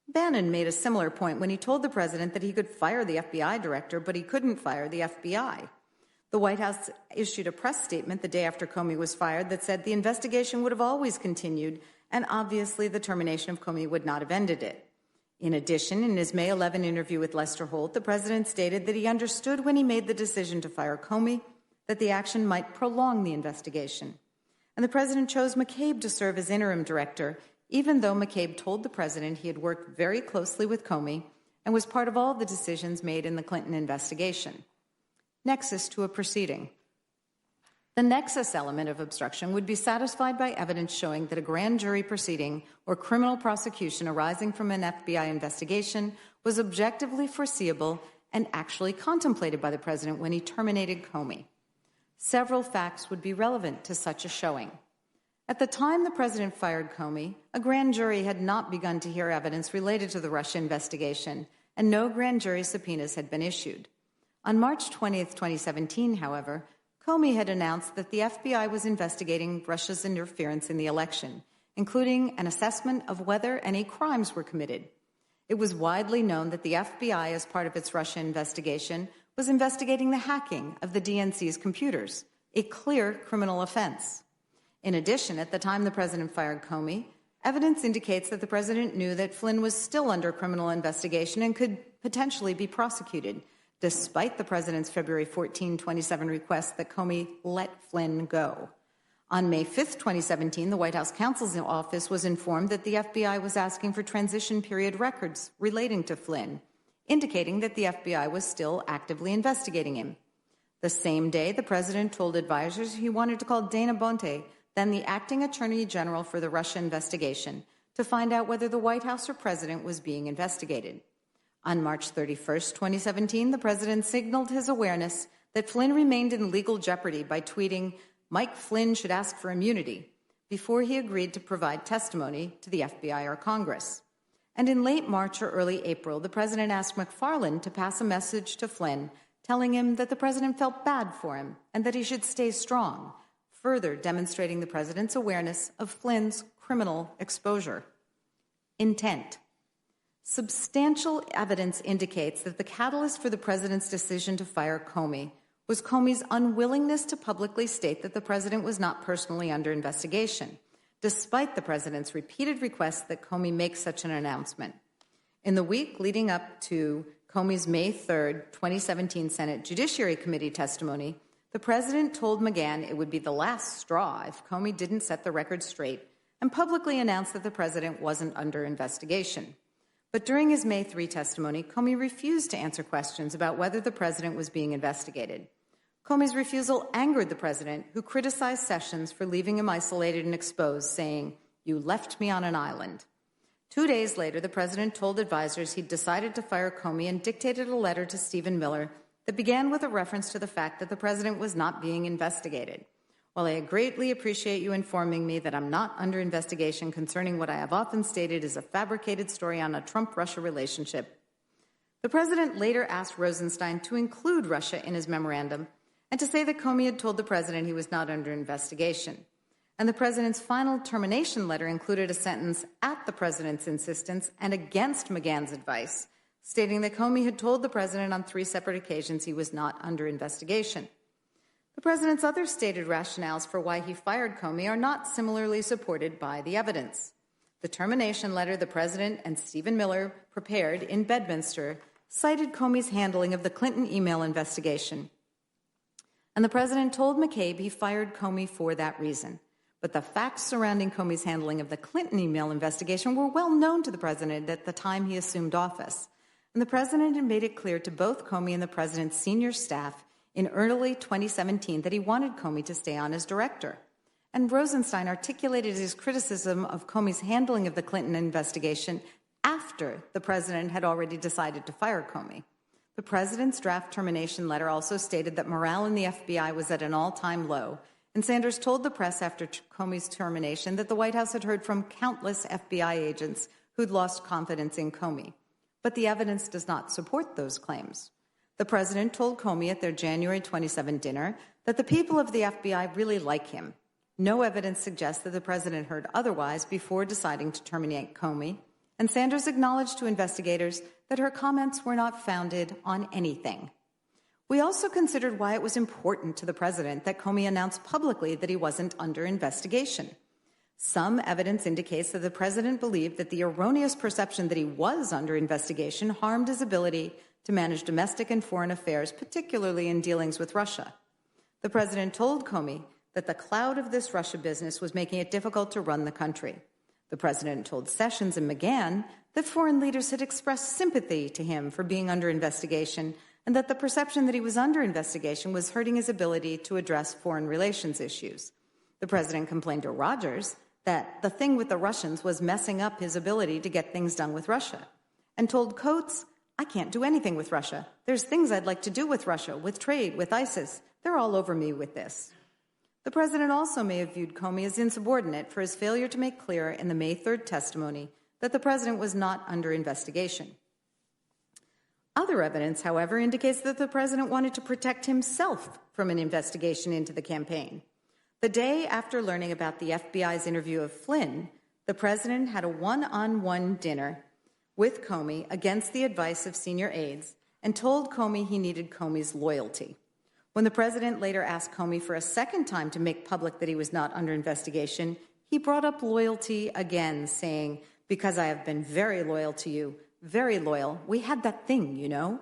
Bannon made a similar point when he told the president that he could fire the FBI director, but he couldn't fire the FBI. The White House issued a press statement the day after Comey was fired that said the investigation would have always continued, and obviously the termination of Comey would not have ended it. In addition, in his May 11 interview with Lester Holt, the president stated that he understood when he made the decision to fire Comey that the action might prolong the investigation. And the president chose McCabe to serve as interim director, even though McCabe told the president he had worked very closely with Comey and was part of all the decisions made in the Clinton investigation. Nexus to a proceeding. The nexus element of obstruction would be satisfied by evidence showing that a grand jury proceeding or criminal prosecution arising from an FBI investigation was objectively foreseeable and actually contemplated by the president when he terminated Comey. Several facts would be relevant to such a showing. At the time the president fired Comey, a grand jury had not begun to hear evidence related to the Russia investigation, and no grand jury subpoenas had been issued. On March 20, 2017, however, Comey had announced that the FBI was investigating Russia's interference in the election, including an assessment of whether any crimes were committed. It was widely known that the FBI, as part of its Russia investigation, was investigating the hacking of the DNC's computers, a clear criminal offense. In addition, at the time the president fired Comey, evidence indicates that the president knew that Flynn was still under criminal investigation and could potentially be prosecuted, despite the president's February 14, 2017 request that Comey let Flynn go. On May 5, 2017, the White House counsel's office was informed that the FBI was asking for transition period records relating to Flynn, indicating that the FBI was still actively investigating him. The same day, the president told advisors he wanted to call Dana Bonte, then the acting attorney general for the Russia investigation, to find out whether the White House or president was being investigated. On March 31, 2017, the president signaled his awareness that Flynn remained in legal jeopardy by tweeting, "Mike Flynn should ask for immunity," before he agreed to provide testimony to the FBI or Congress. And in late March or early April, the president asked McFarland to pass a message to Flynn telling him that the president felt bad for him and that he should stay strong, further demonstrating the president's awareness of Flynn's criminal exposure. Intent. Substantial evidence indicates that the catalyst for the president's decision to fire Comey was Comey's unwillingness to publicly state that the president was not personally under investigation, despite the president's repeated requests that Comey make such an announcement. In the week leading up to Comey's May 3, 2017 Senate Judiciary Committee testimony, the president told McGahn it would be the last straw if Comey didn't set the record straight and publicly announced that the president wasn't under investigation. But during his May 3 testimony, Comey refused to answer questions about whether the president was being investigated. Comey's refusal angered the president, who criticized Sessions for leaving him isolated and exposed, saying, "You left me on an island." 2 days later, the president told advisors he'd decided to fire Comey and dictated a letter to Stephen Miller that began with a reference to the fact that the president was not being investigated. "While I greatly appreciate you informing me that I'm not under investigation concerning what I have often stated is a fabricated story on a Trump-Russia relationship." The president later asked Rosenstein to include Russia in his memorandum and to say that Comey had told the president he was not under investigation. And the president's final termination letter included a sentence at the president's insistence and against McGahn's advice, stating that Comey had told the president on 3 separate occasions he was not under investigation. The president's other stated rationales for why he fired Comey are not similarly supported by the evidence. The termination letter the president and Stephen Miller prepared in Bedminster cited Comey's handling of the Clinton email investigation. And the president told McCabe he fired Comey for that reason. But the facts surrounding Comey's handling of the Clinton email investigation were well known to the president at the time he assumed office. And the president had made it clear to both Comey and the president's senior staff in early 2017 that he wanted Comey to stay on as director. And Rosenstein articulated his criticism of Comey's handling of the Clinton investigation after the president had already decided to fire Comey. The president's draft termination letter also stated that morale in the FBI was at an all-time low, and Sanders told the press after Comey's termination that the White House had heard from countless FBI agents who'd lost confidence in Comey. But the evidence does not support those claims. The president told Comey at their January 27 dinner that the people of the FBI really like him. No evidence suggests that the president heard otherwise before deciding to terminate Comey, and Sanders acknowledged to investigators that her comments were not founded on anything. We also considered why it was important to the president that Comey announced publicly that he wasn't under investigation. Some evidence indicates that the president believed that the erroneous perception that he was under investigation harmed his ability to manage domestic and foreign affairs, particularly in dealings with Russia. The president told Comey that the cloud of this Russia business was making it difficult to run the country. The president told Sessions and McGahn that foreign leaders had expressed sympathy to him for being under investigation and that the perception that he was under investigation was hurting his ability to address foreign relations issues. The president complained to Rogers that the thing with the Russians was messing up his ability to get things done with Russia, and told Coates, "I can't do anything with Russia. There's things I'd like to do with Russia, with trade, with ISIS. They're all over me with this." The president also may have viewed Comey as insubordinate for his failure to make clear in the May 3rd testimony that the president was not under investigation. Other evidence, however, indicates that the president wanted to protect himself from an investigation into the campaign. The day after learning about the FBI's interview of Flynn, the president had a one-on-one dinner with Comey against the advice of senior aides and told Comey he needed Comey's loyalty. When the president later asked Comey for a second time to make public that he was not under investigation, he brought up loyalty again, saying, "Because I have been very loyal to you, very loyal. We had that thing, you know."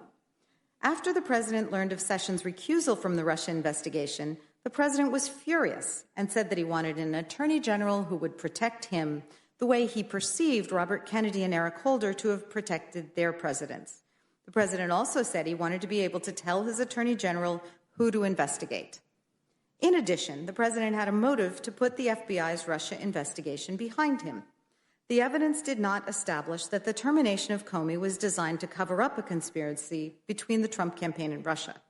After the president learned of Sessions' recusal from the Russia investigation, the president was furious and said that he wanted an attorney general who would protect him the way he perceived Robert Kennedy and Eric Holder to have protected their presidents. The president also said he wanted to be able to tell his attorney general who to investigate. In addition, the president had a motive to put the FBI's Russia investigation behind him. The evidence did not establish that the termination of Comey was designed to cover up a conspiracy between the Trump campaign and Russia.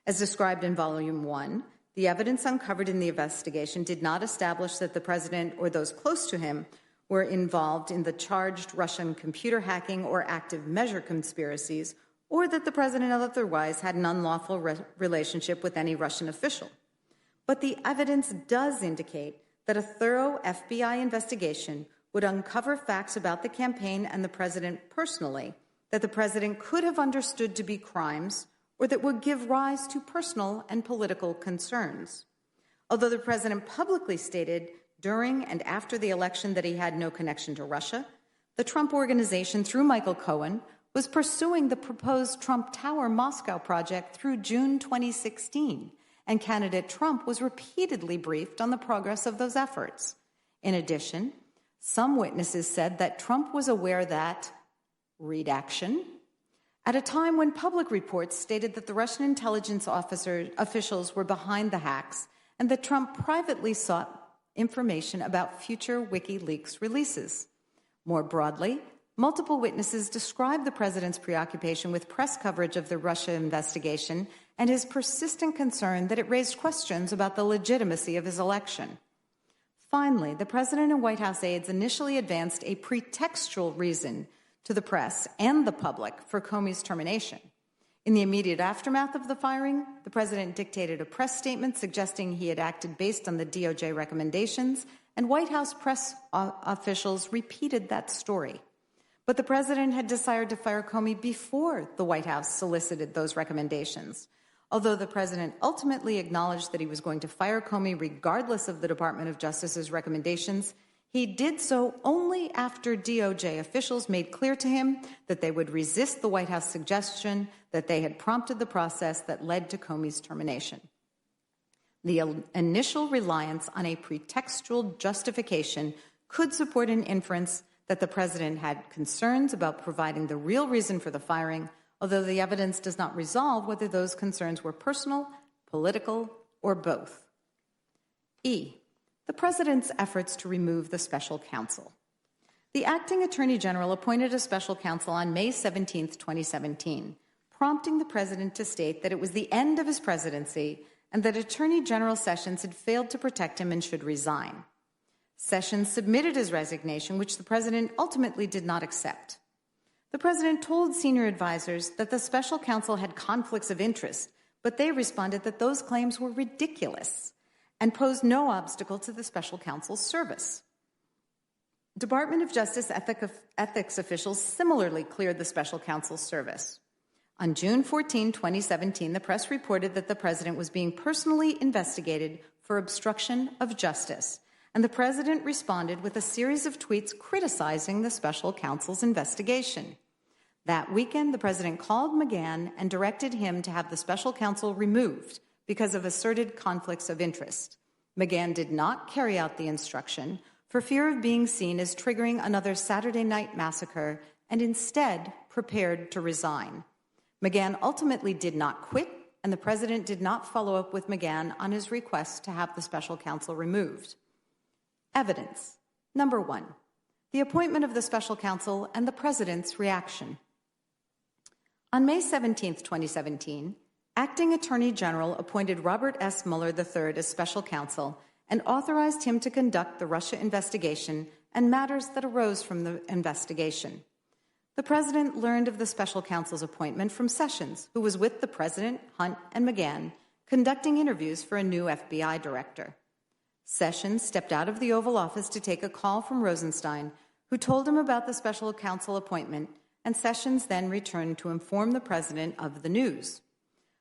As described in Volume 1, the evidence uncovered in the investigation did not establish that the president or those close to him were involved in the charged Russian computer hacking or active measure conspiracies, or that the president otherwise had an unlawful relationship with any Russian official. But the evidence does indicate that a thorough FBI investigation would uncover facts about the campaign and the president personally that the president could have understood to be crimes or that would give rise to personal and political concerns. Although the president publicly stated during and after the election that he had no connection to Russia, the Trump Organization, through Michael Cohen, was pursuing the proposed Trump Tower Moscow project through June 2016, and candidate Trump was repeatedly briefed on the progress of those efforts. In addition, some witnesses said that Trump was aware that, read action, at a time when public reports stated that the Russian intelligence officials were behind the hacks and that Trump privately sought information about future WikiLeaks releases. More broadly, multiple witnesses described the president's preoccupation with press coverage of the Russia investigation and his persistent concern that it raised questions about the legitimacy of his election. Finally, the president and White House aides initially advanced a pretextual reason to the press and the public for Comey's termination. In the immediate aftermath of the firing, the president dictated a press statement suggesting he had acted based on the DOJ recommendations, and White House press officials repeated that story. But the president had decided to fire Comey before the White House solicited those recommendations. Although the president ultimately acknowledged that he was going to fire Comey regardless of the Department of Justice's recommendations, he did so only after DOJ officials made clear to him that they would resist the White House suggestion that they had prompted the process that led to Comey's termination. The initial reliance on a pretextual justification could support an inference that the president had concerns about providing the real reason for the firing, although the evidence does not resolve whether those concerns were personal, political, or both. E, the president's efforts to remove the special counsel. The acting attorney general appointed a special counsel on May 17, 2017, prompting the president to state that it was the end of his presidency and that Attorney General Sessions had failed to protect him and should resign. Sessions submitted his resignation, which the president ultimately did not accept. The president told senior advisors that the special counsel had conflicts of interest, but they responded that those claims were ridiculous and posed no obstacle to the special counsel's service. Department of Justice ethics officials similarly cleared the special counsel's service. On June 14, 2017, the press reported that the president was being personally investigated for obstruction of justice, and the president responded with a series of tweets criticizing the special counsel's investigation. That weekend, the president called McGahn and directed him to have the special counsel removed because of asserted conflicts of interest. McGahn did not carry out the instruction for fear of being seen as triggering another Saturday night massacre and instead prepared to resign. McGahn ultimately did not quit, and the president did not follow up with McGahn on his request to have the special counsel removed. Evidence. Number 1, the appointment of the special counsel and the president's reaction. On May 17, 2017, Acting Attorney General appointed Robert S. Mueller III as special counsel and authorized him to conduct the Russia investigation and matters that arose from the investigation. The president learned of the special counsel's appointment from Sessions, who was with the president, Hunt, and McGahn, conducting interviews for a new FBI director. Sessions stepped out of the Oval Office to take a call from Rosenstein, who told him about the special counsel appointment, and Sessions then returned to inform the president of the news.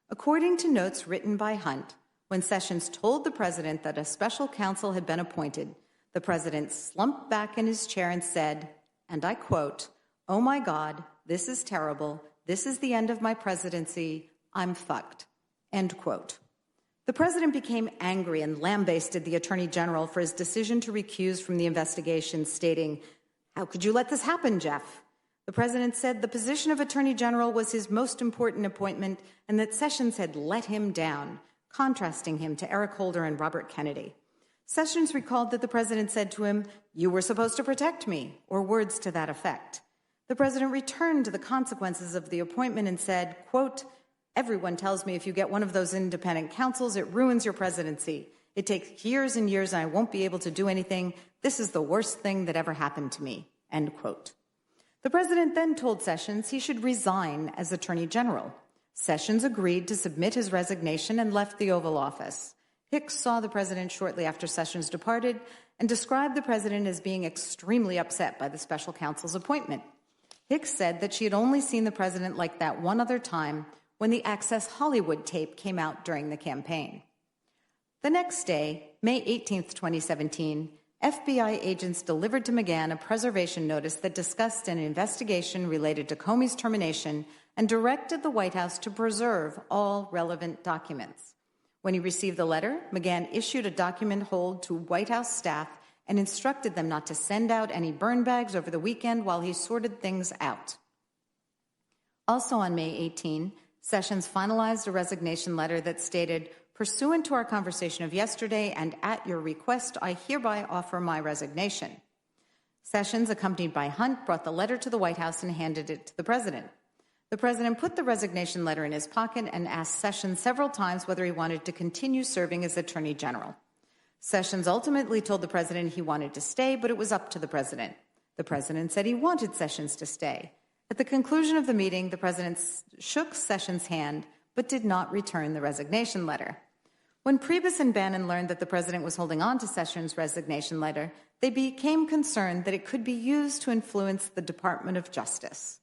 According to notes written by Hunt, when Sessions told the president that a special counsel had been appointed, the president slumped back in his chair and said, and I quote, "Oh my God, this is terrible. This is the end of my presidency. I'm fucked." End quote. The president became angry and lambasted the attorney general for his decision to recuse from the investigation, stating, "How could you let this happen, Jeff?" The president said the position of attorney general was his most important appointment and that Sessions had let him down, contrasting him to Eric Holder and Robert Kennedy. Sessions recalled that the president said to him, "You were supposed to protect me," or words to that effect. The president returned to the consequences of the appointment and said, quote, "Everyone tells me if you get one of those independent counsels, it ruins your presidency. It takes years and years and I won't be able to do anything. This is the worst thing that ever happened to me." End quote. The president then told Sessions he should resign as attorney general. Sessions agreed to submit his resignation and left the Oval Office. Hicks saw the president shortly after Sessions departed and described the president as being extremely upset by the special counsel's appointment. Hicks said that she had only seen the president like that one other time when the Access Hollywood tape came out during the campaign. The next day, May 18, 2017, FBI agents delivered to McGahn a preservation notice that discussed an investigation related to Comey's termination and directed the White House to preserve all relevant documents. When he received the letter, McGahn issued a document hold to White House staff and instructed them not to send out any burn bags over the weekend while he sorted things out. Also on May 18, Sessions finalized a resignation letter that stated, "Pursuant to our conversation of yesterday and at your request, I hereby offer my resignation." Sessions, accompanied by Hunt, brought the letter to the White House and handed it to the president. The president put the resignation letter in his pocket and asked Sessions several times whether he wanted to continue serving as Attorney General. Sessions ultimately told the president he wanted to stay, but it was up to the president. The president said he wanted Sessions to stay. At the conclusion of the meeting, the president shook Sessions' hand, but did not return the resignation letter. When Priebus and Bannon learned that the president was holding on to Sessions' resignation letter, they became concerned that it could be used to influence the Department of Justice.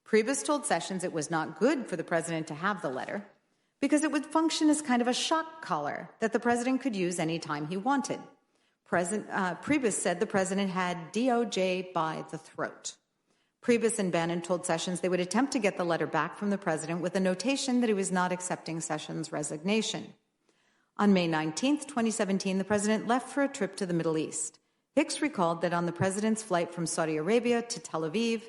Priebus told Sessions it was not good for the president to have the letter because it would function as kind of a shock collar that the president could use any time he wanted. Priebus said the president had DOJ by the throat. Priebus and Bannon told Sessions they would attempt to get the letter back from the president with a notation that he was not accepting Sessions' resignation. On May 19, 2017, the president left for a trip to the Middle East. Hicks recalled that on the president's flight from Saudi Arabia to Tel Aviv,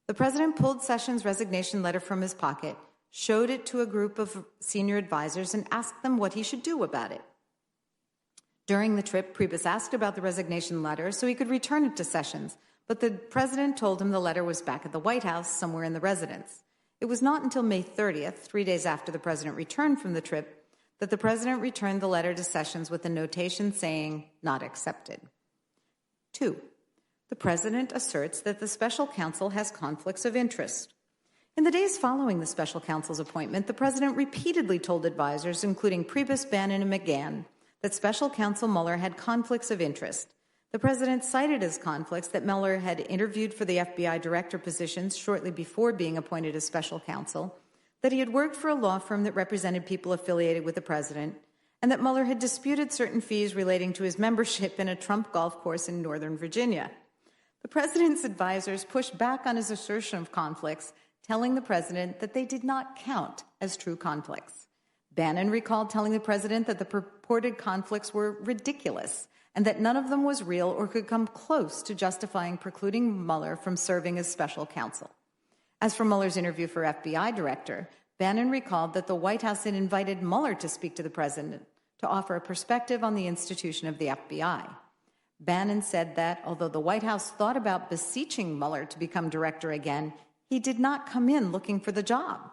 the president pulled Sessions' resignation letter from his pocket, showed it to a group of senior advisors, and asked them what he should do about it. During the trip, Priebus asked about the resignation letter so he could return it to Sessions, but the president told him the letter was back at the White House, somewhere in the residence. It was not until May 30th, 3 days after the president returned from the trip, that the president returned the letter to Sessions with a notation saying, "Not accepted." 2. The president asserts that the special counsel has conflicts of interest. In the days following the special counsel's appointment, the president repeatedly told advisors, including Priebus, Bannon, and McGahn, that special counsel Mueller had conflicts of interest. The president cited as conflicts that Mueller had interviewed for the FBI director positions shortly before being appointed as special counsel, that he had worked for a law firm that represented people affiliated with the president, and that Mueller had disputed certain fees relating to his membership in a Trump golf course in Northern Virginia. The president's advisors pushed back on his assertion of conflicts, telling the president that they did not count as true conflicts. Bannon recalled telling the president that the purported conflicts were ridiculous and that none of them was real or could come close to justifying precluding Mueller from serving as special counsel. As for Mueller's interview for FBI director, Bannon recalled that the White House had invited Mueller to speak to the president to offer a perspective on the institution of the FBI. Bannon said that, although the White House thought about beseeching Mueller to become director again, he did not come in looking for the job.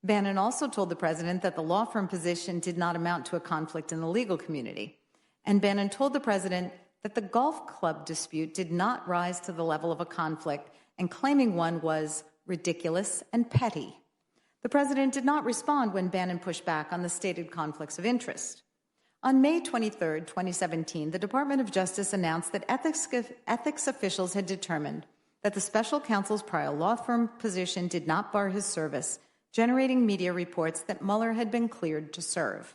Bannon also told the president that the law firm position did not amount to a conflict in the legal community. And Bannon told the president that the golf club dispute did not rise to the level of a conflict, and claiming one was ridiculous and petty. The president did not respond when Bannon pushed back on the stated conflicts of interest. On May 23, 2017, the Department of Justice announced that ethics officials had determined that the special counsel's prior law firm position did not bar his service, generating media reports that Mueller had been cleared to serve.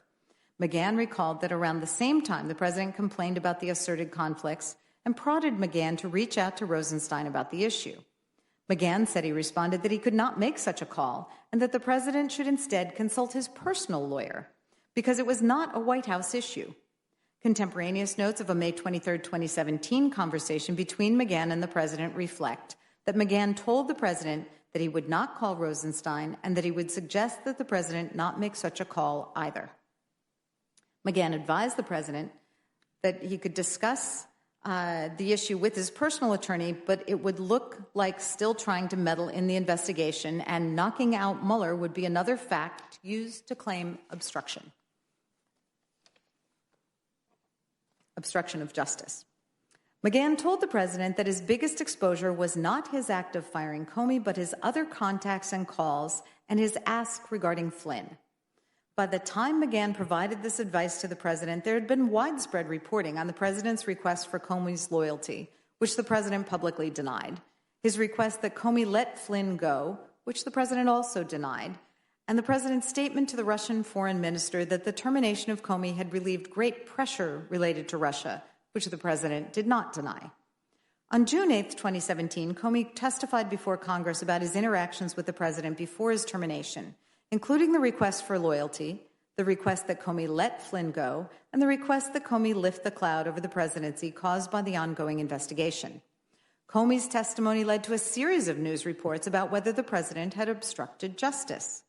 McGahn recalled that around the same time, the president complained about the asserted conflicts and prodded McGahn to reach out to Rosenstein about the issue. McGahn said he responded that he could not make such a call and that the president should instead consult his personal lawyer because it was not a White House issue. Contemporaneous notes of a May 23, 2017 conversation between McGahn and the president reflect that McGahn told the president that he would not call Rosenstein and that he would suggest that the president not make such a call either. McGahn advised the president that he could discuss the issue with his personal attorney, but it would look like still trying to meddle in the investigation, and knocking out Mueller would be another fact used to claim obstruction of justice. McGahn told the president that his biggest exposure was not his act of firing Comey, but his other contacts and calls and his ask regarding Flynn. By the time McGahn provided this advice to the president, there had been widespread reporting on the president's request for Comey's loyalty, which the president publicly denied, his request that Comey let Flynn go, which the president also denied, and the president's statement to the Russian foreign minister that the termination of Comey had relieved great pressure related to Russia, which the president did not deny. On June 8, 2017, Comey testified before Congress about his interactions with the president before his termination, including the request for loyalty, the request that Comey let Flynn go, and the request that Comey lift the cloud over the presidency caused by the ongoing investigation. Comey's testimony led to a series of news reports about whether the president had obstructed justice.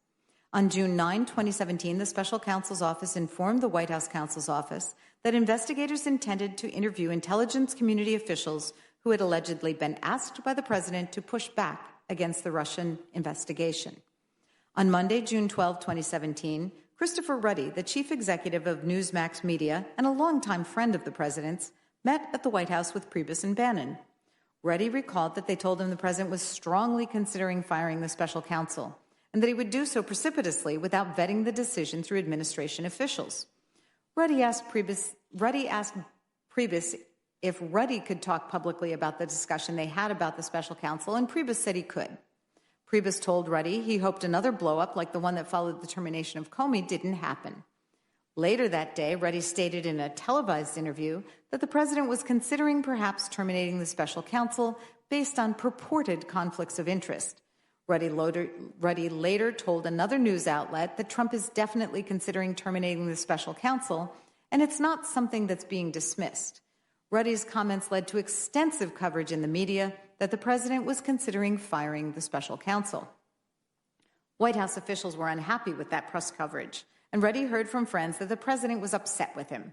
On June 9, 2017, the special counsel's office informed the White House counsel's office that investigators intended to interview intelligence community officials who had allegedly been asked by the president to push back against the Russian investigation. On Monday, June 12, 2017, Christopher Ruddy, the chief executive of Newsmax Media and a longtime friend of the president's, met at the White House with Priebus and Bannon. Ruddy recalled that they told him the president was strongly considering firing the special counsel and that he would do so precipitously without vetting the decision through administration officials. Ruddy asked Priebus if Ruddy could talk publicly about the discussion they had about the special counsel, and Priebus said he could. Priebus told Ruddy he hoped another blow-up like the one that followed the termination of Comey didn't happen. Later that day, Ruddy stated in a televised interview that the president was considering perhaps terminating the special counsel based on purported conflicts of interest. Ruddy later told another news outlet that Trump is definitely considering terminating the special counsel, and it's not something that's being dismissed. Ruddy's comments led to extensive coverage in the media that the president was considering firing the special counsel. White House officials were unhappy with that press coverage, and Ruddy heard from friends that the president was upset with him.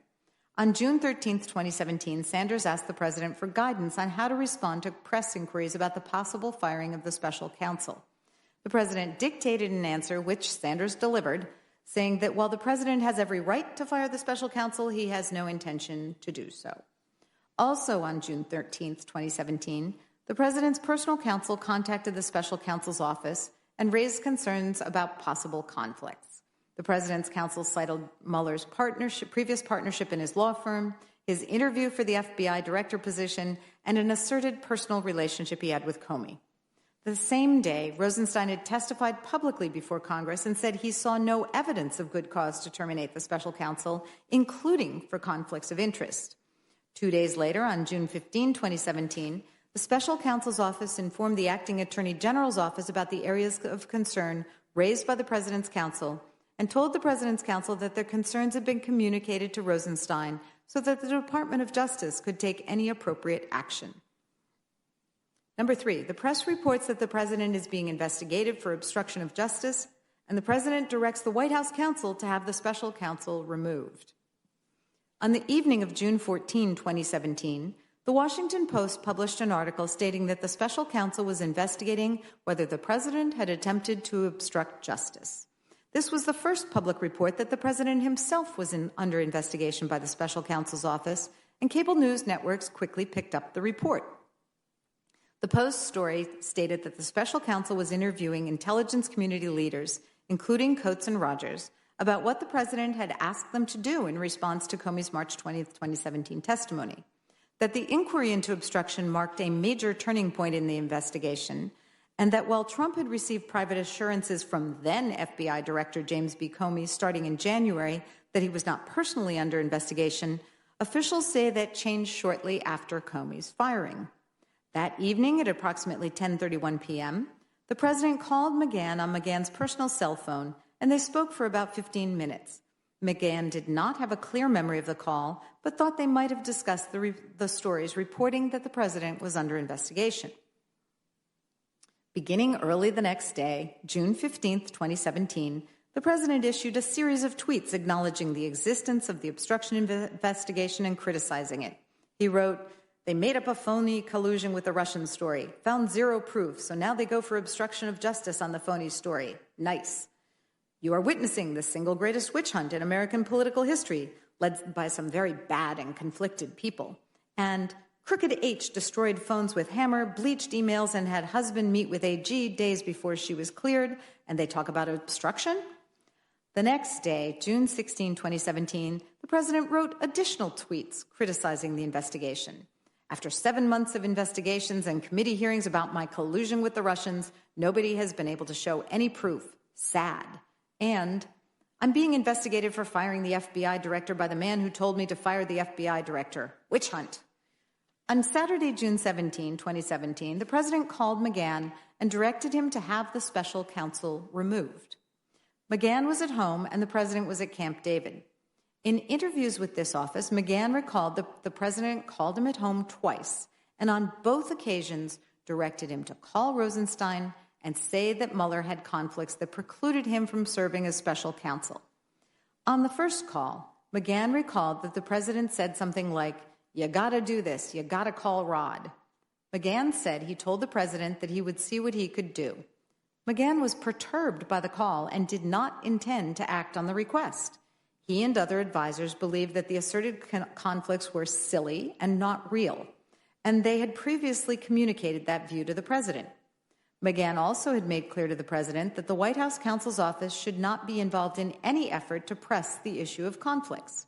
On June 13, 2017, Sanders asked the president for guidance on how to respond to press inquiries about the possible firing of the special counsel. The president dictated an answer, which Sanders delivered, saying that while the president has every right to fire the special counsel, he has no intention to do so. Also on June 13, 2017, the president's personal counsel contacted the special counsel's office and raised concerns about possible conflicts. The president's counsel cited Mueller's previous partnership in his law firm, his interview for the FBI director position, and an asserted personal relationship he had with Comey. The same day, Rosenstein had testified publicly before Congress and said he saw no evidence of good cause to terminate the special counsel, including for conflicts of interest. 2 days later, on June 15, 2017, the special counsel's office informed the acting attorney general's office about the areas of concern raised by the president's counsel and told the president's counsel that their concerns had been communicated to Rosenstein so that the Department of Justice could take any appropriate action. Number 3, the press reports that the president is being investigated for obstruction of justice, and the president directs the White House counsel to have the special counsel removed. On the evening of June 14, 2017, the Washington Post published an article stating that the special counsel was investigating whether the president had attempted to obstruct justice. This was the first public report that the president himself was under investigation by the special counsel's office, and cable news networks quickly picked up the report. The Post story stated that the special counsel was interviewing intelligence community leaders, including Coates and Rogers, about what the president had asked them to do in response to Comey's March 20, 2017 testimony, that the inquiry into obstruction marked a major turning point in the investigation, and that while Trump had received private assurances from then FBI Director James B. Comey starting in January that he was not personally under investigation, officials say that changed shortly after Comey's firing. That evening at approximately 10:31 p.m., the president called McGahn on McGahn's personal cell phone, and they spoke for about 15 minutes. McGahn did not have a clear memory of the call, but thought they might have discussed the stories reporting that the president was under investigation. Beginning early the next day, June 15, 2017, the president issued a series of tweets acknowledging the existence of the obstruction investigation and criticizing it. He wrote, "They made up a phony collusion with the Russian story, found zero proof, so now they go for obstruction of justice on the phony story. Nice. You are witnessing the single greatest witch hunt in American political history, led by some very bad and conflicted people. And Crooked H destroyed phones with hammer, bleached emails, and had husband meet with AG days before she was cleared, and they talk about obstruction?" The next day, June 16, 2017, the president wrote additional tweets criticizing the investigation. "After 7 months of investigations and committee hearings about my collusion with the Russians, nobody has been able to show any proof. Sad. And I'm being investigated for firing the FBI director by the man who told me to fire the FBI director. Witch hunt." On Saturday, June 17, 2017, the president called McGahn and directed him to have the special counsel removed. McGahn was at home and the president was at Camp David. In interviews with this office, McGahn recalled that the president called him at home twice, and on both occasions directed him to call Rosenstein and say that Mueller had conflicts that precluded him from serving as special counsel. On the first call, McGahn recalled that the president said something like, "You gotta do this, you gotta call Rod." McGahn said he told the president that he would see what he could do. McGahn was perturbed by the call and did not intend to act on the request. He and other advisors believed that the asserted conflicts were silly and not real, and they had previously communicated that view to the president. McGahn also had made clear to the president that the White House counsel's office should not be involved in any effort to press the issue of conflicts.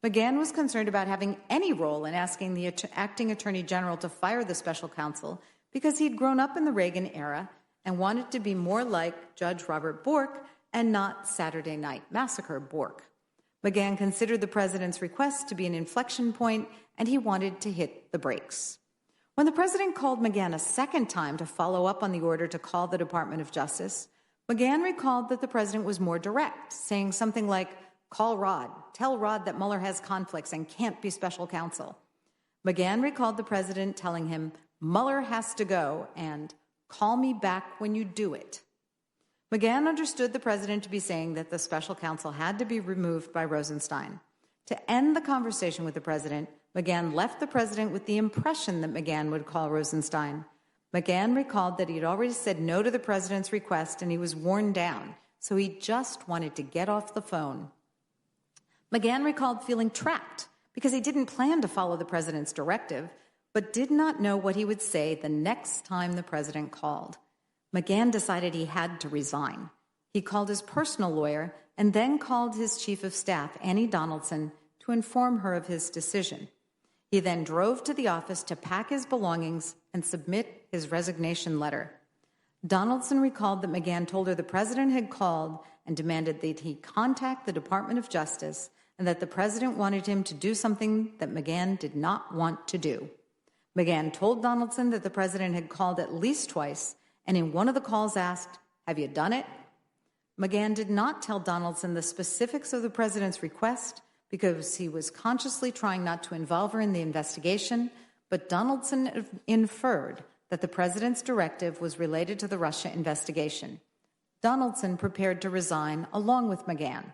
McGahn was concerned about having any role in asking the acting attorney general to fire the special counsel because he'd grown up in the Reagan era and wanted to be more like Judge Robert Bork and not Saturday Night Massacre Bork. McGahn considered the president's request to be an inflection point, and he wanted to hit the brakes. When the president called McGahn a second time to follow up on the order to call the Department of Justice, McGahn recalled that the president was more direct, saying something like, "Call Rod. Tell Rod that Mueller has conflicts and can't be special counsel." McGahn recalled the president telling him, "Mueller has to go," and "call me back when you do it." McGahn understood the president to be saying that the special counsel had to be removed by Rosenstein. To end the conversation with the president, McGahn left the president with the impression that McGahn would call Rosenstein. McGahn recalled that he had already said no to the president's request and he was worn down, so he just wanted to get off the phone. McGahn recalled feeling trapped because he didn't plan to follow the president's directive, but did not know what he would say the next time the president called. McGahn decided he had to resign. He called his personal lawyer and then called his chief of staff, Annie Donaldson, to inform her of his decision. He then drove to the office to pack his belongings and submit his resignation letter. Donaldson recalled that McGahn told her the president had called and demanded that he contact the Department of Justice and that the president wanted him to do something that McGahn did not want to do. McGahn told Donaldson that the president had called at least twice and in one of the calls asked, "Have you done it?" McGahn did not tell Donaldson the specifics of the president's request because he was consciously trying not to involve her in the investigation, but Donaldson inferred that the president's directive was related to the Russia investigation. Donaldson prepared to resign along with McGahn.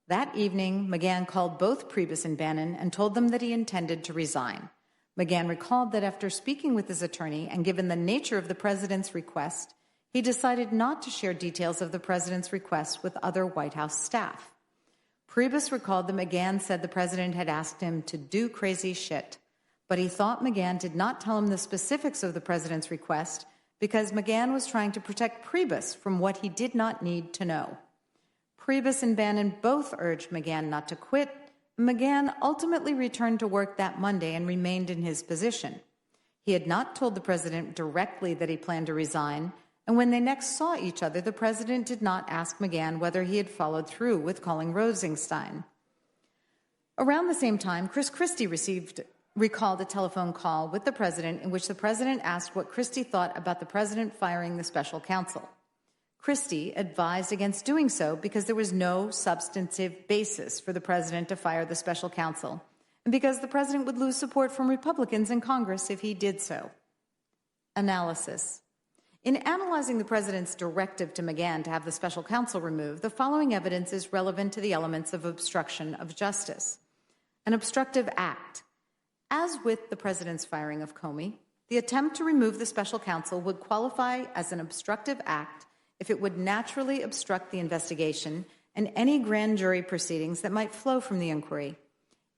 That evening, McGahn called both Priebus and Bannon and told them that he intended to resign. McGahn recalled that after speaking with his attorney and given the nature of the president's request, he decided not to share details of the president's request with other White House staff. Priebus recalled that McGahn said the president had asked him to do crazy shit, but he thought McGahn did not tell him the specifics of the president's request because McGahn was trying to protect Priebus from what he did not need to know. Priebus and Bannon both urged McGahn not to quit. McGahn ultimately returned to work that Monday and remained in his position. He had not told the president directly that he planned to resign, and when they next saw each other, the president did not ask McGahn whether he had followed through with calling Rosenstein. Around the same time, Chris Christie recalled a telephone call with the president in which the president asked what Christie thought about the president firing the special counsel. Christie advised against doing so because there was no substantive basis for the president to fire the special counsel, and because the president would lose support from Republicans in Congress if he did so. Analysis. In analyzing the president's directive to McGahn to have the special counsel removed, the following evidence is relevant to the elements of obstruction of justice. An obstructive act. As with the president's firing of Comey, the attempt to remove the special counsel would qualify as an obstructive act if it would naturally obstruct the investigation and any grand jury proceedings that might flow from the inquiry.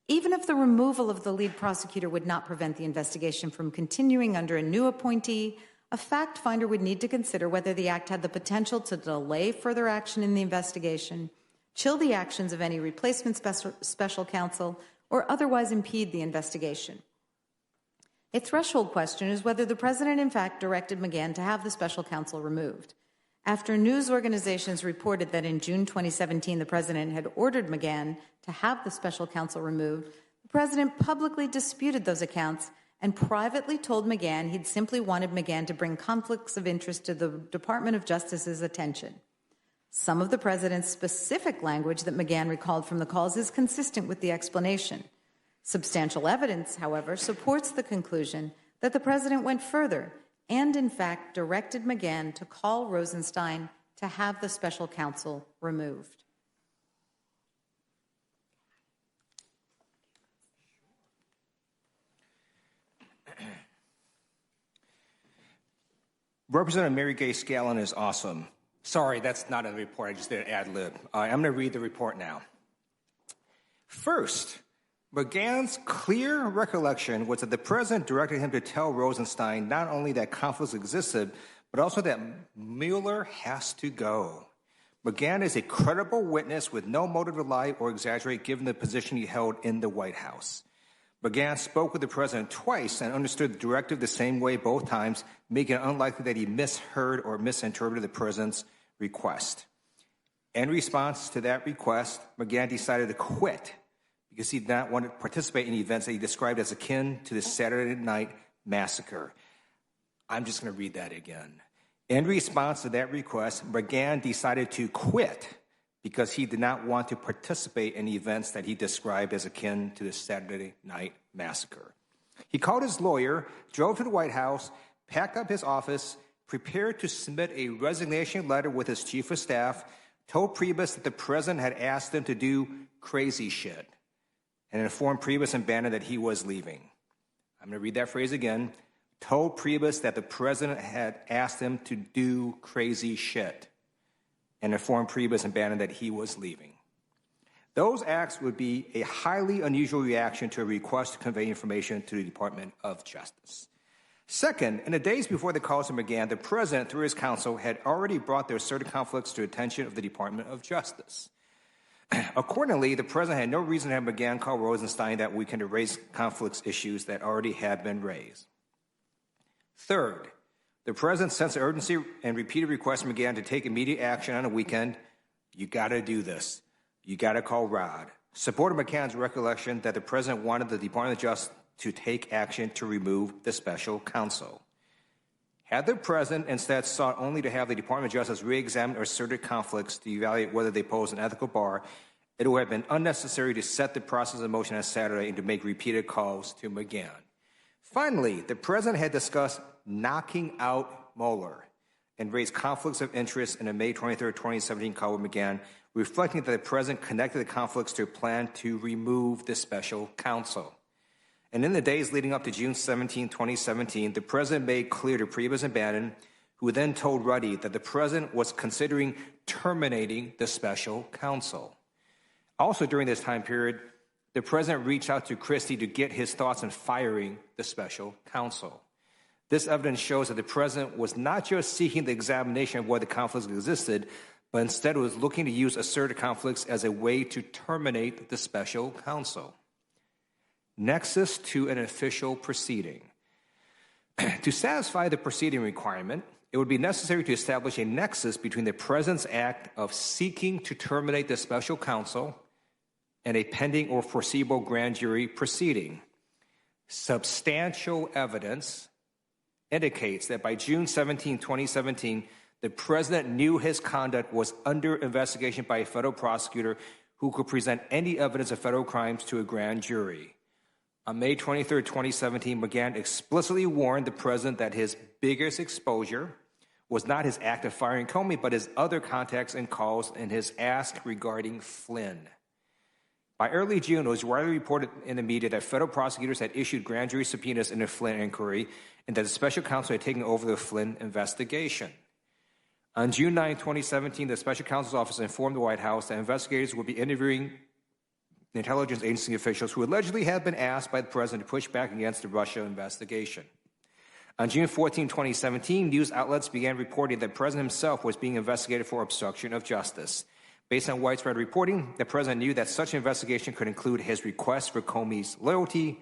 Even if the removal of the lead prosecutor would not prevent the investigation from continuing under a new appointee, a fact finder would need to consider whether the act had the potential to delay further action in the investigation, chill the actions of any replacement special counsel, or otherwise impede the investigation. A threshold question is whether the president in fact directed McGahn to have the special counsel removed. After news organizations reported that in June 2017 the president had ordered McGahn to have the special counsel removed, the president publicly disputed those accounts and privately told McGahn he'd simply wanted McGahn to bring conflicts of interest to the Department of Justice's attention. Some of the president's specific language that McGahn recalled from the calls is consistent with the explanation. Substantial evidence, however, supports the conclusion that the president went further and, in fact, directed McGahn to call Rosenstein to have the special counsel removed. Representative Mary Gay Scallon is awesome. Sorry, that's not a report. I just did an ad lib. I'm going to read the report now. First, McGahn's clear recollection was that the president directed him to tell Rosenstein not only that conflicts existed, but also that Mueller has to go. McGahn is a credible witness with no motive to lie or exaggerate given the position he held in the White House. McGahn spoke with the president twice and understood the directive the same way both times, making it unlikely that he misheard or misinterpreted the president's request. In response to that request, McGahn decided to quit because he did not want to participate in events that he described as akin to the Saturday night massacre. I'm just going to read that again. In response to that request, McGahn decided to quit because he did not want to participate in events that he described as akin to the Saturday night massacre. He called his lawyer, drove to the White House, packed up his office, prepared to submit a resignation letter with his chief of staff, told Priebus that the president had asked him to do crazy shit, and informed Priebus and Bannon that he was leaving. I'm going to read that phrase again. Told Priebus that the president had asked him to do crazy shit, and informed Priebus and Bannon that he was leaving. Those acts would be a highly unusual reaction to a request to convey information to the Department of Justice. Second, in the days before the calls to McGahn, the president, through his counsel, had already brought their asserted conflicts to the attention of the Department of Justice. Accordingly, the president had no reason to have McGahn call Rosenstein that weekend to raise conflicts issues that already had been raised. Third, The president's sense of urgency and repeated requests from McGahn to take immediate action on a weekend. You got to do this. You got to call Rod. Supported McCann's recollection that the president wanted the Department of Justice to take action to remove the special counsel. Had the president instead sought only to have the Department of Justice re-examine asserted conflicts to evaluate whether they pose an ethical bar, it would have been unnecessary to set the process in motion on Saturday and to make repeated calls to McGahn. Finally, the president had discussed knocking out Mueller and raised conflicts of interest in a May 23, 2017 call with McGahn, reflecting that the president connected the conflicts to a plan to remove the special counsel. And in the days leading up to June 17, 2017, the president made clear to Priebus and Bannon, who then told Ruddy that the president was considering terminating the special counsel. Also during this time period, the president reached out to Christie to get his thoughts on firing the special counsel. This evidence shows that the president was not just seeking the examination of whether conflicts existed, but instead was looking to use asserted conflicts as a way to terminate the special counsel. Nexus to an official proceeding. To satisfy the proceeding requirement, it would be necessary to establish a nexus between the president's act of seeking to terminate the special counsel and a pending or foreseeable grand jury proceeding. Substantial evidence indicates that by June 17, 2017, the president knew his conduct was under investigation by a federal prosecutor who could present any evidence of federal crimes to a grand jury. On May 23, 2017, McGahn explicitly warned the president that his biggest exposure was not his act of firing Comey, but his other contacts and calls and his ask regarding Flynn. By early June, it was widely reported in the media that federal prosecutors had issued grand jury subpoenas in the Flynn inquiry and that the special counsel had taken over the Flynn investigation. On June 9, 2017, the special counsel's office informed the White House that investigators would be interviewing intelligence agency officials who allegedly had been asked by the president to push back against the Russia investigation. On June 14, 2017, news outlets began reporting that the president himself was being investigated for obstruction of justice. Based on widespread reporting, the president knew that such an investigation could include his request for Comey's loyalty,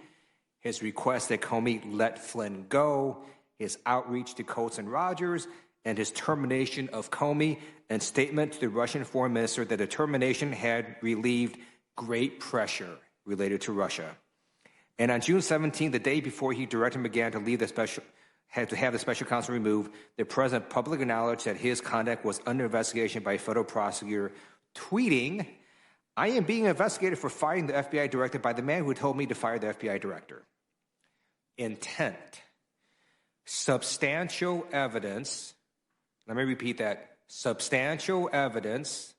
his request that Comey let Flynn go, his outreach to Coates and Rogers, and his termination of Comey, and statement to the Russian foreign minister that the termination had relieved great pressure related to Russia. And on June 17, the day before he directed McGahn to have the special counsel removed, the president publicly acknowledged that his conduct was under investigation by a federal prosecutor, tweeting, "I am being investigated for firing the FBI director by the man who told me to fire the FBI director." Intent. Substantial evidence, let me repeat that, substantial evidence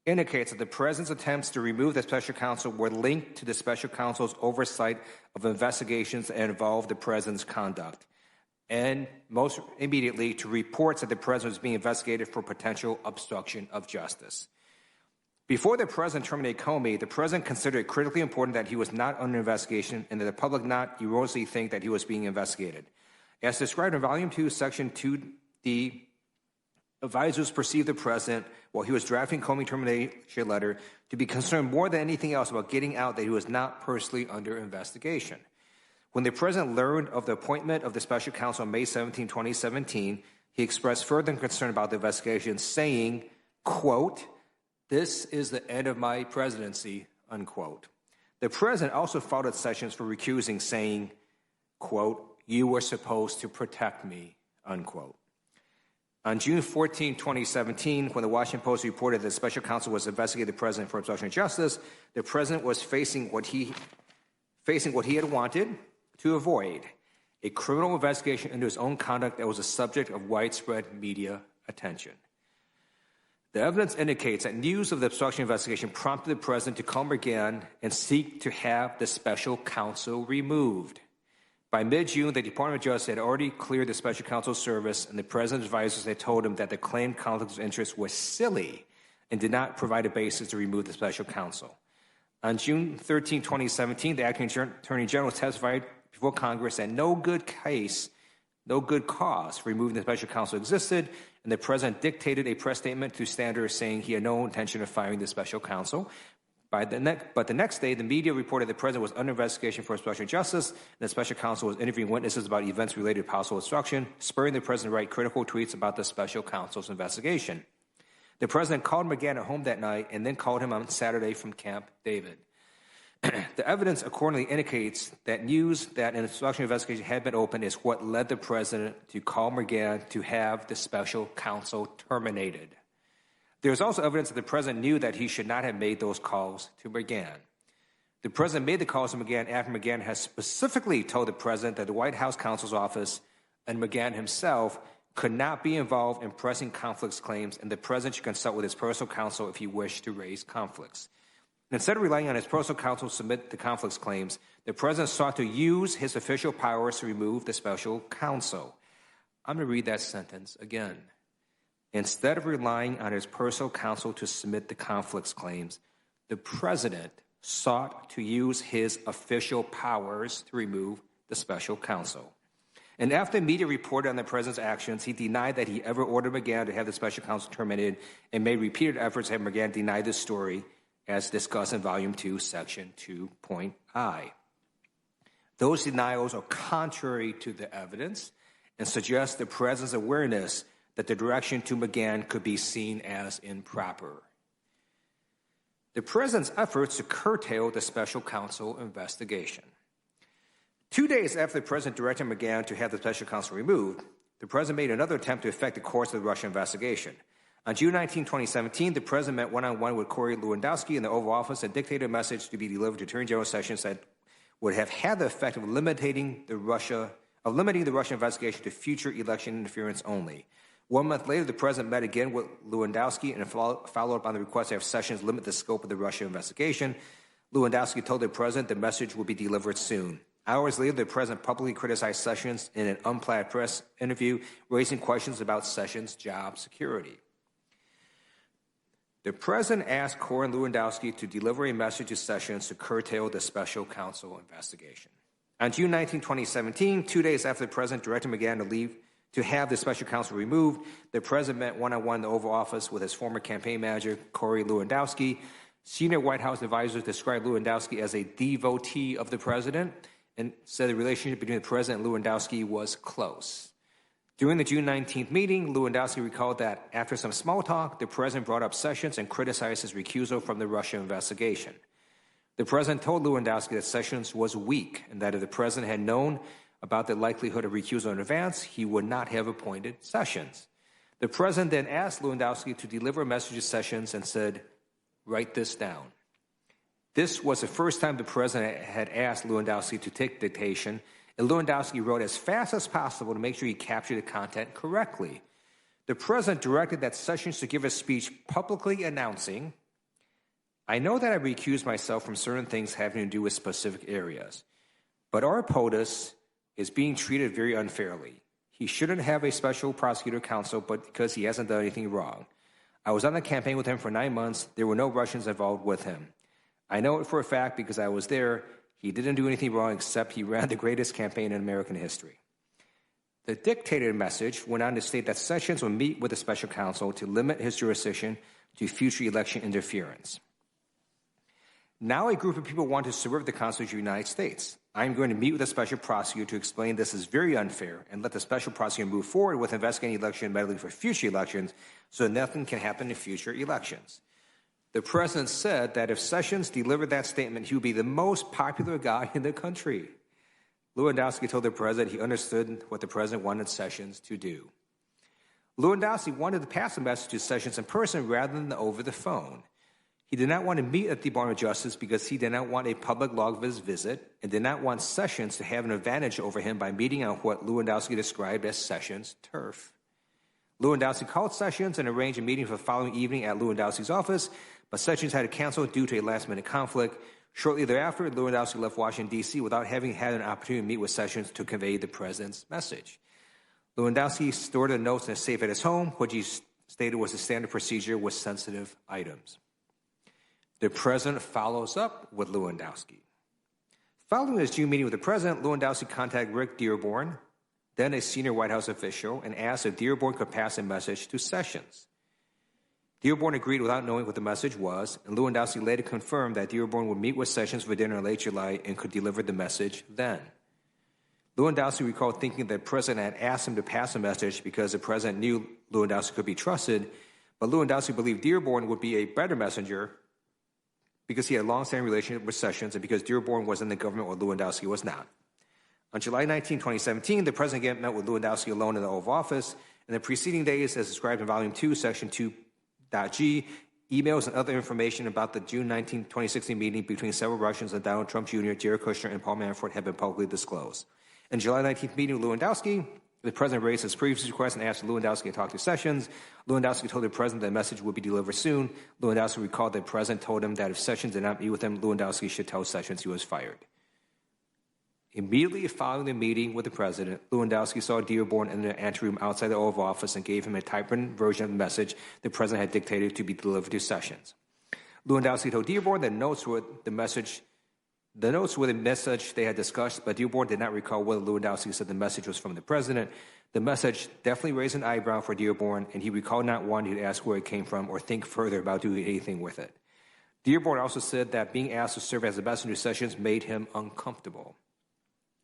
indicates that the president's attempts to remove the special counsel were linked to the special counsel's oversight of investigations that involved the president's conduct, and most immediately to reports that the president was being investigated for potential obstruction of justice. Before the president terminated Comey, the president considered it critically important that he was not under investigation and that the public not erroneously think that he was being investigated. As described in Volume 2, Section 2D, advisors perceived the president, while he was drafting Comey termination letter, to be concerned more than anything else about getting out that he was not personally under investigation. When the president learned of the appointment of the special counsel on May 17, 2017, he expressed further concern about the investigation, saying, quote, "This is the end of my presidency," unquote. The president also faulted Sessions for recusing, saying, quote, "You were supposed to protect me," unquote. On June 14, 2017, when the Washington Post reported that the special counsel was investigating the president for obstruction of justice, the president was facing what he had wanted to avoid, a criminal investigation into his own conduct that was a subject of widespread media attention. The evidence indicates that news of the obstruction investigation prompted the president to call McGahn and seek to have the special counsel removed. By mid-June, the Department of Justice had already cleared the special counsel's service, and the president's advisors had told him that the claimed conflict of interest was silly and did not provide a basis to remove the special counsel. On June 13, 2017, the acting attorney general testified before Congress that no good cause for removing the special counsel existed, and the president dictated a press statement to Sanders saying he had no intention of firing the special counsel. But the next day, the media reported the president was under investigation for obstruction of justice, and the special counsel was interviewing witnesses about events related to possible obstruction, spurring the president to write critical tweets about the special counsel's investigation. The president called McGahn at home that night and then called him on Saturday from Camp David. The evidence accordingly indicates that news that an obstruction investigation had been opened is what led the president to call McGahn to have the special counsel terminated. There is also evidence that the president knew that he should not have made those calls to McGahn. The president made the calls to McGahn after McGahn has specifically told the president that the White House counsel's office and McGahn himself could not be involved in pressing conflicts claims, and the president should consult with his personal counsel if he wished to raise conflicts. Instead of relying on his personal counsel to submit the conflicts claims, the president sought to use his official powers to remove the special counsel. I'm going to read that sentence again. Instead of relying on his personal counsel to submit the conflicts claims, the president sought to use his official powers to remove the special counsel. And after the media reported on the president's actions, he denied that he ever ordered McGahn to have the special counsel terminated and made repeated efforts to have McGahn deny this story, as discussed in Volume 2, Section 2.I. Those denials are contrary to the evidence and suggest the president's awareness that the direction to McGahn could be seen as improper. The president's efforts to curtail the special counsel investigation. 2 days after the president directed McGahn to have the special counsel removed, the president made another attempt to affect the course of the Russia investigation. On June 19, 2017, the president met one-on-one with Corey Lewandowski in the Oval Office and dictated a message to be delivered to Attorney General Sessions that would have had the effect of limiting the Russia investigation to future election interference only. 1 month later, the president met again with Lewandowski and followed up on the request to have Sessions limit the scope of the Russia investigation. Lewandowski told the president the message would be delivered soon. Hours later, the president publicly criticized Sessions in an unplanned press interview, raising questions about Sessions' job security. The president asked Corey Lewandowski to deliver a message to Sessions to curtail the special counsel investigation. On June 19, 2017, 2 days after the president directed McGahn to have the special counsel removed, the president met one-on-one in the Oval Office with his former campaign manager, Corey Lewandowski. Senior White House advisors described Lewandowski as a devotee of the president and said the relationship between the president and Lewandowski was close. During the June 19th meeting, Lewandowski recalled that after some small talk, the president brought up Sessions and criticized his recusal from the Russia investigation. The president told Lewandowski that Sessions was weak and that if the president had known about the likelihood of recusal in advance, he would not have appointed Sessions. The president then asked Lewandowski to deliver a message to Sessions and said, "Write this down." This was the first time the president had asked Lewandowski to take dictation, and Lewandowski wrote as fast as possible to make sure he captured the content correctly. The president directed that Sessions to give a speech publicly announcing, "I know that I recused myself from certain things having to do with specific areas, but our POTUS is being treated very unfairly. He shouldn't have a special prosecutor counsel, but because he hasn't done anything wrong. I was on the campaign with him for 9 months. There were no Russians involved with him. I know it for a fact because I was there. He didn't do anything wrong except he ran the greatest campaign in American history." The dictated message went on to state that Sessions would meet with the special counsel to limit his jurisdiction to future election interference. Now a group of people want to subvert the Constitution of the United States. I'm going to meet with the special prosecutor to explain this is very unfair and let the special prosecutor move forward with investigating election medley for future elections so that nothing can happen in future elections. The president said that if Sessions delivered that statement, he would be the most popular guy in the country. Lewandowski told the president he understood what the president wanted Sessions to do. Lewandowski wanted to pass the message to Sessions in person rather than over the phone. He did not want to meet at the Department of Justice because he did not want a public log of his visit and did not want Sessions to have an advantage over him by meeting on what Lewandowski described as Sessions' turf. Lewandowski called Sessions and arranged a meeting for the following evening at Lewandowski's office, but Sessions had to cancel due to a last-minute conflict. Shortly thereafter, Lewandowski left Washington, D.C. without having had an opportunity to meet with Sessions to convey the president's message. Lewandowski stored the notes in a safe at his home, which he stated was a standard procedure with sensitive items. The president follows up with Lewandowski. Following his June meeting with the president, Lewandowski contacted Rick Dearborn, then a senior White House official, and asked if Dearborn could pass a message to Sessions. Dearborn agreed without knowing what the message was, and Lewandowski later confirmed that Dearborn would meet with Sessions for dinner in late July and could deliver the message then. Lewandowski recalled thinking that the president had asked him to pass a message because the president knew Lewandowski could be trusted, but Lewandowski believed Dearborn would be a better messenger because he had a long-standing relationship with Sessions and because Dearborn was in the government while Lewandowski was not. On July 19, 2017, the president again met with Lewandowski alone in the Oval Office. In the preceding days, as described in Volume 2, Section 2.g, emails and other information about the June 19, 2016 meeting between several Russians and Donald Trump Jr., Jared Kushner, and Paul Manafort have been publicly disclosed. In July 19th meeting with Lewandowski, the president raised his previous request and asked Lewandowski to talk to Sessions. Lewandowski told the president that the message would be delivered soon. Lewandowski recalled that the president told him that if Sessions did not meet with him, Lewandowski should tell Sessions he was fired. Immediately following the meeting with the president, Lewandowski saw Dearborn in the anteroom outside the Oval Office and gave him a typewritten version of the message the president had dictated to be delivered to Sessions. Lewandowski told Dearborn that notes were the message they had discussed, but Dearborn did not recall whether Lewandowski said the message was from the president. The message definitely raised an eyebrow for Dearborn, and he recalled not wanting to ask where it came from or think further about doing anything with it. Dearborn also said that being asked to serve as a messenger to Sessions made him uncomfortable.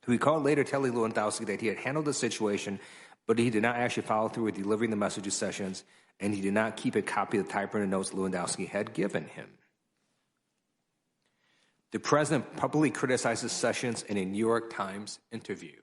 He recalled later telling Lewandowski that he had handled the situation, but he did not actually follow through with delivering the message to Sessions, and he did not keep a copy of the typewritten notes Lewandowski had given him. The president publicly criticizes Sessions in a New York Times interview.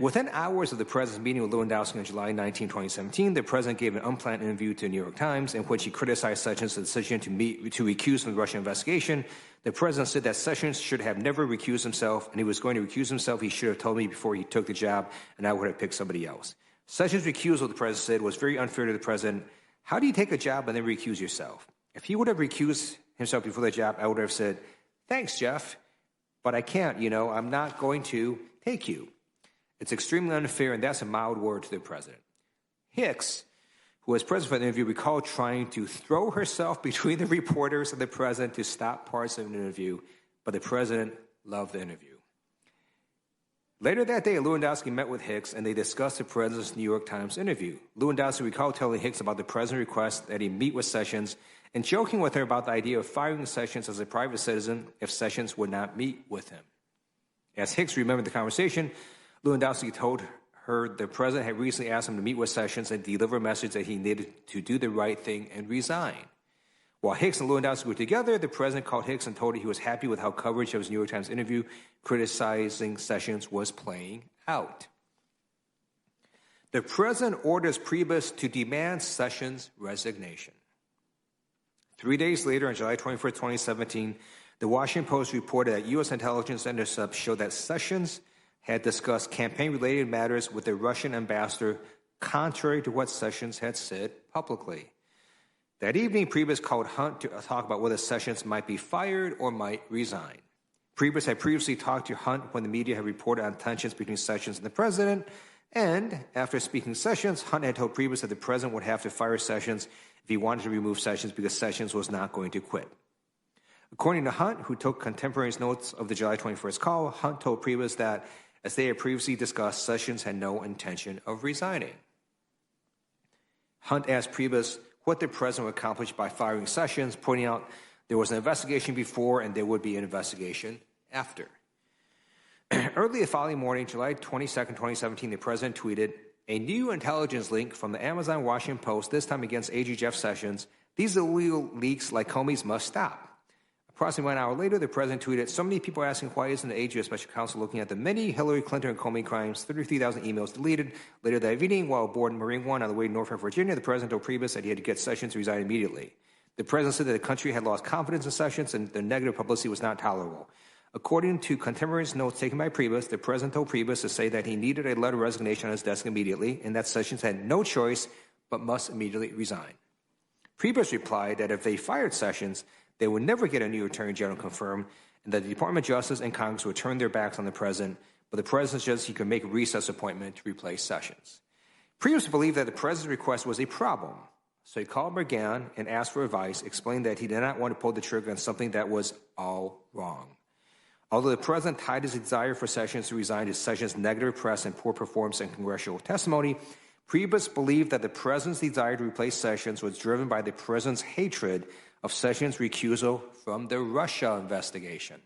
Within hours of the president's meeting with Lewandowski on July 19, 2017, the president gave an unplanned interview to the New York Times in which he criticized Sessions' decision to recuse from the Russian investigation. The president said that Sessions should have never recused himself, and he was going to recuse himself. He should have told me before he took the job, and I would have picked somebody else. Sessions' recusal, the president said, was very unfair to the president. How do you take a job and then recuse yourself? If he would have recused himself before the job, I would have said, thanks, Jeff, but I can't, I'm not going to take you. It's extremely unfair, and that's a mild word to the president. Hicks, who was present for the interview, recalled trying to throw herself between the reporters and the president to stop parts of the interview, but the president loved the interview. Later that day, Lewandowski met with Hicks, and they discussed the president's New York Times interview. Lewandowski recalled telling Hicks about the president's request that he meet with Sessions and joking with her about the idea of firing Sessions as a private citizen if Sessions would not meet with him. As Hicks remembered the conversation, Lewandowski told her the president had recently asked him to meet with Sessions and deliver a message that he needed to do the right thing and resign. While Hicks and Lewandowski were together, the president called Hicks and told her he was happy with how coverage of his New York Times interview criticizing Sessions was playing out. The president orders Priebus to demand Sessions' resignation. 3 days later, on July 21st, 2017, the Washington Post reported that U.S. intelligence intercepts showed that Sessions had discussed campaign-related matters with the Russian ambassador, contrary to what Sessions had said publicly. That evening, Priebus called Hunt to talk about whether Sessions might be fired or might resign. Priebus had previously talked to Hunt when the media had reported on tensions between Sessions and the president, and after speaking to Sessions, Hunt had told Priebus that the president would have to fire Sessions if he wanted to remove Sessions because Sessions was not going to quit. According to Hunt, who took contemporaneous notes of the July 21st call, Hunt told Priebus that, as they had previously discussed, Sessions had no intention of resigning. Hunt asked Priebus what the president would accomplish by firing Sessions, pointing out there was an investigation before and there would be an investigation after. Early the following morning, July 22nd, 2017, the president tweeted, a new intelligence link from the Amazon Washington Post, this time against AG Jeff Sessions. These illegal leaks like Comey's must stop. Approximately 1 hour later, the president tweeted, so many people are asking why isn't the AG special counsel looking at the many Hillary Clinton and Comey crimes, 33,000 emails deleted. Later that evening, while aboard Marine One on the way to Norfolk, Virginia, the president told Priebus that he had to get Sessions to resign immediately. The president said that the country had lost confidence in Sessions and the negative publicity was not tolerable. According to contemporaneous notes taken by Priebus, the president told Priebus to say that he needed a letter of resignation on his desk immediately and that Sessions had no choice but must immediately resign. Priebus replied that if they fired Sessions, they would never get a new attorney general confirmed, and that the Department of Justice and Congress would turn their backs on the president, but the president suggested he could make a recess appointment to replace Sessions. Priebus believed that the president's request was a problem, so he called McGahn and asked for advice, explained that he did not want to pull the trigger on something that was all wrong. Although the president tied his desire for Sessions to resign to Sessions' negative press and poor performance in congressional testimony, Priebus believed that the president's desire to replace Sessions was driven by the president's hatred of Sessions' recusal from the Russia investigation.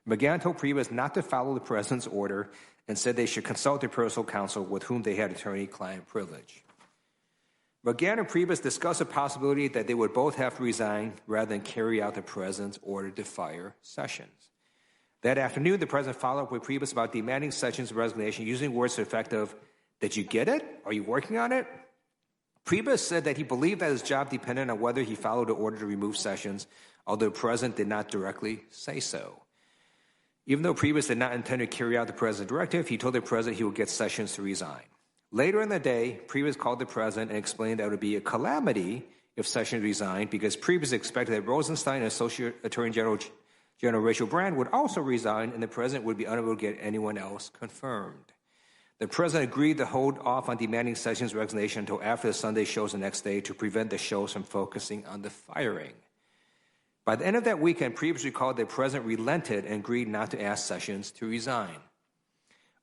McGahn told Priebus not to follow the president's order and said they should consult their personal counsel with whom they had attorney-client privilege. McGahn and Priebus discussed the possibility that they would both have to resign rather than carry out the president's order to fire Sessions. That afternoon, the president followed up with Priebus about demanding Sessions' resignation using words to the effect of, "Did you get it? Are you working on it?" Priebus said that he believed that his job depended on whether he followed the order to remove Sessions, although the president did not directly say so. Even though Priebus did not intend to carry out the president's directive, he told the president he would get Sessions to resign. Later in the day, Priebus called the president and explained that it would be a calamity if Sessions resigned because Priebus expected that Rosenstein and Associate Attorney General Rachel Brand would also resign and the president would be unable to get anyone else confirmed. The president agreed to hold off on demanding Sessions' resignation until after the Sunday shows the next day to prevent the shows from focusing on the firing. By the end of that weekend, Priebus recalled that the president relented and agreed not to ask Sessions to resign.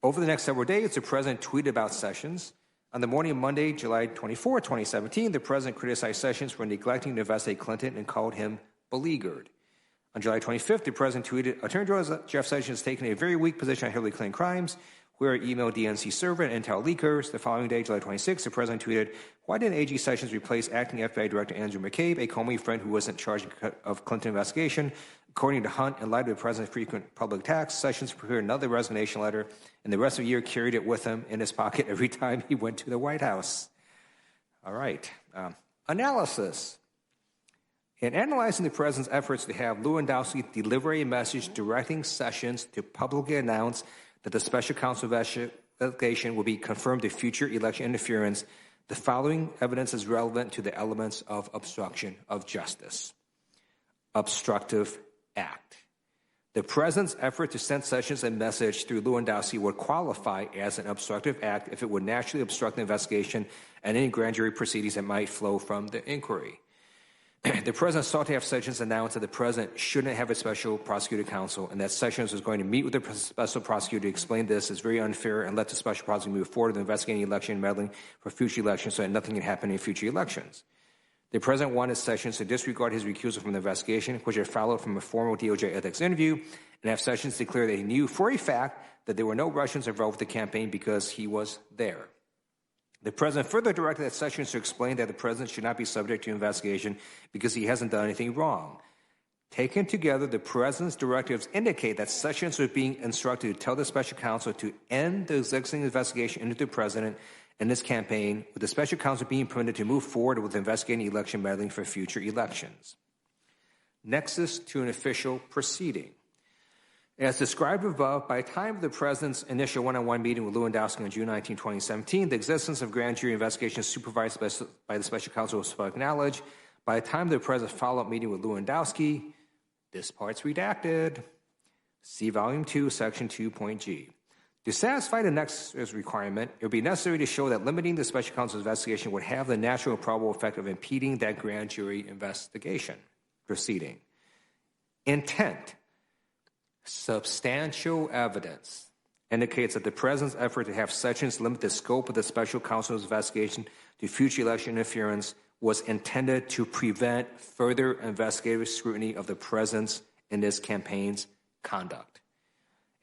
Over the next several days, the president tweeted about Sessions. On the morning of Monday, July 24, 2017, the president criticized Sessions for neglecting to investigate Clinton and called him beleaguered. On July 25th, the president tweeted, "Attorney General Jeff Sessions has taken a very weak position on Hillary Clinton crimes. Where email DNC server and intel leakers." The following day, July 26th, the president tweeted, "Why didn't AG Sessions replace acting FBI Director Andrew McCabe, a Comey friend who wasn't charged of Clinton investigation?" According to Hunt, in light of the president's frequent public attacks, Sessions prepared another resignation letter, and the rest of the year carried it with him in his pocket every time he went to the White House. All right. Analysis. In analyzing the president's efforts to have Lewandowski deliver a message directing Sessions to publicly announce that the special counsel investigation will be confirmed to future election interference, the following evidence is relevant to the elements of obstruction of justice. Obstructive act. The president's effort to send Sessions a message through Lewandowski would qualify as an obstructive act if it would naturally obstruct the investigation and any grand jury proceedings that might flow from the inquiry. The president sought to have Sessions announce that the president shouldn't have a special prosecutor counsel and that Sessions was going to meet with the special prosecutor to explain this is very unfair and let the special prosecutor move forward with investigating election and meddling for future elections so that nothing can happen in future elections. The president wanted Sessions to disregard his recusal from the investigation, which had followed from a formal DOJ ethics interview, and have Sessions declare that he knew for a fact that there were no Russians involved with the campaign because he was there. The president further directed that Sessions to explain that the president should not be subject to investigation because he hasn't done anything wrong. Taken together, the president's directives indicate that Sessions was being instructed to tell the special counsel to end the existing investigation into the president and his campaign, with the special counsel being permitted to move forward with investigating election meddling for future elections. Nexus to an official proceeding. As described above, by the time of the president's initial one-on-one meeting with Lewandowski on June 19, 2017, the existence of grand jury investigations supervised by the special counsel was public knowledge. By the time of the president's follow-up meeting with Lewandowski, this part's redacted. See Volume 2, Section 2.G. To satisfy the nexus requirement, it would be necessary to show that limiting the special counsel's investigation would have the natural and probable effect of impeding that grand jury investigation proceeding. Intent. Substantial evidence indicates that the president's effort to have Sessions limit the scope of the special counsel's investigation to future election interference was intended to prevent further investigative scrutiny of the president's and his campaign's conduct.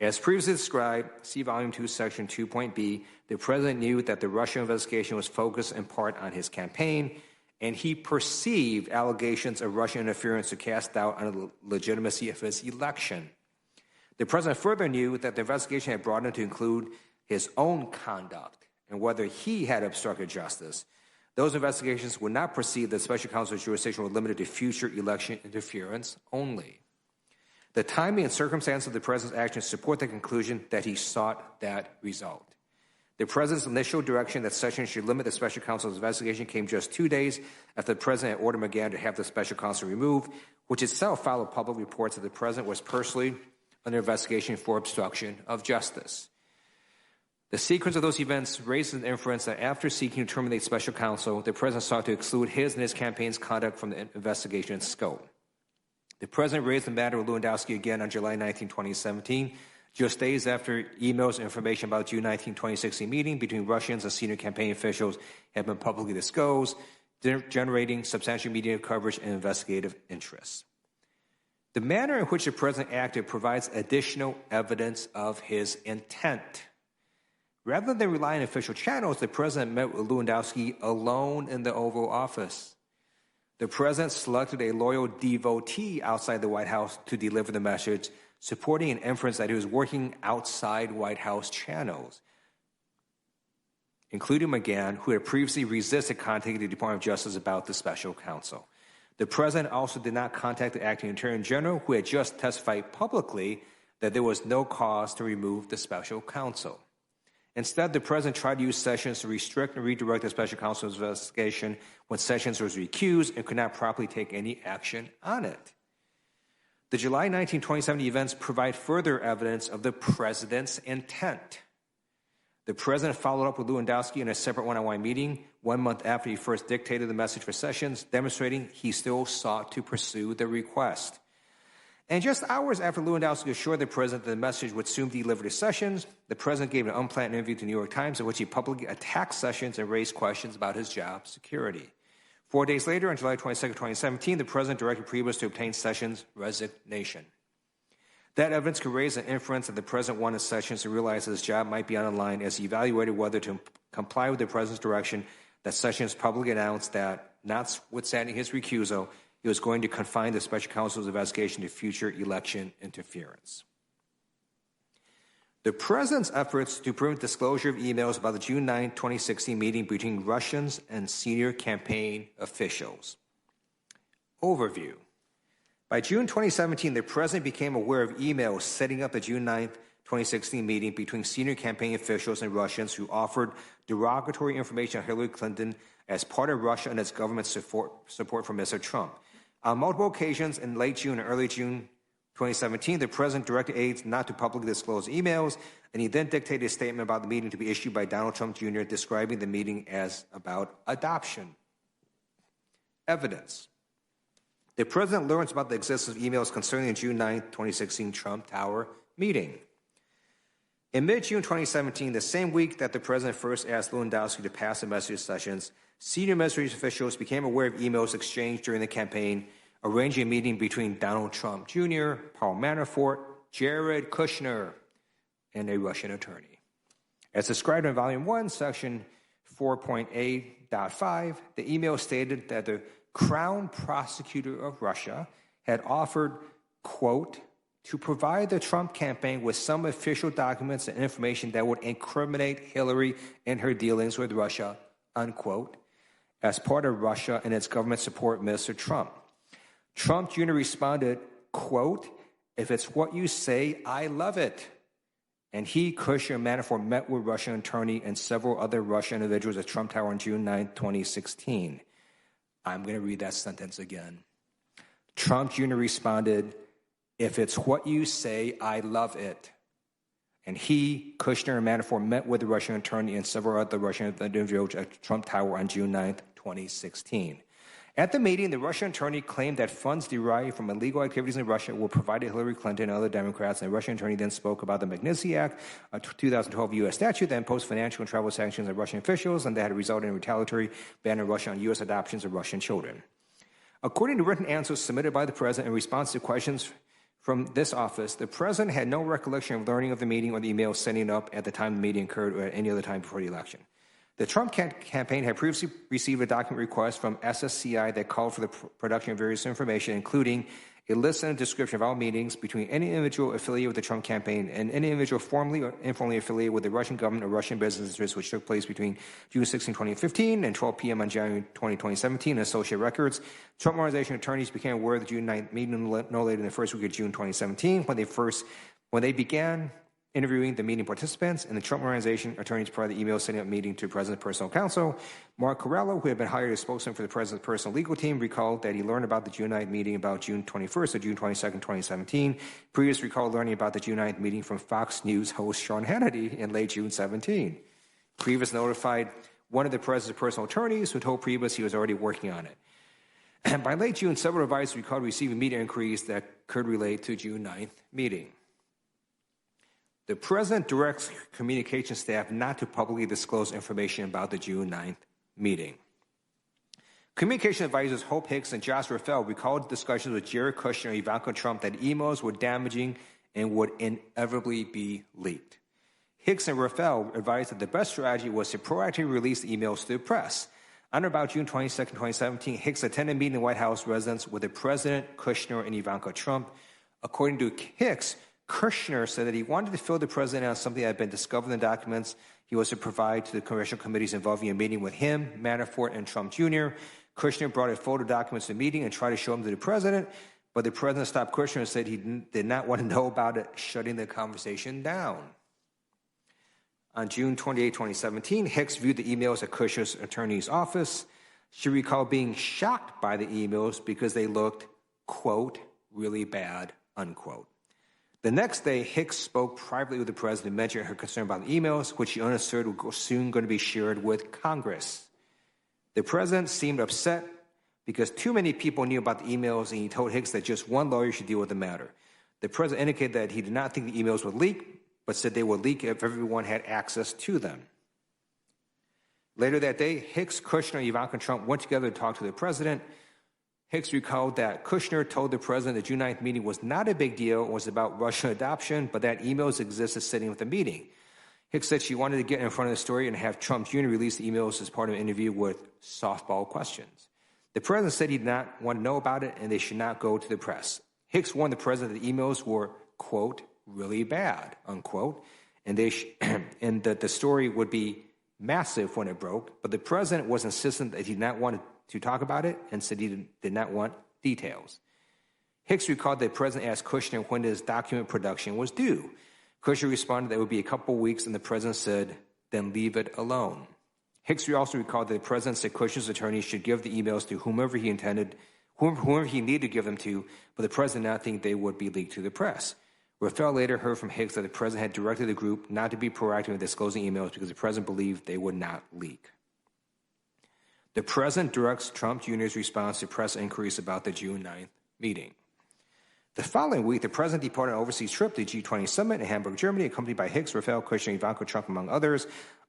As previously described, see Volume 2, Section 2.B, the president knew that the Russia investigation was focused in part on his campaign, and he perceived allegations of Russian interference to cast doubt on the legitimacy of his election. The president further knew that the investigation had broadened to include his own conduct and whether he had obstructed justice. Those investigations would not perceive that special counsel's jurisdiction were limited to future election interference only. The timing and circumstance of the president's actions support the conclusion that he sought that result. The president's initial direction that Sessions should limit the special counsel's investigation came just 2 days after the president ordered McGahn to have the special counsel removed, which itself followed public reports that the president was personally under investigation for obstruction of justice. The sequence of those events raises an inference that after seeking to terminate special counsel, the president sought to exclude his and his campaign's conduct from the investigation scope. The president raised the matter with Lewandowski again on July 19, 2017, Just days after emails and information about the June 19, 2016 meeting between Russians and senior campaign officials had been publicly disclosed, generating substantial media coverage and investigative interest. The manner in which the president acted provides additional evidence of his intent. Rather than rely on official channels, the president met with Lewandowski alone in the Oval Office. The president selected a loyal devotee outside the White House to deliver the message, supporting an inference that he was working outside White House channels, including McGahn, who had previously resisted contacting the Department of Justice about the special counsel. The president also did not contact the acting attorney general, who had just testified publicly that there was no cause to remove the special counsel. Instead, the president tried to use Sessions to restrict and redirect the special counsel's investigation when Sessions was recused and could not properly take any action on it. The July 19, 2070 events provide further evidence of the president's intent. The president followed up with Lewandowski in a separate one-on-one meeting 1 month after he first dictated the message for Sessions, demonstrating he still sought to pursue the request. And just hours after Lewandowski assured the president that the message would soon be delivered to Sessions, the president gave an unplanned interview to the New York Times in which he publicly attacked Sessions and raised questions about his job security. 4 days later, on July 22, 2017, the president directed Priebus to obtain Sessions' resignation. That evidence could raise an inference that the president wanted Sessions to realize that his job might be on the line as he evaluated whether to comply with the president's direction that Sessions publicly announced that, notwithstanding his recusal, he was going to confine the special counsel's investigation to future election interference. The president's efforts to prevent disclosure of emails about the June 9, 2016 meeting between Russians and senior campaign officials. Overview. By June 2017, the president became aware of emails setting up the June 9, 2016 meeting between senior campaign officials and Russians who offered derogatory information on Hillary Clinton as part of Russia and its government support for Mr. Trump. On multiple occasions in late June and early June 2017, the president directed aides not to publicly disclose emails, and he then dictated a statement about the meeting to be issued by Donald Trump Jr., describing the meeting as about adoption. Evidence. The president learns about the existence of emails concerning the June 9, 2016 Trump Tower meeting. In mid-June 2017, the same week that the president first asked Lewandowski to pass the message sessions, senior administration officials became aware of emails exchanged during the campaign, arranging a meeting between Donald Trump Jr., Paul Manafort, Jared Kushner, and a Russian attorney. As described in Volume 1, Section 4.8.5, the email stated that the Crown Prosecutor of Russia had offered, quote, to provide the Trump campaign with some official documents and information that would incriminate Hillary in her dealings with Russia, unquote, as part of Russia and its government support Mr. Trump. Trump Jr. responded, quote, if it's what you say, I love it. And he, Kushner, and Manafort met with Russian attorney and several other Russian individuals at Trump Tower on June 9, 2016. I'm going to read that sentence again. Trump Jr. responded, if it's what you say, I love it. And he, Kushner, and Manafort met with the Russian attorney and several other Russian individuals at Trump Tower on June 9, 2016. At the meeting, the Russian attorney claimed that funds derived from illegal activities in Russia were provided to Hillary Clinton and other Democrats, and the Russian attorney then spoke about the Magnitsky Act, a 2012 U.S. statute that imposed financial and travel sanctions on Russian officials and that had resulted in a retaliatory ban in Russia on U.S. adoptions of Russian children. According to written answers submitted by the president in response to questions from this office, the president had no recollection of learning of the meeting or the email sending up at the time the meeting occurred or at any other time before the election. The Trump campaign had previously received a document request from SSCI that called for the production of various information, including a list and a description of all meetings between any individual affiliated with the Trump campaign and any individual formally or informally affiliated with the Russian government or Russian business interests, which took place between June 16, 2015 and 12 p.m. on January 20, 2017, and associated records. Trump Organization attorneys became aware of the June 9th meeting no later than the first week of June 2017 when they began interviewing the meeting participants, and the Trump Organization attorneys provided the email setting up meeting to President's personal counsel. Mark Corallo, who had been hired as spokesman for the President's personal legal team, recalled that he learned about the June 9th meeting about June 21st or June 22nd, 2017. Previous recalled learning about the June 9th meeting from Fox News host Sean Hannity in late June 17. Priebus notified one of the President's personal attorneys who told Priebus he was already working on it. And by late June, several advisors recalled receiving media inquiries that could relate to June 9th meeting. The president directs communication staff not to publicly disclose information about the June 9th meeting. Communication advisors Hope Hicks and Josh Rafael recalled discussions with Jared Kushner and Ivanka Trump that emails were damaging and would inevitably be leaked. Hicks and Rafael advised that the best strategy was to proactively release the emails to the press. On or about June 22, 2017, Hicks attended a meeting in White House residence with the president, Kushner, and Ivanka Trump. According to Hicks, Kushner said that he wanted to fill the president on something that had been discovered in the documents he was to provide to the congressional committees involving a meeting with him, Manafort, and Trump Jr. Kushner brought a photo documents to the meeting and tried to show them to the president, but the president stopped Kushner and said he did not want to know about it, shutting the conversation down. On June 28, 2017, Hicks viewed the emails at Kushner's attorney's office. She recalled being shocked by the emails because they looked, quote, really bad, unquote. The next day, Hicks spoke privately with the president and mentioned her concern about the emails, which she understood were soon going to be shared with Congress. The president seemed upset because too many people knew about the emails, and he told Hicks that just one lawyer should deal with the matter. The president indicated that he did not think the emails would leak, but said they would leak if everyone had access to them. Later that day, Hicks, Kushner, and Ivanka Trump went together to talk to the president. Hicks recalled that Kushner told the president the June 9th meeting was not a big deal, it was about Russian adoption, but that emails existed sitting at the meeting. Hicks said she wanted to get in front of the story and have Trump Jr. release the emails as part of an interview with softball questions. The president said he did not want to know about it and they should not go to the press. Hicks warned the president that the emails were, quote, really bad, unquote, and that the story would be massive when it broke, but the president was insistent that he did not want to talk about it and said he did not want details. Hicks recalled that the president asked Kushner when his document production was due. Kushner responded that it would be a couple weeks, and the president said, then leave it alone. Hicks also recalled that the president said Kushner's attorney should give the emails to whomever he needed to give them to, but the president did not think they would be leaked to the press. Rafael later heard from Hicks that the president had directed the group not to be proactive in disclosing emails because the president believed they would not leak. The president directs Trump Jr.'s response to press inquiries about the June 9th meeting. The following week, the president departed on an overseas trip to the G20 summit in Hamburg, Germany, accompanied by Hicks, Rafael, Kushner, Ivanka Trump, among others.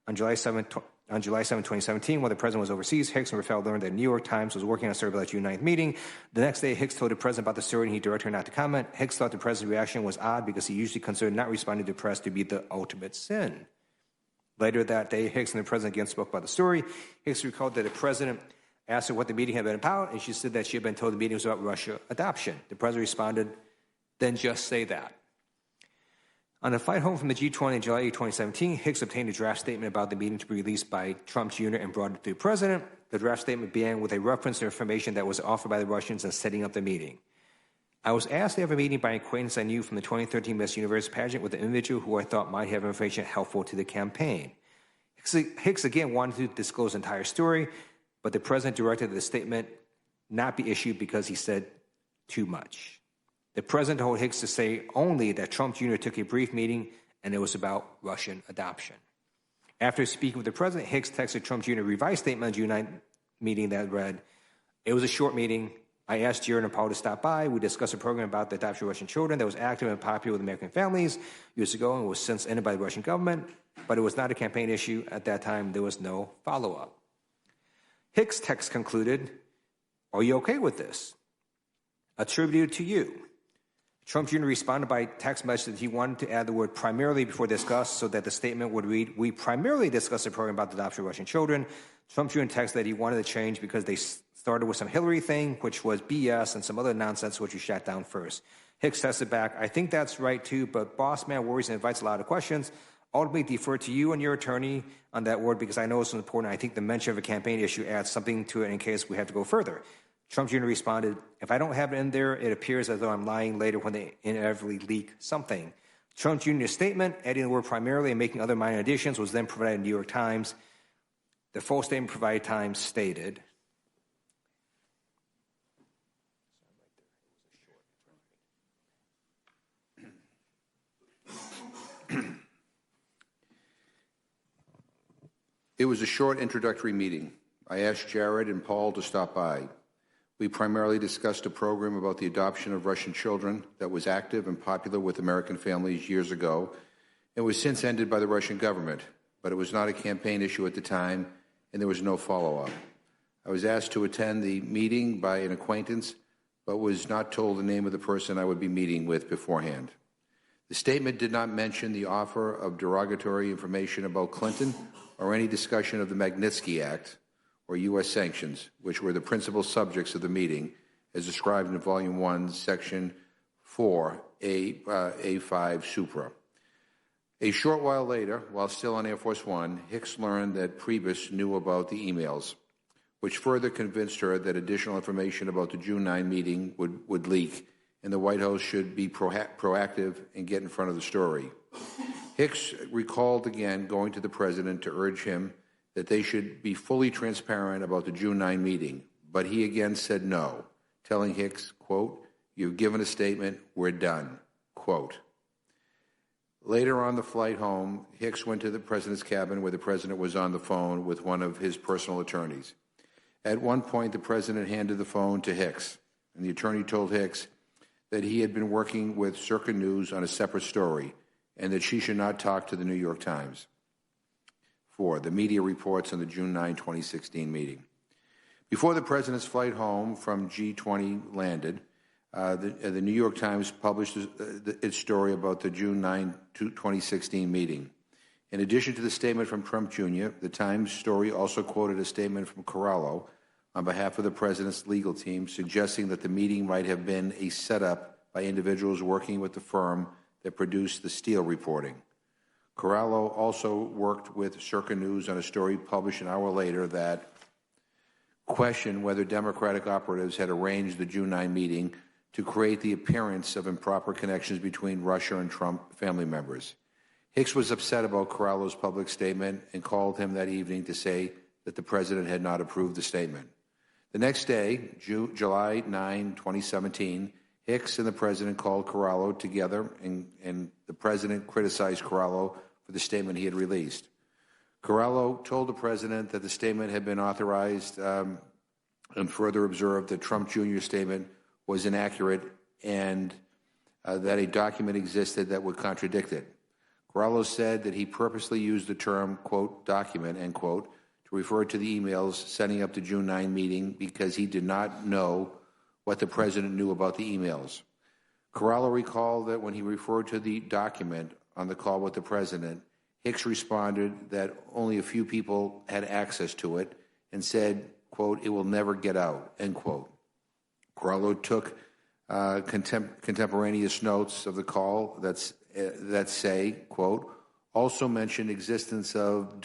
On July 7, 2017, while the president was overseas, Hicks and Rafael learned that the New York Times was working on a story about the June 9th meeting. The next day, Hicks told the president about the story and he directed her not to comment. Hicks thought the president's reaction was odd because he usually considered not responding to the press to be the ultimate sin. Later that day, Hicks and the president again spoke about the story. Hicks recalled that the president asked her what the meeting had been about, and she said that she had been told the meeting was about Russia adoption. The president responded, then just say that. On the flight home from the G20 in July 8, 2017, Hicks obtained a draft statement about the meeting to be released by Trump Jr. and brought it to the president. The draft statement began with a reference to information that was offered by the Russians in setting up the meeting. I was asked to have a meeting by an acquaintance I knew from the 2013 Miss Universe pageant with an individual who I thought might have information helpful to the campaign. Hicks again wanted to disclose the entire story, but the president directed that the statement not be issued because he said too much. The president told Hicks to say only that Trump Jr. took a brief meeting and it was about Russian adoption. After speaking with the president, Hicks texted Trump Jr. a revised statement on the June 9th meeting that read, it was a short meeting. I asked Jared and Paul to stop by. We discussed a program about the adoption of Russian children that was active and popular with American families years ago and was since ended by the Russian government, but it was not a campaign issue. At that time, there was no follow-up. Hicks' text concluded, are you okay with this? Attributed to you. Trump Jr. responded by text message that he wanted to add the word primarily before discussed so that the statement would read, we primarily discussed a program about the adoption of Russian children. Trump Jr. texted that he wanted to change because they started with some Hillary thing, which was BS, and some other nonsense, which we shut down first. Hicks texted back, I think that's right too, but boss man worries and invites a lot of questions. Ultimately defer to you and your attorney on that word because I know it's important. I think the mention of a campaign issue adds something to it in case we have to go further. Trump Jr. responded, if I don't have it in there, it appears as though I'm lying later when they inevitably leak something. Trump Jr.'s statement, adding the word primarily and making other minor additions, was then provided in the New York Times. The full statement provided Times stated, it was a short introductory meeting. I asked Jared and Paul to stop by. We primarily discussed a program about the adoption of Russian children that was active and popular with American families years ago It was since ended by the Russian government, but it was not a campaign issue at the time, and there was no follow-up. I was asked to attend the meeting by an acquaintance, but was not told the name of the person I would be meeting with beforehand. The statement did not mention the offer of derogatory information about Clinton or any discussion of the Magnitsky Act or U.S. sanctions, which were the principal subjects of the meeting, as described in Volume 1, Section 4, A5 Supra. A short while later, while still on Air Force One, Hicks learned that Priebus knew about the emails, which further convinced her that additional information about the June 9 meeting would leak, and the White House should be proactive and get in front of the story. Hicks recalled again going to the president to urge him that they should be fully transparent about the June 9 meeting, but he again said no, telling Hicks, quote, "You've given a statement, we're done," quote. Later on the flight home, Hicks went to the president's cabin where the president was on the phone with one of his personal attorneys. At one point, the president handed the phone to Hicks, and the attorney told Hicks that he had been working with Circa News on a separate story and that she should not talk to the New York Times. 4. The media reports on the June 9, 2016 meeting. Before the president's flight home from G20 landed, the New York Times published its story about the June 9, 2016 meeting. In addition to the statement from Trump Jr., the Times story also quoted a statement from Corallo on behalf of the president's legal team, suggesting that the meeting might have been a setup by individuals working with the firm that produced the Steele reporting. Corallo also worked with Circa News on a story published an hour later that questioned whether Democratic operatives had arranged the June 9 meeting to create the appearance of improper connections between Russia and Trump family members. Hicks was upset about Corallo's public statement and called him that evening to say that the president had not approved the statement. The next day, July 9, 2017, Hicks and the president called Corallo together, and the president criticized Corallo for the statement he had released. Corallo told the president that the statement had been authorized and further observed that Trump Jr.'s statement was inaccurate and that a document existed that would contradict it. Corallo said that he purposely used the term, quote, document, end quote, to refer to the emails setting up the June 9 meeting because he did not know what the president knew about the emails. Corallo recalled that when he referred to the document on the call with the president, Hicks responded that only a few people had access to it and said, quote, "It will never get out," end quote. Corallo took contemporaneous notes of the call that say, quote, also mentioned existence of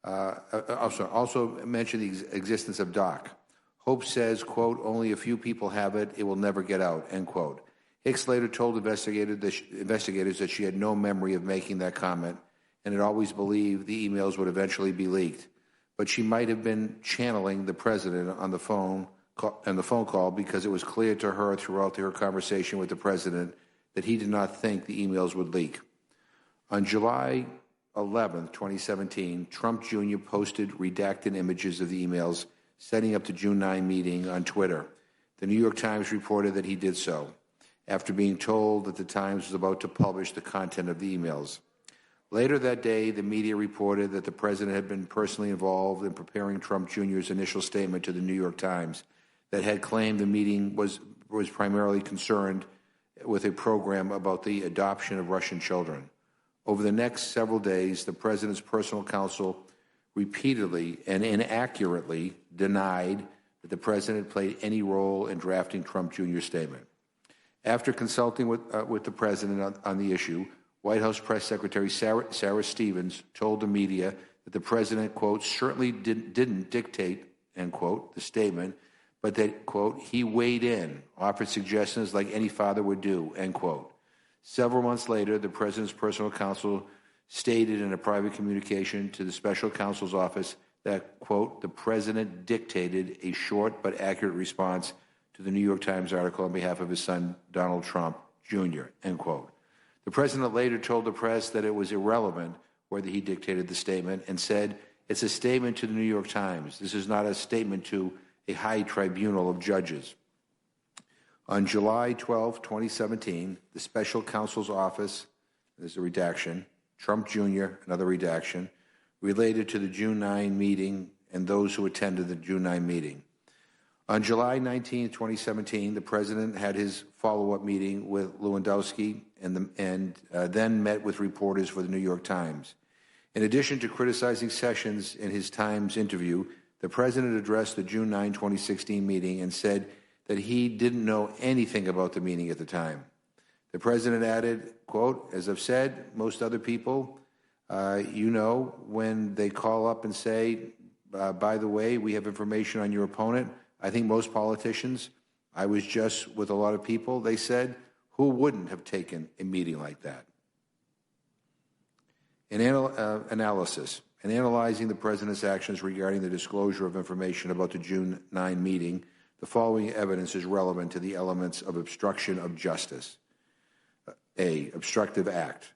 also mentioned the existence of Doc. Hope says, quote, "Only a few people have it. It will never get out," end quote. Hicks later told investigators that she had no memory of making that comment and had always believed the emails would eventually be leaked. But she might have been channeling the president on the phone call because it was clear to her throughout her conversation with the president that he did not think the emails would leak. On July 11, 2017, Trump Jr. posted redacted images of the emails setting up the June 9 meeting on Twitter. The New York Times reported that he did so, after being told that the Times was about to publish the content of the emails. Later that day, the media reported that the president had been personally involved in preparing Trump Jr.'s initial statement to the New York Times that had claimed the meeting was primarily concerned with a program about the adoption of Russian children. Over the next several days, the president's personal counsel repeatedly and inaccurately denied that the president played any role in drafting Trump Jr.'s statement. After consulting with the president on the issue, White House Press Secretary Sarah Stevens told the media that the president, quote, certainly didn't dictate, end quote, the statement, but that, quote, he weighed in, offered suggestions like any father would do, end quote. Several months later, the president's personal counsel stated in a private communication to the special counsel's office that, quote, the president dictated a short but accurate response to the New York Times article on behalf of his son, Donald Trump Jr., end quote. The president later told the press that it was irrelevant whether he dictated the statement and said, it's a statement to the New York Times. This is not a statement to a high tribunal of judges. On July 12, 2017, the special counsel's office there's a redaction, Trump Jr., another redaction, related to the June 9 meeting and those who attended the June 9 meeting. On July 19, 2017, the president had his follow-up meeting with Lewandowski and then met with reporters for the New York Times. In addition to criticizing Sessions in his Times interview, the president addressed the June 9, 2016 meeting and said that he didn't know anything about the meeting at the time. The president added, quote, "As I've said, most other people, when they call up and say, by the way, we have information on your opponent, I think most politicians, I was just with a lot of people, they said, who wouldn't have taken a meeting like that?" In analysis, in analyzing the president's actions regarding the disclosure of information about the June 9 meeting, the following evidence is relevant to the elements of obstruction of justice. A, obstructive act.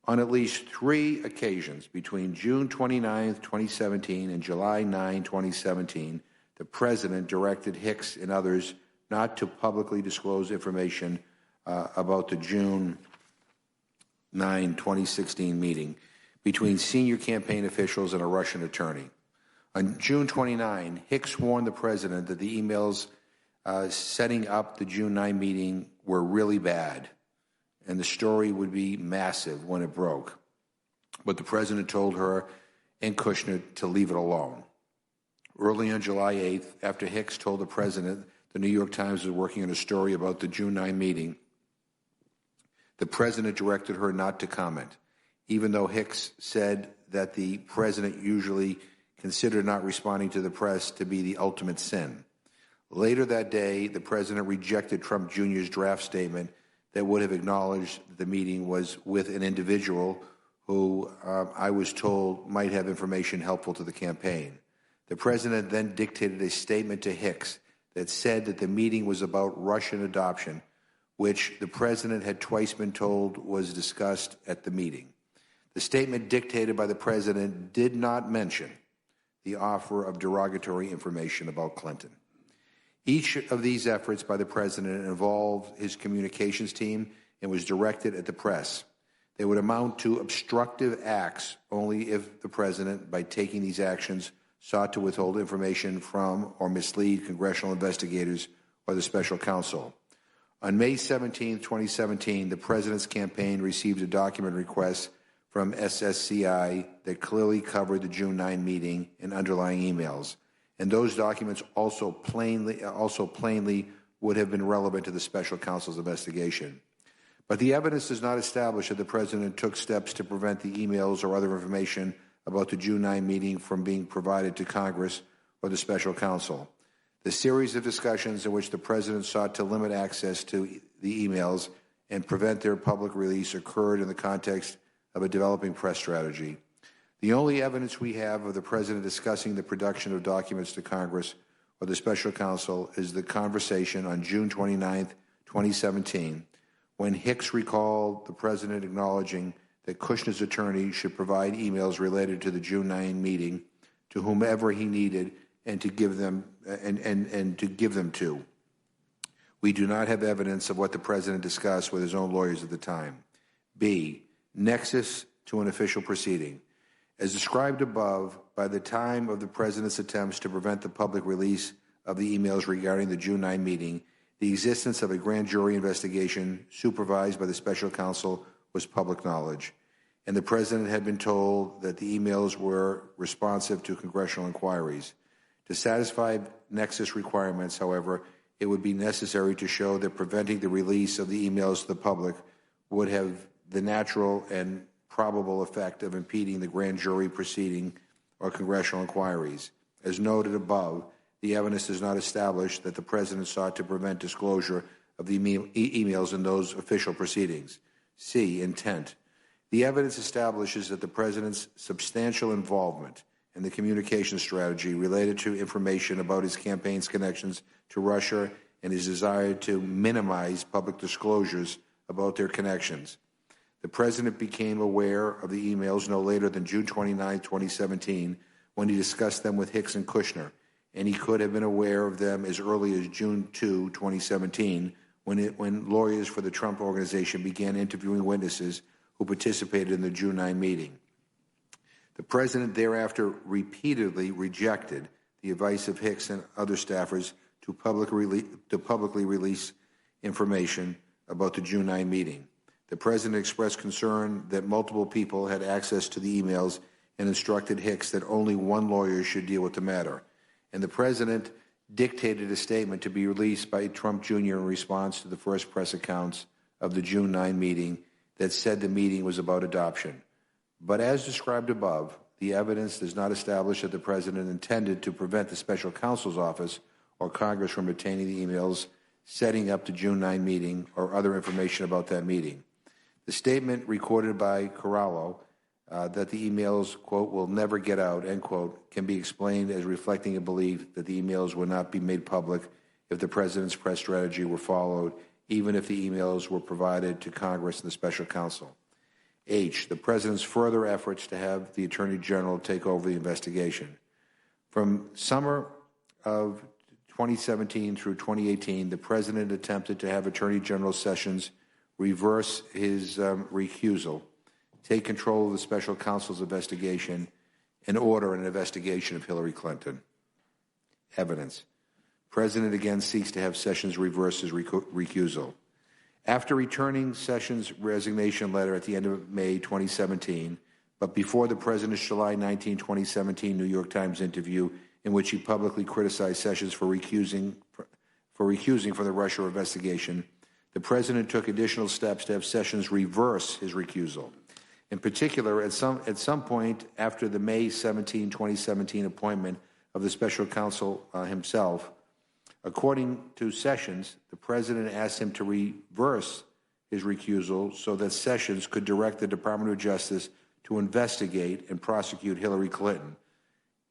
On at least 3 occasions between June 29, 2017 and July 9, 2017, the president directed Hicks and others not to publicly disclose information about the June 9, 2016 meeting between senior campaign officials and a Russian attorney. On June 29, Hicks warned the president that the emails setting up the June 9 meeting were really bad and the story would be massive when it broke. But the president told her and Kushner to leave it alone. Early on July 8th, after Hicks told the president the New York Times was working on a story about the June 9 meeting, the president directed her not to comment, even though Hicks said that the president usually considered not responding to the press to be the ultimate sin. Later that day, the president rejected Trump Jr.'s draft statement that would have acknowledged the meeting was with an individual who I was told might have information helpful to the campaign. The president then dictated a statement to Hicks that said that the meeting was about Russian adoption, which the president had twice been told was discussed at the meeting. The statement dictated by the president did not mention the offer of derogatory information about Clinton. Each of these efforts by the president involved his communications team and was directed at the press. They would amount to obstructive acts only if the president, by taking these actions, sought to withhold information from or mislead congressional investigators or the special counsel. On May 17, 2017, the president's campaign received a document request from SSCI that clearly covered the June 9 meeting and underlying emails, and those documents also plainly would have been relevant to the special counsel's investigation. But the evidence does not establish that the president took steps to prevent the emails or other information about the June 9 meeting from being provided to Congress or the special counsel. The series of discussions in which the president sought to limit access to the emails and prevent their public release occurred in the context of a developing press strategy. The only evidence we have of the president discussing the production of documents to Congress or the special counsel is the conversation on June 29, 2017, when Hicks recalled the president acknowledging that Kushner's attorney should provide emails related to the June 9 meeting to whomever he needed and to give them to. We do not have evidence of what the president discussed with his own lawyers at the time. B, nexus to an official proceeding. As described above, by the time of the president's attempts to prevent the public release of the emails regarding the June 9 meeting, the existence of a grand jury investigation supervised by the special counsel was public knowledge, and the president had been told that the emails were responsive to congressional inquiries. To satisfy nexus requirements, however, it would be necessary to show that preventing the release of the emails to the public would have the natural and probable effect of impeding the grand jury proceeding or congressional inquiries. As noted above, the evidence does not establish that the president sought to prevent disclosure of the emails in those official proceedings. C, intent. The evidence establishes that the president's substantial involvement in the communication strategy related to information about his campaign's connections to Russia and his desire to minimize public disclosures about their connections. The president became aware of the emails no later than June 29, 2017, when he discussed them with Hicks and Kushner, and he could have been aware of them as early as June 2, 2017, when lawyers for the Trump Organization began interviewing witnesses who participated in the June 9 meeting. The President thereafter repeatedly rejected the advice of Hicks and other staffers to publicly release information about the June 9 meeting. The President expressed concern that multiple people had access to the emails and instructed Hicks that only one lawyer should deal with the matter. And the President dictated a statement to be released by Trump Jr. in response to the first press accounts of the June 9 meeting that said the meeting was about adoption. But as described above, the evidence does not establish that the President intended to prevent the Special Counsel's Office or Congress from obtaining the emails setting up the June 9 meeting or other information about that meeting. The statement recorded by Corallo that the emails, quote, will never get out, end quote, can be explained as reflecting a belief that the emails would not be made public if the President's press strategy were followed, even if the emails were provided to Congress and the Special Counsel. H, the President's further efforts to have the Attorney General take over the investigation. From summer of 2017 through 2018, the President attempted to have Attorney General Sessions reverse his recusal, take control of the Special Counsel's investigation, and order an investigation of Hillary Clinton. Evidence. President again seeks to have Sessions reverse his recusal. After returning Sessions' resignation letter at the end of May 2017, but before the President's July 19, 2017 New York Times interview in which he publicly criticized Sessions for recusing from the Russia investigation, the President took additional steps to have Sessions reverse his recusal. In particular, at some point after the May 17, 2017 appointment of the Special Counsel himself, according to Sessions, the President asked him to reverse his recusal so that Sessions could direct the Department of Justice to investigate and prosecute Hillary Clinton.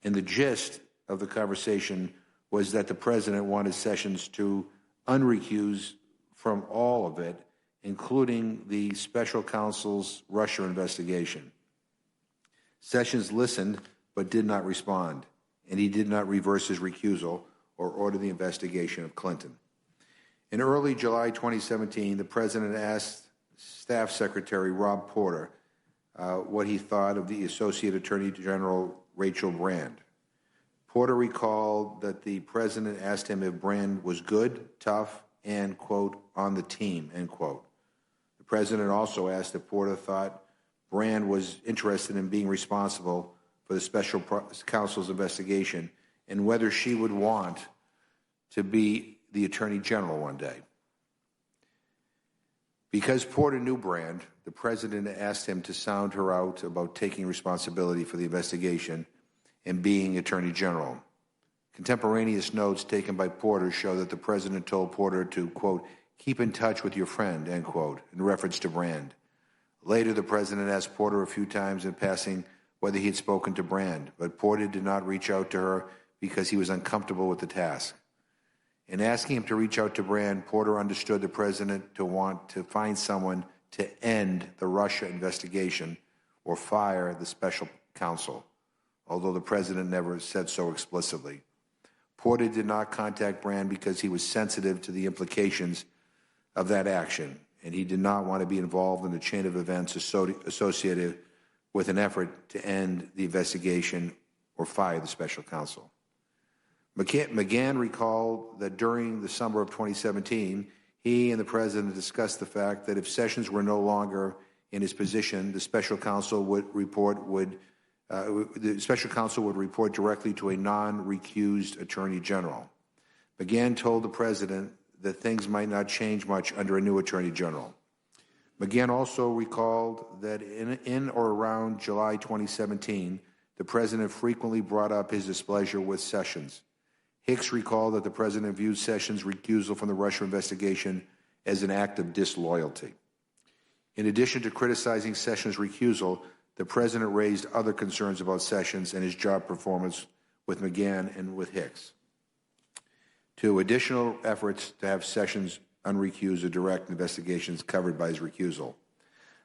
And the gist of the conversation was that the President wanted Sessions to unrecuse from all of it, including the Special Counsel's Russia investigation. Sessions listened but did not respond, and he did not reverse his recusal or order the investigation of Clinton. In early July 2017, the President asked Staff Secretary Rob Porter what he thought of the Associate Attorney General Rachel Brand. Porter recalled that the President asked him if Brand was good, tough, and, quote, on the team, end quote. The President also asked if Porter thought Brand was interested in being responsible for the Special Counsel's investigation and whether she would want to be the Attorney General one day. Because Porter knew Brand, the President asked him to sound her out about taking responsibility for the investigation and being Attorney General. Contemporaneous notes taken by Porter show that the President told Porter to, quote, keep in touch with your friend, end quote, in reference to Brand. Later, the President asked Porter a few times in passing whether he had spoken to Brand, but Porter did not reach out to her because he was uncomfortable with the task. In asking him to reach out to Brand, Porter understood the President to want to find someone to end the Russia investigation or fire the Special Counsel, although the President never said so explicitly. Porter did not contact Brand because he was sensitive to the implications of that action, and he did not want to be involved in the chain of events associated with an effort to end the investigation or fire the Special Counsel. McGahn recalled that during the summer of 2017, he and the President discussed the fact that if Sessions were no longer in his position, the Special Counsel would report directly to a non-recused Attorney General. McGahn told the President that things might not change much under a new Attorney General. McGahn also recalled that in or around July 2017, the President frequently brought up his displeasure with Sessions. Hicks recalled that the President viewed Sessions' recusal from the Russia investigation as an act of disloyalty. In addition to criticizing Sessions' recusal, the President raised other concerns about Sessions and his job performance with McGahn and with Hicks. 2, additional efforts to have Sessions unrecused or direct investigations covered by his recusal.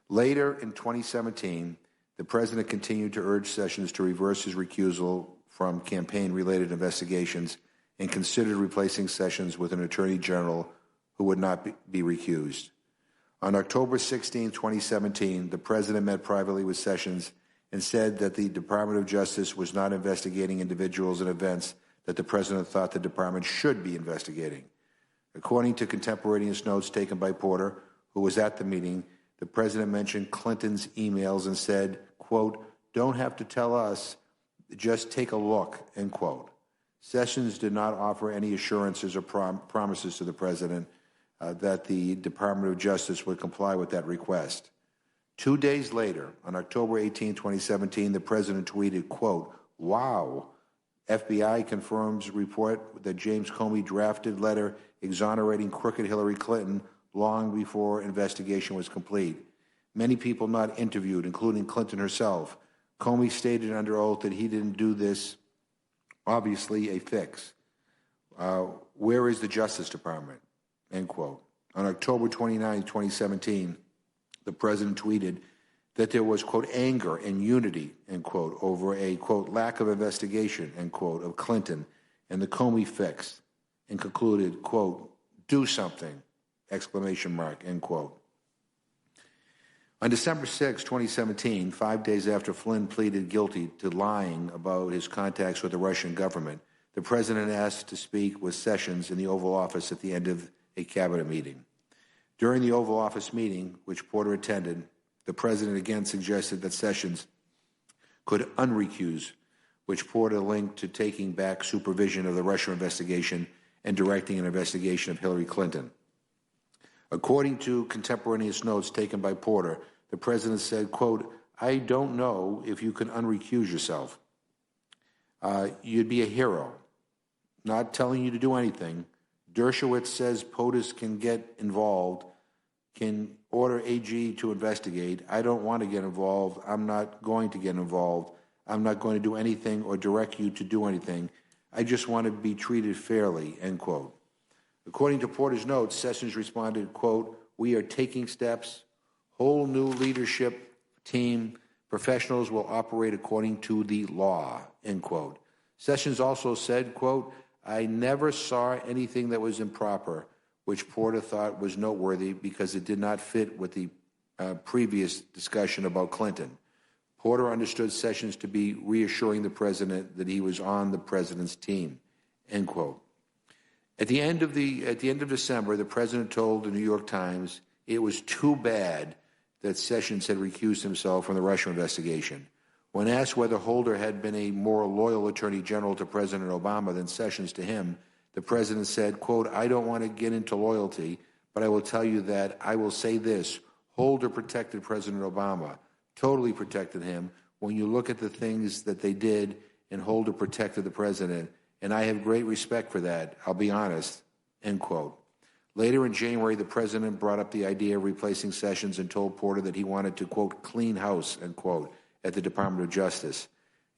Later in 2017, the President continued to urge Sessions to reverse his recusal from campaign-related investigations and considered replacing Sessions with an Attorney General who would not be recused. On October 16, 2017, the president met privately with Sessions and said that the Department of Justice was not investigating individuals and events that the president thought the department should be investigating. According to contemporaneous notes taken by Porter, who was at the meeting, the president mentioned Clinton's emails and said, quote, "Don't have to tell us, just take a look," end quote. Sessions did not offer any assurances or promises to the president that the Department of Justice would comply with that request. 2 days later, on October 18, 2017, the president tweeted, quote, "Wow, FBI confirms report that James Comey drafted letter exonerating crooked Hillary Clinton long before investigation was complete. Many people not interviewed, including Clinton herself. Comey stated under oath that he didn't do this. Obviously a fix. Where is the Justice Department?" End quote. On October 29, 2017, the president tweeted that there was, quote, "anger and unity," end quote, over a, quote, "lack of investigation," end quote, of Clinton and the Comey fix, and concluded, quote, "do something," exclamation mark, end quote. On December 6, 2017, 5 days after Flynn pleaded guilty to lying about his contacts with the Russian government, the president asked to speak with Sessions in the Oval Office at the end of a cabinet meeting. During the Oval Office meeting, which Porter attended, the president again suggested that Sessions could unrecuse, which Porter linked to taking back supervision of the Russia investigation and directing an investigation of Hillary Clinton. According to contemporaneous notes taken by Porter, the president said, quote, "I don't know if you can unrecuse yourself. You'd be a hero. Not telling you to do anything. Dershowitz says POTUS can get involved, can order AG to investigate. I don't want to get involved. I'm not going to get involved. I'm not going to do anything or direct you to do anything. I just want to be treated fairly," end quote. According to Porter's notes, Sessions responded, quote, "We are taking steps. Whole new leadership team. Professionals will operate according to the law," end quote. Sessions also said, quote, "I never saw anything that was improper," which Porter thought was noteworthy because it did not fit with the previous discussion about Clinton. Porter understood Sessions to be reassuring the president that he was on the president's team, end quote. At the end of December, the president told the New York Times it was too bad that Sessions had recused himself from the Russia investigation. When asked whether Holder had been a more loyal attorney general to President Obama than Sessions to him, the president said, quote, "I don't want to get into loyalty, but I will tell you that I will say this. Holder protected President Obama, totally protected him. When you look at the things that they did, and Holder protected the president, and I have great respect for that, I'll be honest," end quote. Later in January, the president brought up the idea of replacing Sessions and told Porter that he wanted to, quote, "clean house," end quote, at the Department of Justice.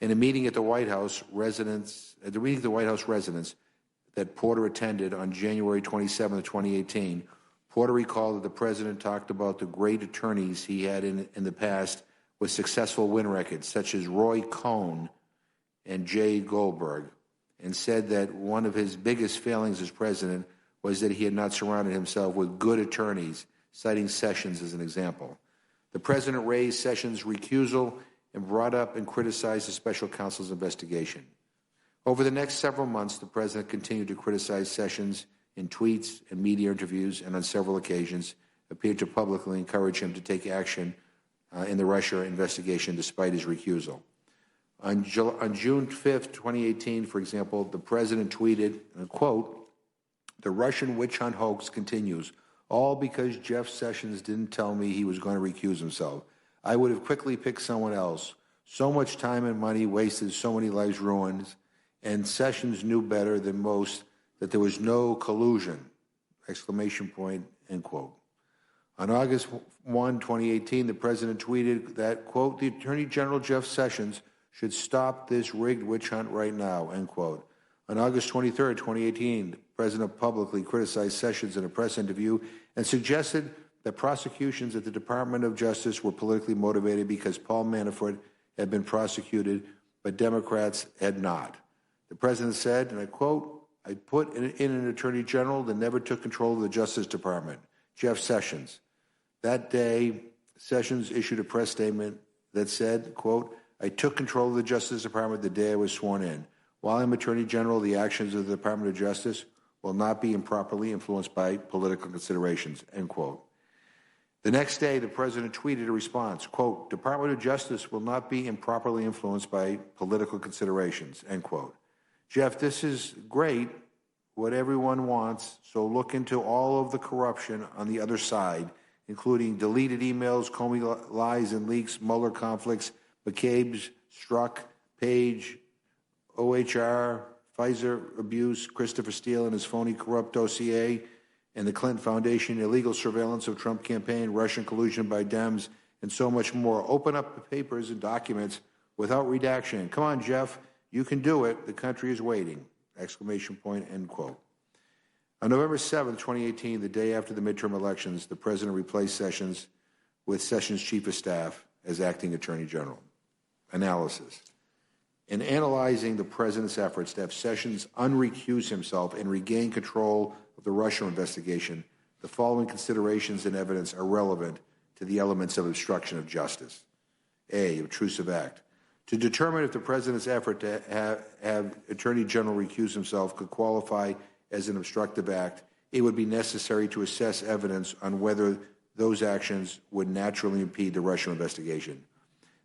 In a meeting at the White House residence, that Porter attended on January 27, 2018, Porter recalled that the president talked about the great attorneys he had in the past with successful win records, such as Roy Cohn and Jay Goldberg, and said that one of his biggest failings as president was that he had not surrounded himself with good attorneys, citing Sessions as an example. The president raised Sessions' recusal and brought up and criticized the special counsel's investigation. Over the next several months, the president continued to criticize Sessions in tweets and media interviews, and on several occasions appeared to publicly encourage him to take action in the Russia investigation despite his recusal. On June 5th, 2018, for example, the president tweeted, quote, "The Russian witch hunt hoax continues, all because Jeff Sessions didn't tell me he was going to recuse himself. I would have quickly picked someone else. So much time and money wasted, so many lives ruined, and Sessions knew better than most that there was no collusion," exclamation point, end quote. On August 1, 2018, the president tweeted that, quote, "The Attorney General Jeff Sessions should stop this rigged witch hunt right now," end quote. On August 23, 2018, the president publicly criticized Sessions in a press interview and suggested that prosecutions at the Department of Justice were politically motivated because Paul Manafort had been prosecuted, but Democrats had not. The president said, and I quote, "I put in an attorney general that never took control of the Justice Department, Jeff Sessions. That day, Sessions issued a press statement that said, quote, "I took control of the Justice Department the day I was sworn in. While I'm Attorney General, the actions of the Department of Justice will not be improperly influenced by political considerations," end quote. The next day, the president tweeted a response, quote, "Department of Justice will not be improperly influenced by political considerations," end quote. Jeff, this is great, what everyone wants, so look into all of the corruption on the other side, including deleted emails, Comey lies and leaks, Mueller conflicts, McCabe's, Strzok, Page, OHR, Pfizer abuse, Christopher Steele and his phony corrupt dossier, and the Clinton Foundation, illegal surveillance of Trump campaign, Russian collusion by Dems, and so much more. Open up the papers and documents without redaction. Come on, Jeff, you can do it. The country is waiting. Exclamation point, end quote. On November 7, 2018, the day after the midterm elections, the president replaced Sessions with Sessions' chief of staff as acting attorney general. Analysis. In analyzing the president's efforts to have Sessions unrecuse himself and regain control of the Russia investigation, the following considerations and evidence are relevant to the elements of obstruction of justice. A, obtrusive act. To determine if the president's effort to have Attorney General recuse himself could qualify as an obstructive act, it would be necessary to assess evidence on whether those actions would naturally impede the Russia investigation.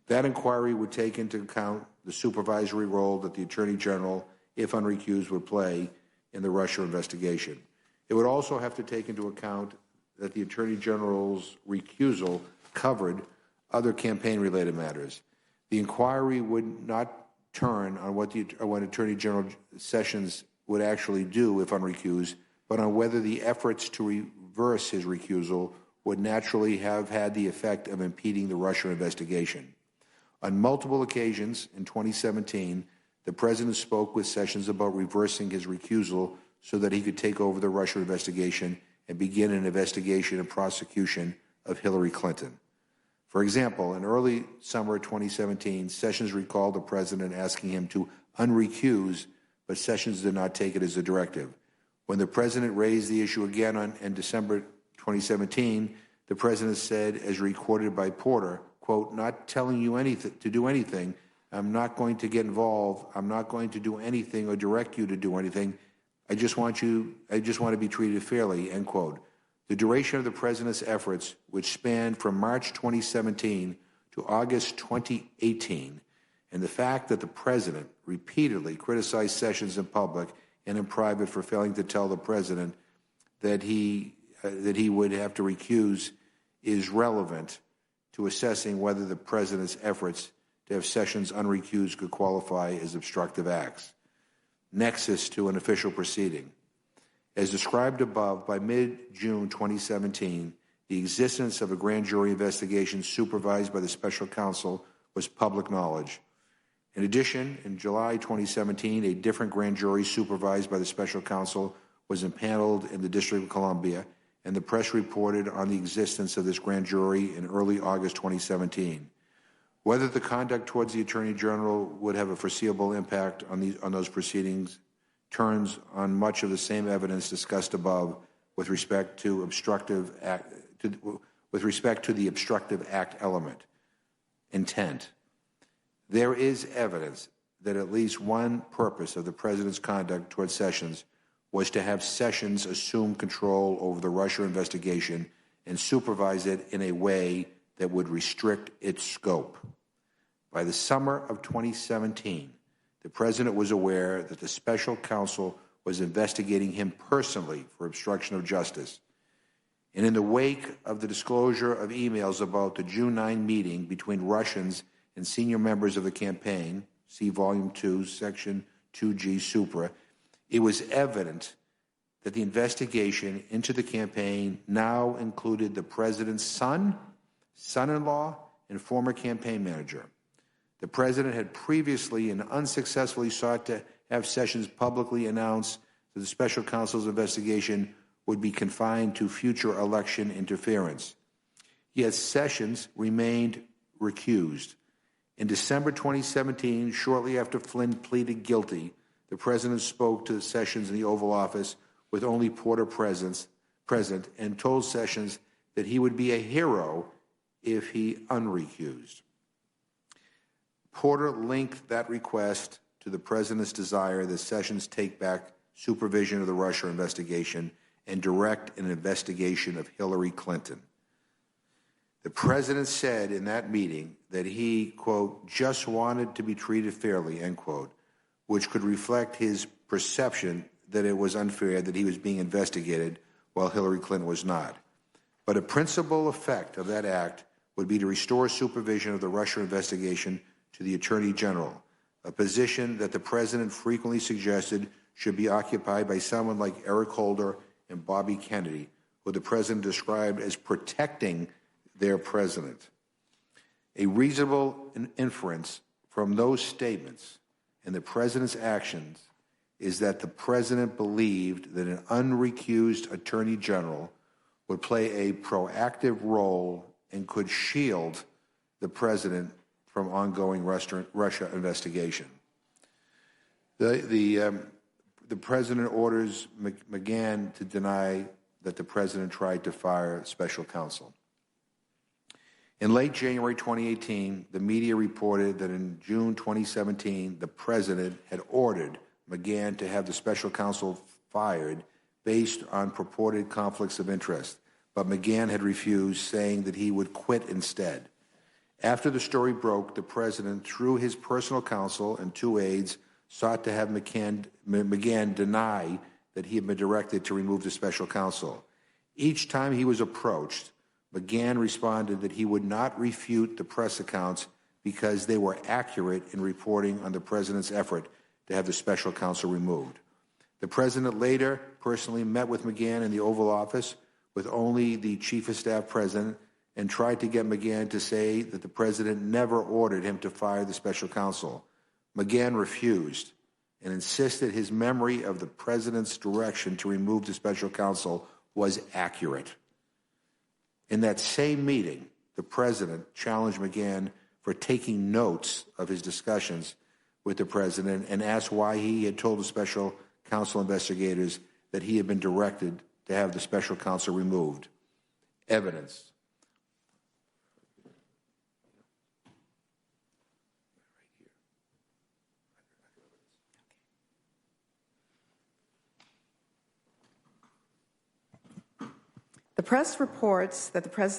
That inquiry would take into account the supervisory role that the Attorney General, if unrecused, would play in the Russia investigation. It would also have to take into account that the Attorney General's recusal covered other campaign-related matters. The inquiry would not turn on what Attorney General Sessions would actually do if unrecused, but on whether the efforts to reverse his recusal would naturally have had the effect of impeding the Russia investigation. On multiple occasions in 2017, the president spoke with Sessions about reversing his recusal so that he could take over the Russia investigation and begin an investigation and prosecution of Hillary Clinton. For example, in early summer 2017, Sessions recalled the president asking him to unrecuse, but Sessions did not take it as a directive. When the president raised the issue again in December 2017, the president said, as recorded by Porter, quote, "Not telling you anything to do anything. I'm not going to get involved. I'm not going to do anything or direct you to do anything. I just want to be treated fairly," end quote. The duration of the president's efforts, which spanned from March 2017 to August 2018, and the fact that the president repeatedly criticized Sessions in public and in private for failing to tell the president that he would have to recuse, is relevant to assessing whether the president's efforts to have Sessions unrecused could qualify as obstructive acts. Nexus to an official proceeding. As described above, by mid-June 2017, the existence of a grand jury investigation supervised by the special counsel was public knowledge. In addition, in July 2017, a different grand jury supervised by the special counsel was impaneled in the District of Columbia, and the press reported on the existence of this grand jury in early August 2017. Whether the conduct towards the Attorney General would have a foreseeable impact on those proceedings turns on much of the same evidence discussed above with respect to the obstructive act element. Intent. There is evidence that at least one purpose of the president's conduct towards Sessions was to have Sessions assume control over the Russia investigation and supervise it in a way that would restrict its scope. By the summer of 2017, the president was aware that the special counsel was investigating him personally for obstruction of justice. And in the wake of the disclosure of emails about the June 9 meeting between Russians and senior members of the campaign, see Volume 2, Section 2G Supra, it was evident that the investigation into the campaign now included the president's son, son-in-law, and former campaign manager. The president had previously and unsuccessfully sought to have Sessions publicly announce that the special counsel's investigation would be confined to future election interference. Yet Sessions remained recused. In December 2017, shortly after Flynn pleaded guilty, the president spoke to Sessions in the Oval Office with only Porter present and told Sessions that he would be a hero if he unrecused. Porter linked that request to the president's desire that Sessions take back supervision of the Russia investigation and direct an investigation of Hillary Clinton. The president said in that meeting that he, quote, just wanted to be treated fairly, end quote, which could reflect his perception that it was unfair that he was being investigated while Hillary Clinton was not. But a principal effect of that act would be to restore supervision of the Russia investigation to the Attorney General, a position that the president frequently suggested should be occupied by someone like Eric Holder and Bobby Kennedy, who the president described as protecting their president. A reasonable inference from those statements and the president's actions is that the president believed that an unrecused attorney general would play a proactive role and could shield the president from ongoing Russia investigation. The president orders McGahn to deny that the president tried to fire special counsel. In late January 2018, the media reported that in June 2017, the president had ordered McGahn to have the special counsel fired based on purported conflicts of interest, but McGahn had refused, saying that he would quit instead. After the story broke, the president, through his personal counsel and 2 aides, sought to have McGahn deny that he had been directed to remove the special counsel. Each time he was approached, McGahn responded that he would not refute the press accounts because they were accurate in reporting on the president's effort to have the special counsel removed. The president later personally met with McGahn in the Oval Office with only the chief of staff present and tried to get McGahn to say that the president never ordered him to fire the special counsel. McGahn refused and insisted his memory of the president's direction to remove the special counsel was accurate. In that same meeting, the president challenged McGahn for taking notes of his discussions with the president and asked why he had told the special counsel investigators that he had been directed to have the special counsel removed. Evidence. The press reports that the president